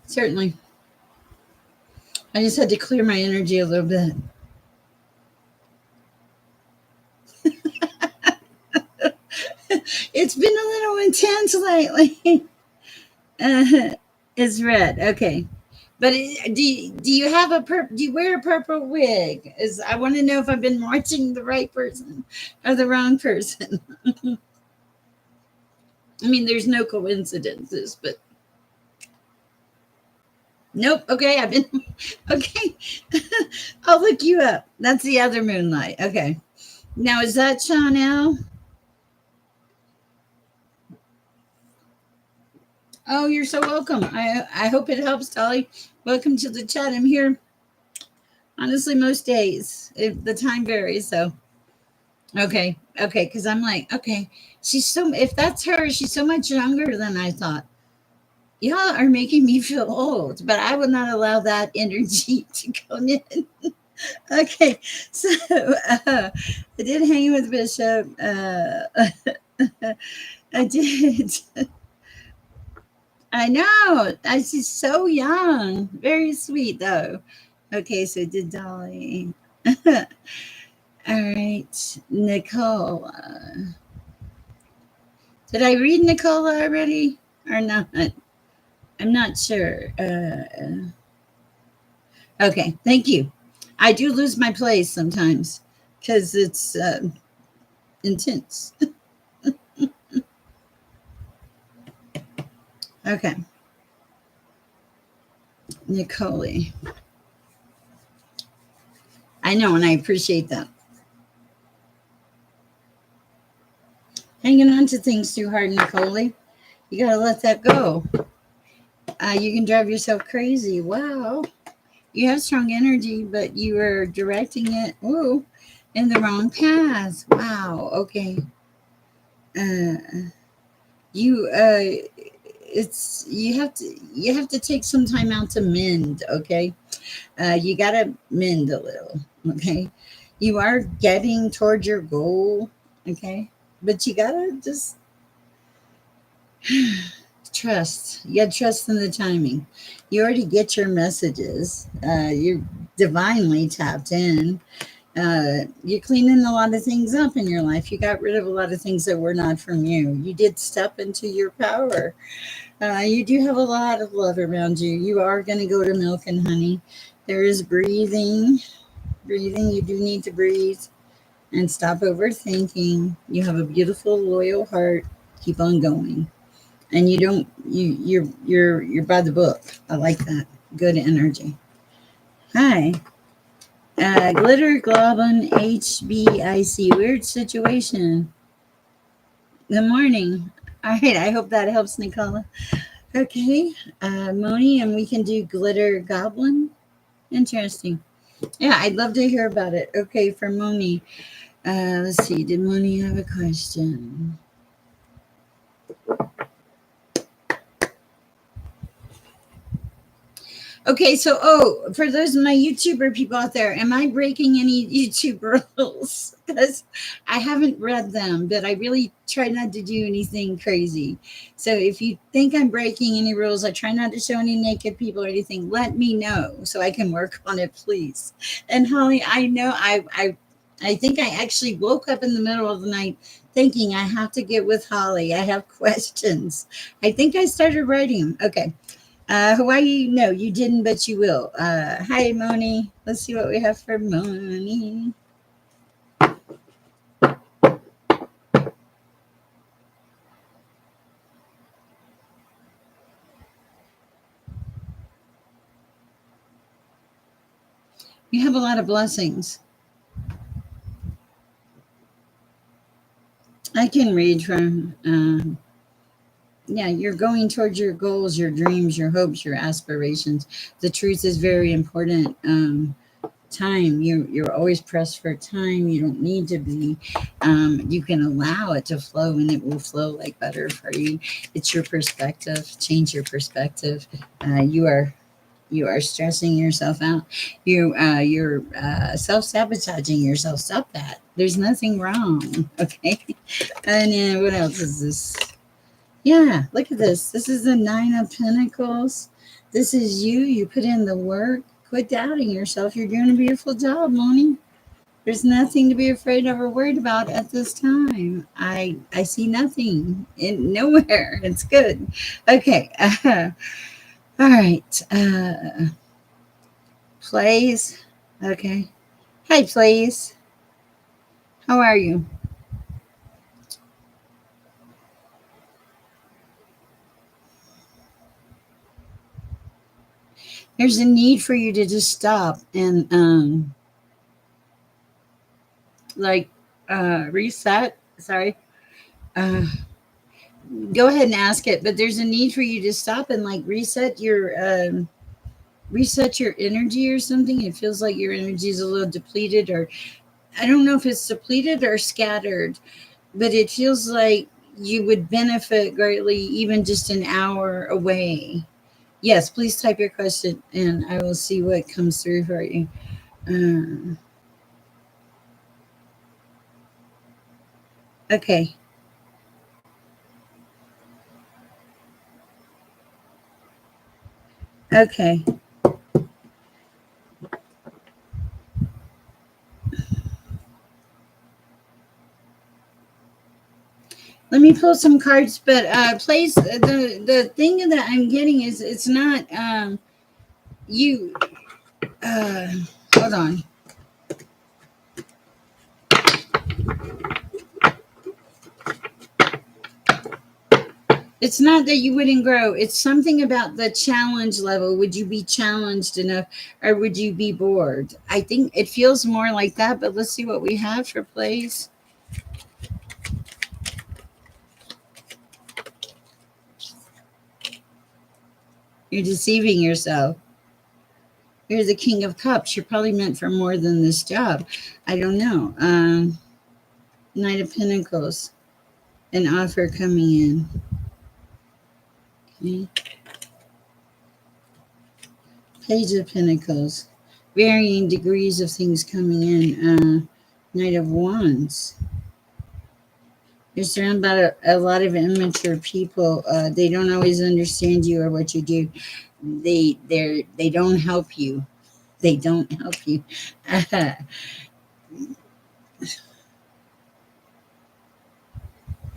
Certainly. I just had to clear my energy a little bit. It's been a little intense lately. It's red. Okay. But do you have do you wear a purple wig? I want to know if I've been watching the right person or the wrong person. I mean, there's no coincidences, but nope. Okay, I've been okay. I'll look you up. That's the other moonlight. Okay. Now is that Chanel? Oh, you're so welcome. I hope it helps, Dolly. Welcome to the chat. I'm here honestly most days. If the time varies, so okay, because I'm like, okay, if that's her, she's so much younger than I thought. Y'all are making me feel old, but I would not allow that energy to come in. Okay, so I did hang with Bishop. I did. I know. She's so young. Very sweet, though. Okay, so did Dolly. All right, Nicole. Did I read Nicola already or not? I'm not sure. Okay, thank you. I do lose my place sometimes because it's intense. Okay, Nicole. I know, and I appreciate that. Hanging on to things too hard, Nicole. You gotta let that go. You can drive yourself crazy. Wow. You have strong energy, but you are directing it in the wrong path. Wow. Okay. You you have to take some time out to mend. Okay. You gotta mend a little. Okay. You are getting towards your goal. Okay. But you gotta just trust. You got to trust in the timing. You already get your messages. You're divinely tapped in. You're cleaning a lot of things up in your life. You got rid of a lot of things that were not from you. You did step into your power. You do have a lot of love around you. You are going to go to milk and honey. There is breathing. Breathing. You do need to breathe and stop overthinking. You have a beautiful, loyal heart. Keep on going. And you don't you're by the book. I like that. Good energy. Hi. Glitter Goblin HBIC. Weird situation. Good morning. All right, I hope that helps, Nicola. Okay, Moni, and we can do Glitter Goblin. Interesting. Yeah, I'd love to hear about it. Okay, for Moni. Let's see. Did Moni have a question? Okay, so for those of my YouTuber people out there, am I breaking any YouTube rules? Because I haven't read them, but I really try not to do anything crazy. So if you think I'm breaking any rules, I try not to show any naked people or anything. Let me know so I can work on it, please. And Holly, I know I think I actually woke up in the middle of the night thinking I have to get with Holly. I have questions. I think I started writing them. Okay. Hawaii, no, you didn't, but you will. Hi, Moni. Let's see what we have for Moni. You have a lot of blessings. I can read from, yeah, you're going towards your goals, your dreams, your hopes, your aspirations. The truth is very important. Time, you're always pressed for time. You don't need to be. You can allow it to flow, and it will flow like butter for you. It's your perspective. Change your perspective. You are stressing yourself out. You're self-sabotaging yourself. Stop that. There's nothing wrong. Okay. And then what else is this? Yeah, look at this. This is the Nine of Pentacles. This is you. You put in the work. Quit doubting yourself. You're doing a beautiful job, Moni. There's nothing to be afraid of or worried about at this time. I see nothing in nowhere. It's good. Okay. All right. Plays. Okay. Hi, Plays. How are you? There's a need for you to just stop and like reset. Sorry. Uh, Go ahead and ask it, but there's a need for you to stop and like reset your energy or something. It feels like your energy is a little depleted, or I don't know if it's depleted or scattered, but it feels like you would benefit greatly even just an hour away. Yes, please type your question and I will see what comes through for you. Uh, okay. Okay. Let me pull some cards, but please, the thing that I'm getting is it's not you. Uh, Hold on. It's not that you wouldn't grow. It's something about the challenge level. Would you be challenged enough, or would you be bored? I think it feels more like that. But let's see what we have for plays. You're deceiving yourself. You're the King of Cups. You're probably meant for more than this job. I don't know. Knight of Pentacles. An offer coming in. Okay. Page of Pentacles. Varying degrees of things coming in. Knight of Wands. You're surrounded by a lot of immature people. They don't always understand you or what you do. They don't help you. They don't help you.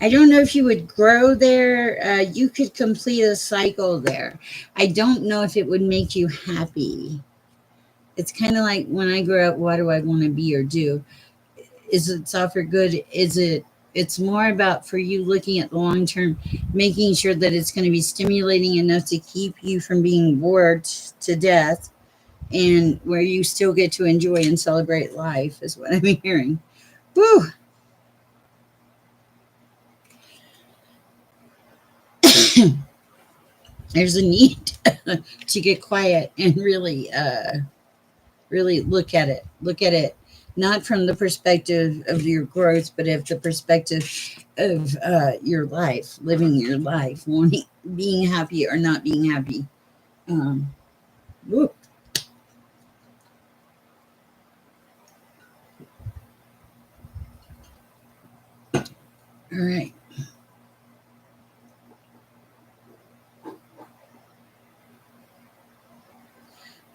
I don't know if you would grow there. You could complete a cycle there. I don't know if it would make you happy. It's kind of like when I grow up, what do I want to be or do? Is it all for good? Is it? It's more about for you looking at the long term, making sure that it's going to be stimulating enough to keep you from being bored to death, and where you still get to enjoy and celebrate life, is what I'm hearing. Woo! There's a need to get quiet and really look at it, not from the perspective of your growth, but of the perspective of your life, living your life, wanting, being happy or not being happy. um, Whoop. All right.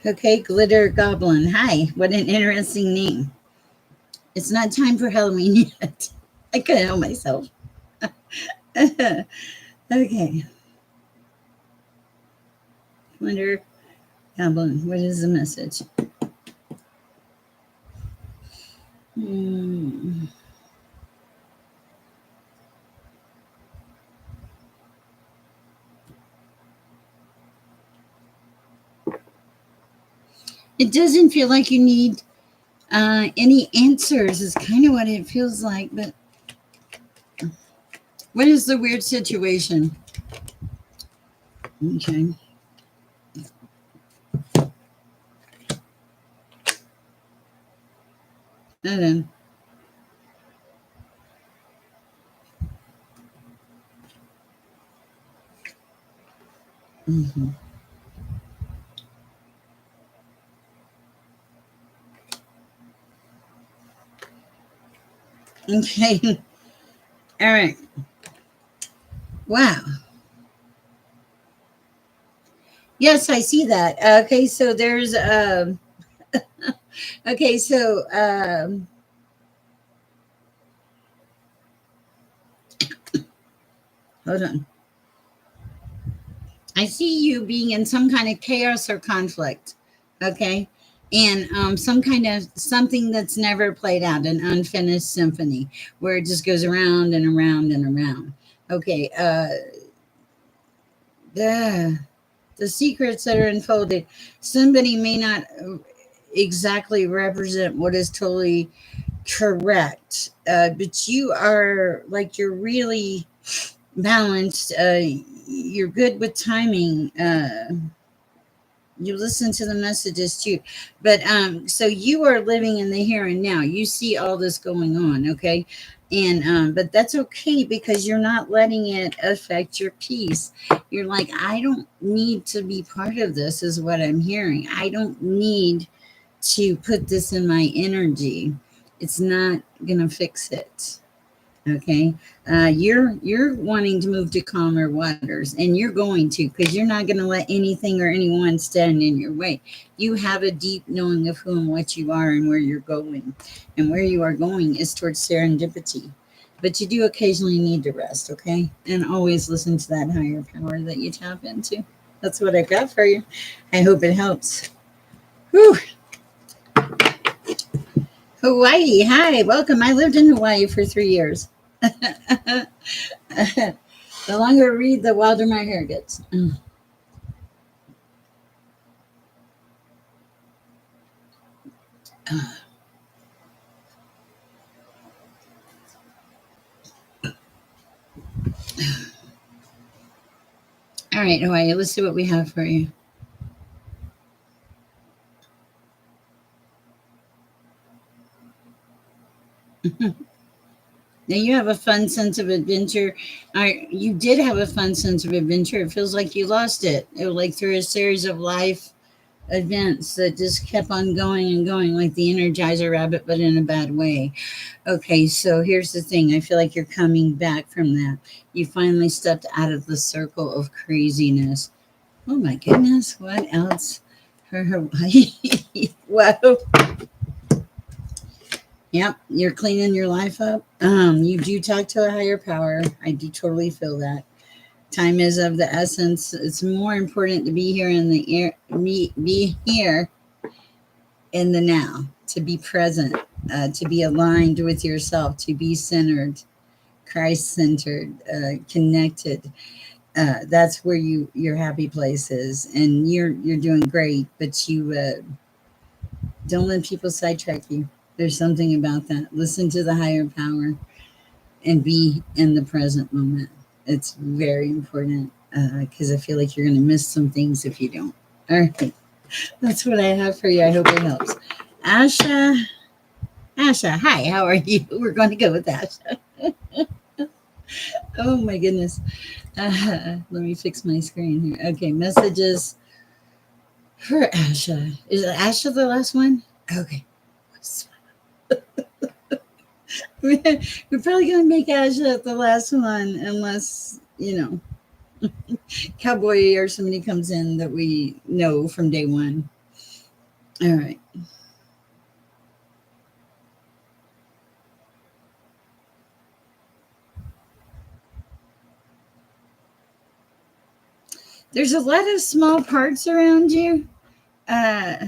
Okay, Glitter Goblin. Hi, what an interesting name. It's not time for Halloween yet. I couldn't help myself. Okay, Glitter Goblin, what is the message? Hmm. It doesn't feel like you need any answers, is kind of what it feels like. But what is the weird situation? Okay. And then, mhm. Okay. All right. Wow. Yes, I see that. Okay, so there's okay, so hold on. I see you being in some kind of chaos or conflict. Okay. And some kind of something that's never played out, an unfinished symphony where it just goes around and around and around. Okay. The the secrets that are unfolded, somebody may not exactly represent what is totally correct, but you are like, you're really balanced. You're good with timing. You listen to the messages too, but so you are living in the here and now. You see all this going on, okay, and but that's okay because you're not letting it affect your peace. You're like, I don't need to be part of this, is what I'm hearing. I don't need to put this in my energy. It's not gonna fix it. Okay. You're wanting to move to calmer waters, and you're going to, because you're not going to let anything or anyone stand in your way. You have a deep knowing of who and what you are and where you're going, and where you are going is towards serendipity. But you do occasionally need to rest, okay, and always listen to that higher power that you tap into. That's what I got for you. I hope it helps. Whew. Hawaii, hi, welcome. I lived in Hawaii for 3 years. The longer I read, the wilder my hair gets. All right, Hawaii, let's see what we have for you. Now you have a fun sense of adventure. You did have a fun sense of adventure. It feels like you lost it. It was like through a series of life events that just kept on going and going, like the Energizer Rabbit, but in a bad way. Okay, so here's the thing. I feel like you're coming back from that. You finally stepped out of the circle of craziness. Oh my goodness, what else for Hawaii? Wow. Yep, you're cleaning your life up. You do talk to a higher power. I do totally feel that. Time is of the essence. It's more important to be here in the air, be here in the now, to be present, to be aligned with yourself, to be centered, Christ centered, connected. That's where your happy place is, and you're doing great. But you Don't let people sidetrack you. There's something about that. Listen to the higher power and be in the present moment. It's very important because I feel like you're going to miss some things if you don't. All right. That's what I have for you. I hope it helps. Asha. Asha, hi. How are you? We're going to go with Asha. Oh, my goodness. Let me fix my screen here. Okay. Messages for Asha. Is Asha the last one? Okay. We're probably going to make Asha the last one unless, Cowboy or somebody comes in that we know from day one. All right. There's a lot of small parts around you. Uh,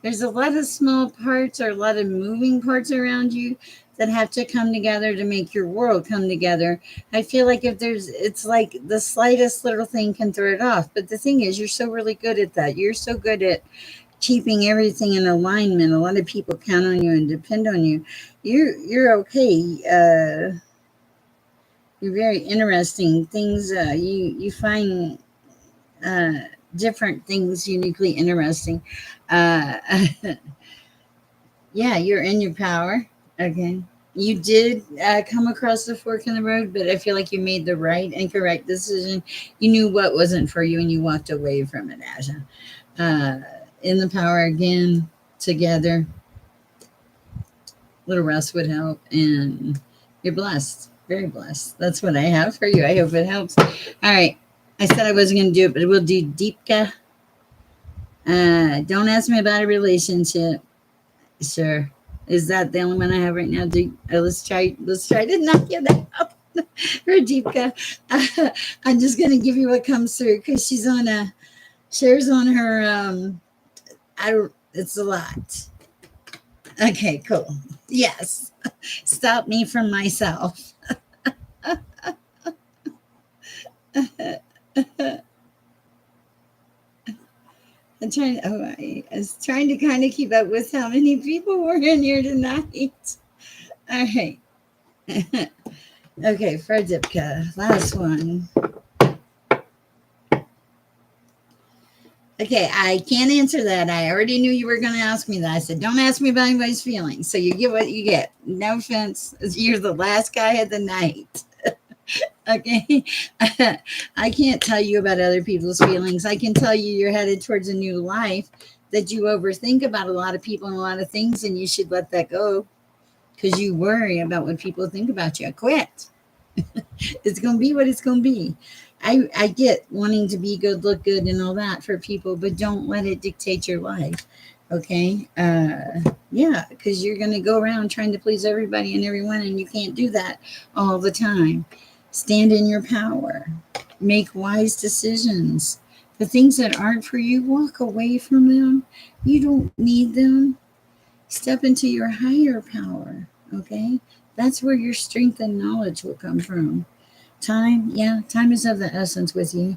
there's a lot of small parts or a lot of moving parts around you that have to come together to make your world come together. I feel like it's like the slightest little thing can throw it off. But the thing is, you're so really good at that. You're so good at keeping everything in alignment. A lot of people count on you and depend on you. You're okay. You're very interesting. Things you find uh, different things uniquely interesting. Uh, yeah, you're in your power. Okay. You did come across the fork in the road, but I feel like you made the right and correct decision. You knew what wasn't for you and you walked away from it, Asha. In the power again, together. Little rest would help, and you're blessed. Very blessed. That's what I have for you. I hope it helps. All right. I said I wasn't going to do it, but we'll do Deepka. Don't ask me about a relationship. Sure. Is that the only one I have right now? Let's try to knock you out. For Deepka. I'm just going to give you what comes through because Sher's on her, it's a lot. Okay, cool. Yes. Stop me from myself. I was trying to kind of keep up with how many people were in here tonight. All right. Okay, for Dipka, last one. Okay, I can't answer that. I already knew you were going to ask me that. I said, don't ask me about anybody's feelings. So you get what you get. No offense. You're the last guy of the night. Okay. I can't tell you about other people's feelings. I can tell you you're headed towards a new life, that you overthink about a lot of people and a lot of things, and you should let that go because you worry about what people think about you. Quit. It's going to be what it's going to be. I get wanting to be good, look good, and all that for people, but don't let it dictate your life. Okay. Yeah, because you're going to go around trying to please everybody and everyone, and you can't do that all the time. Stand in your power. Make wise decisions. The things that aren't for you, walk away from them. You don't need them. Step into your higher power. Okay. That's where your strength and knowledge will come from. Time, yeah, time is of the essence with you.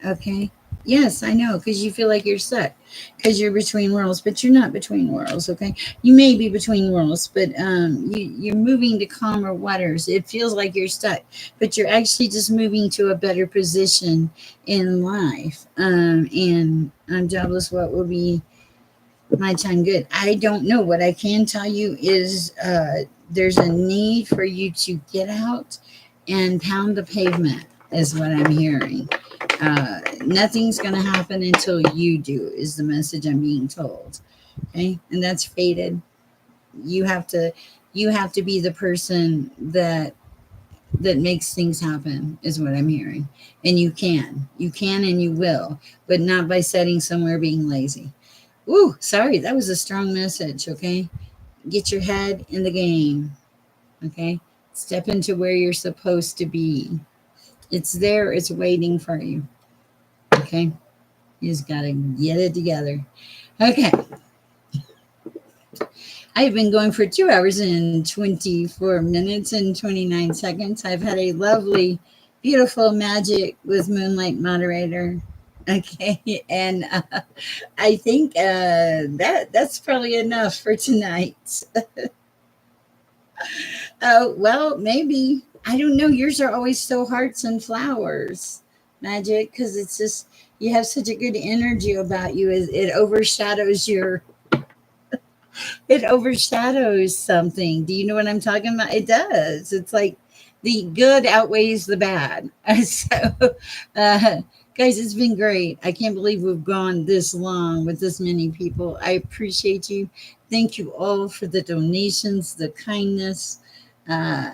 Okay. Yes, I know, because you feel like you're stuck, because you're between worlds, but you're not between worlds. Okay. You may be between worlds, but you're moving to calmer waters. It feels like you're stuck, but you're actually just moving to a better position in life. And I'm jobless. What will be my time good? I don't know. What I can tell you is there's a need for you to get out and pound the pavement, is what I'm hearing. Nothing's going to happen until you do, is the message I'm being told. Okay. And that's fated. You have to be the person that makes things happen, is what I'm hearing. And you can and you will, but not by sitting somewhere being lazy. Ooh, sorry, that was a strong message. Okay. Get your head in the game. Okay. Step into where you're supposed to be. It's there. It's waiting for you. Okay. You just got to get it together. Okay. I've been going for 2 hours and 24 minutes and 29 seconds. I've had a lovely, beautiful magic with Moonlight moderator. Okay, and I think that's probably enough for tonight. Oh, well, maybe. I don't know. Yours are always so hearts and flowers, Magic, because it's just you have such a good energy about you. It overshadows it overshadows something. Do you know what I'm talking about? It does. It's like the good outweighs the bad. So, uh, guys, it's been great. I can't believe we've gone this long with this many people. I appreciate you. Thank you all for the donations, the kindness. Uh,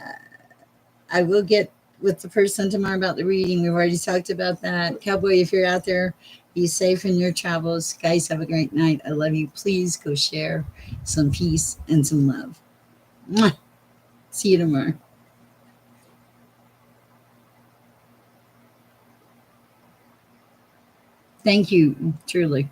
I will get with the person tomorrow about the reading. We've already talked about that. Cowboy, if you're out there, be safe in your travels. Guys, have a great night. I love you. Please go share some peace and some love. Mwah. See you tomorrow. Thank you, truly.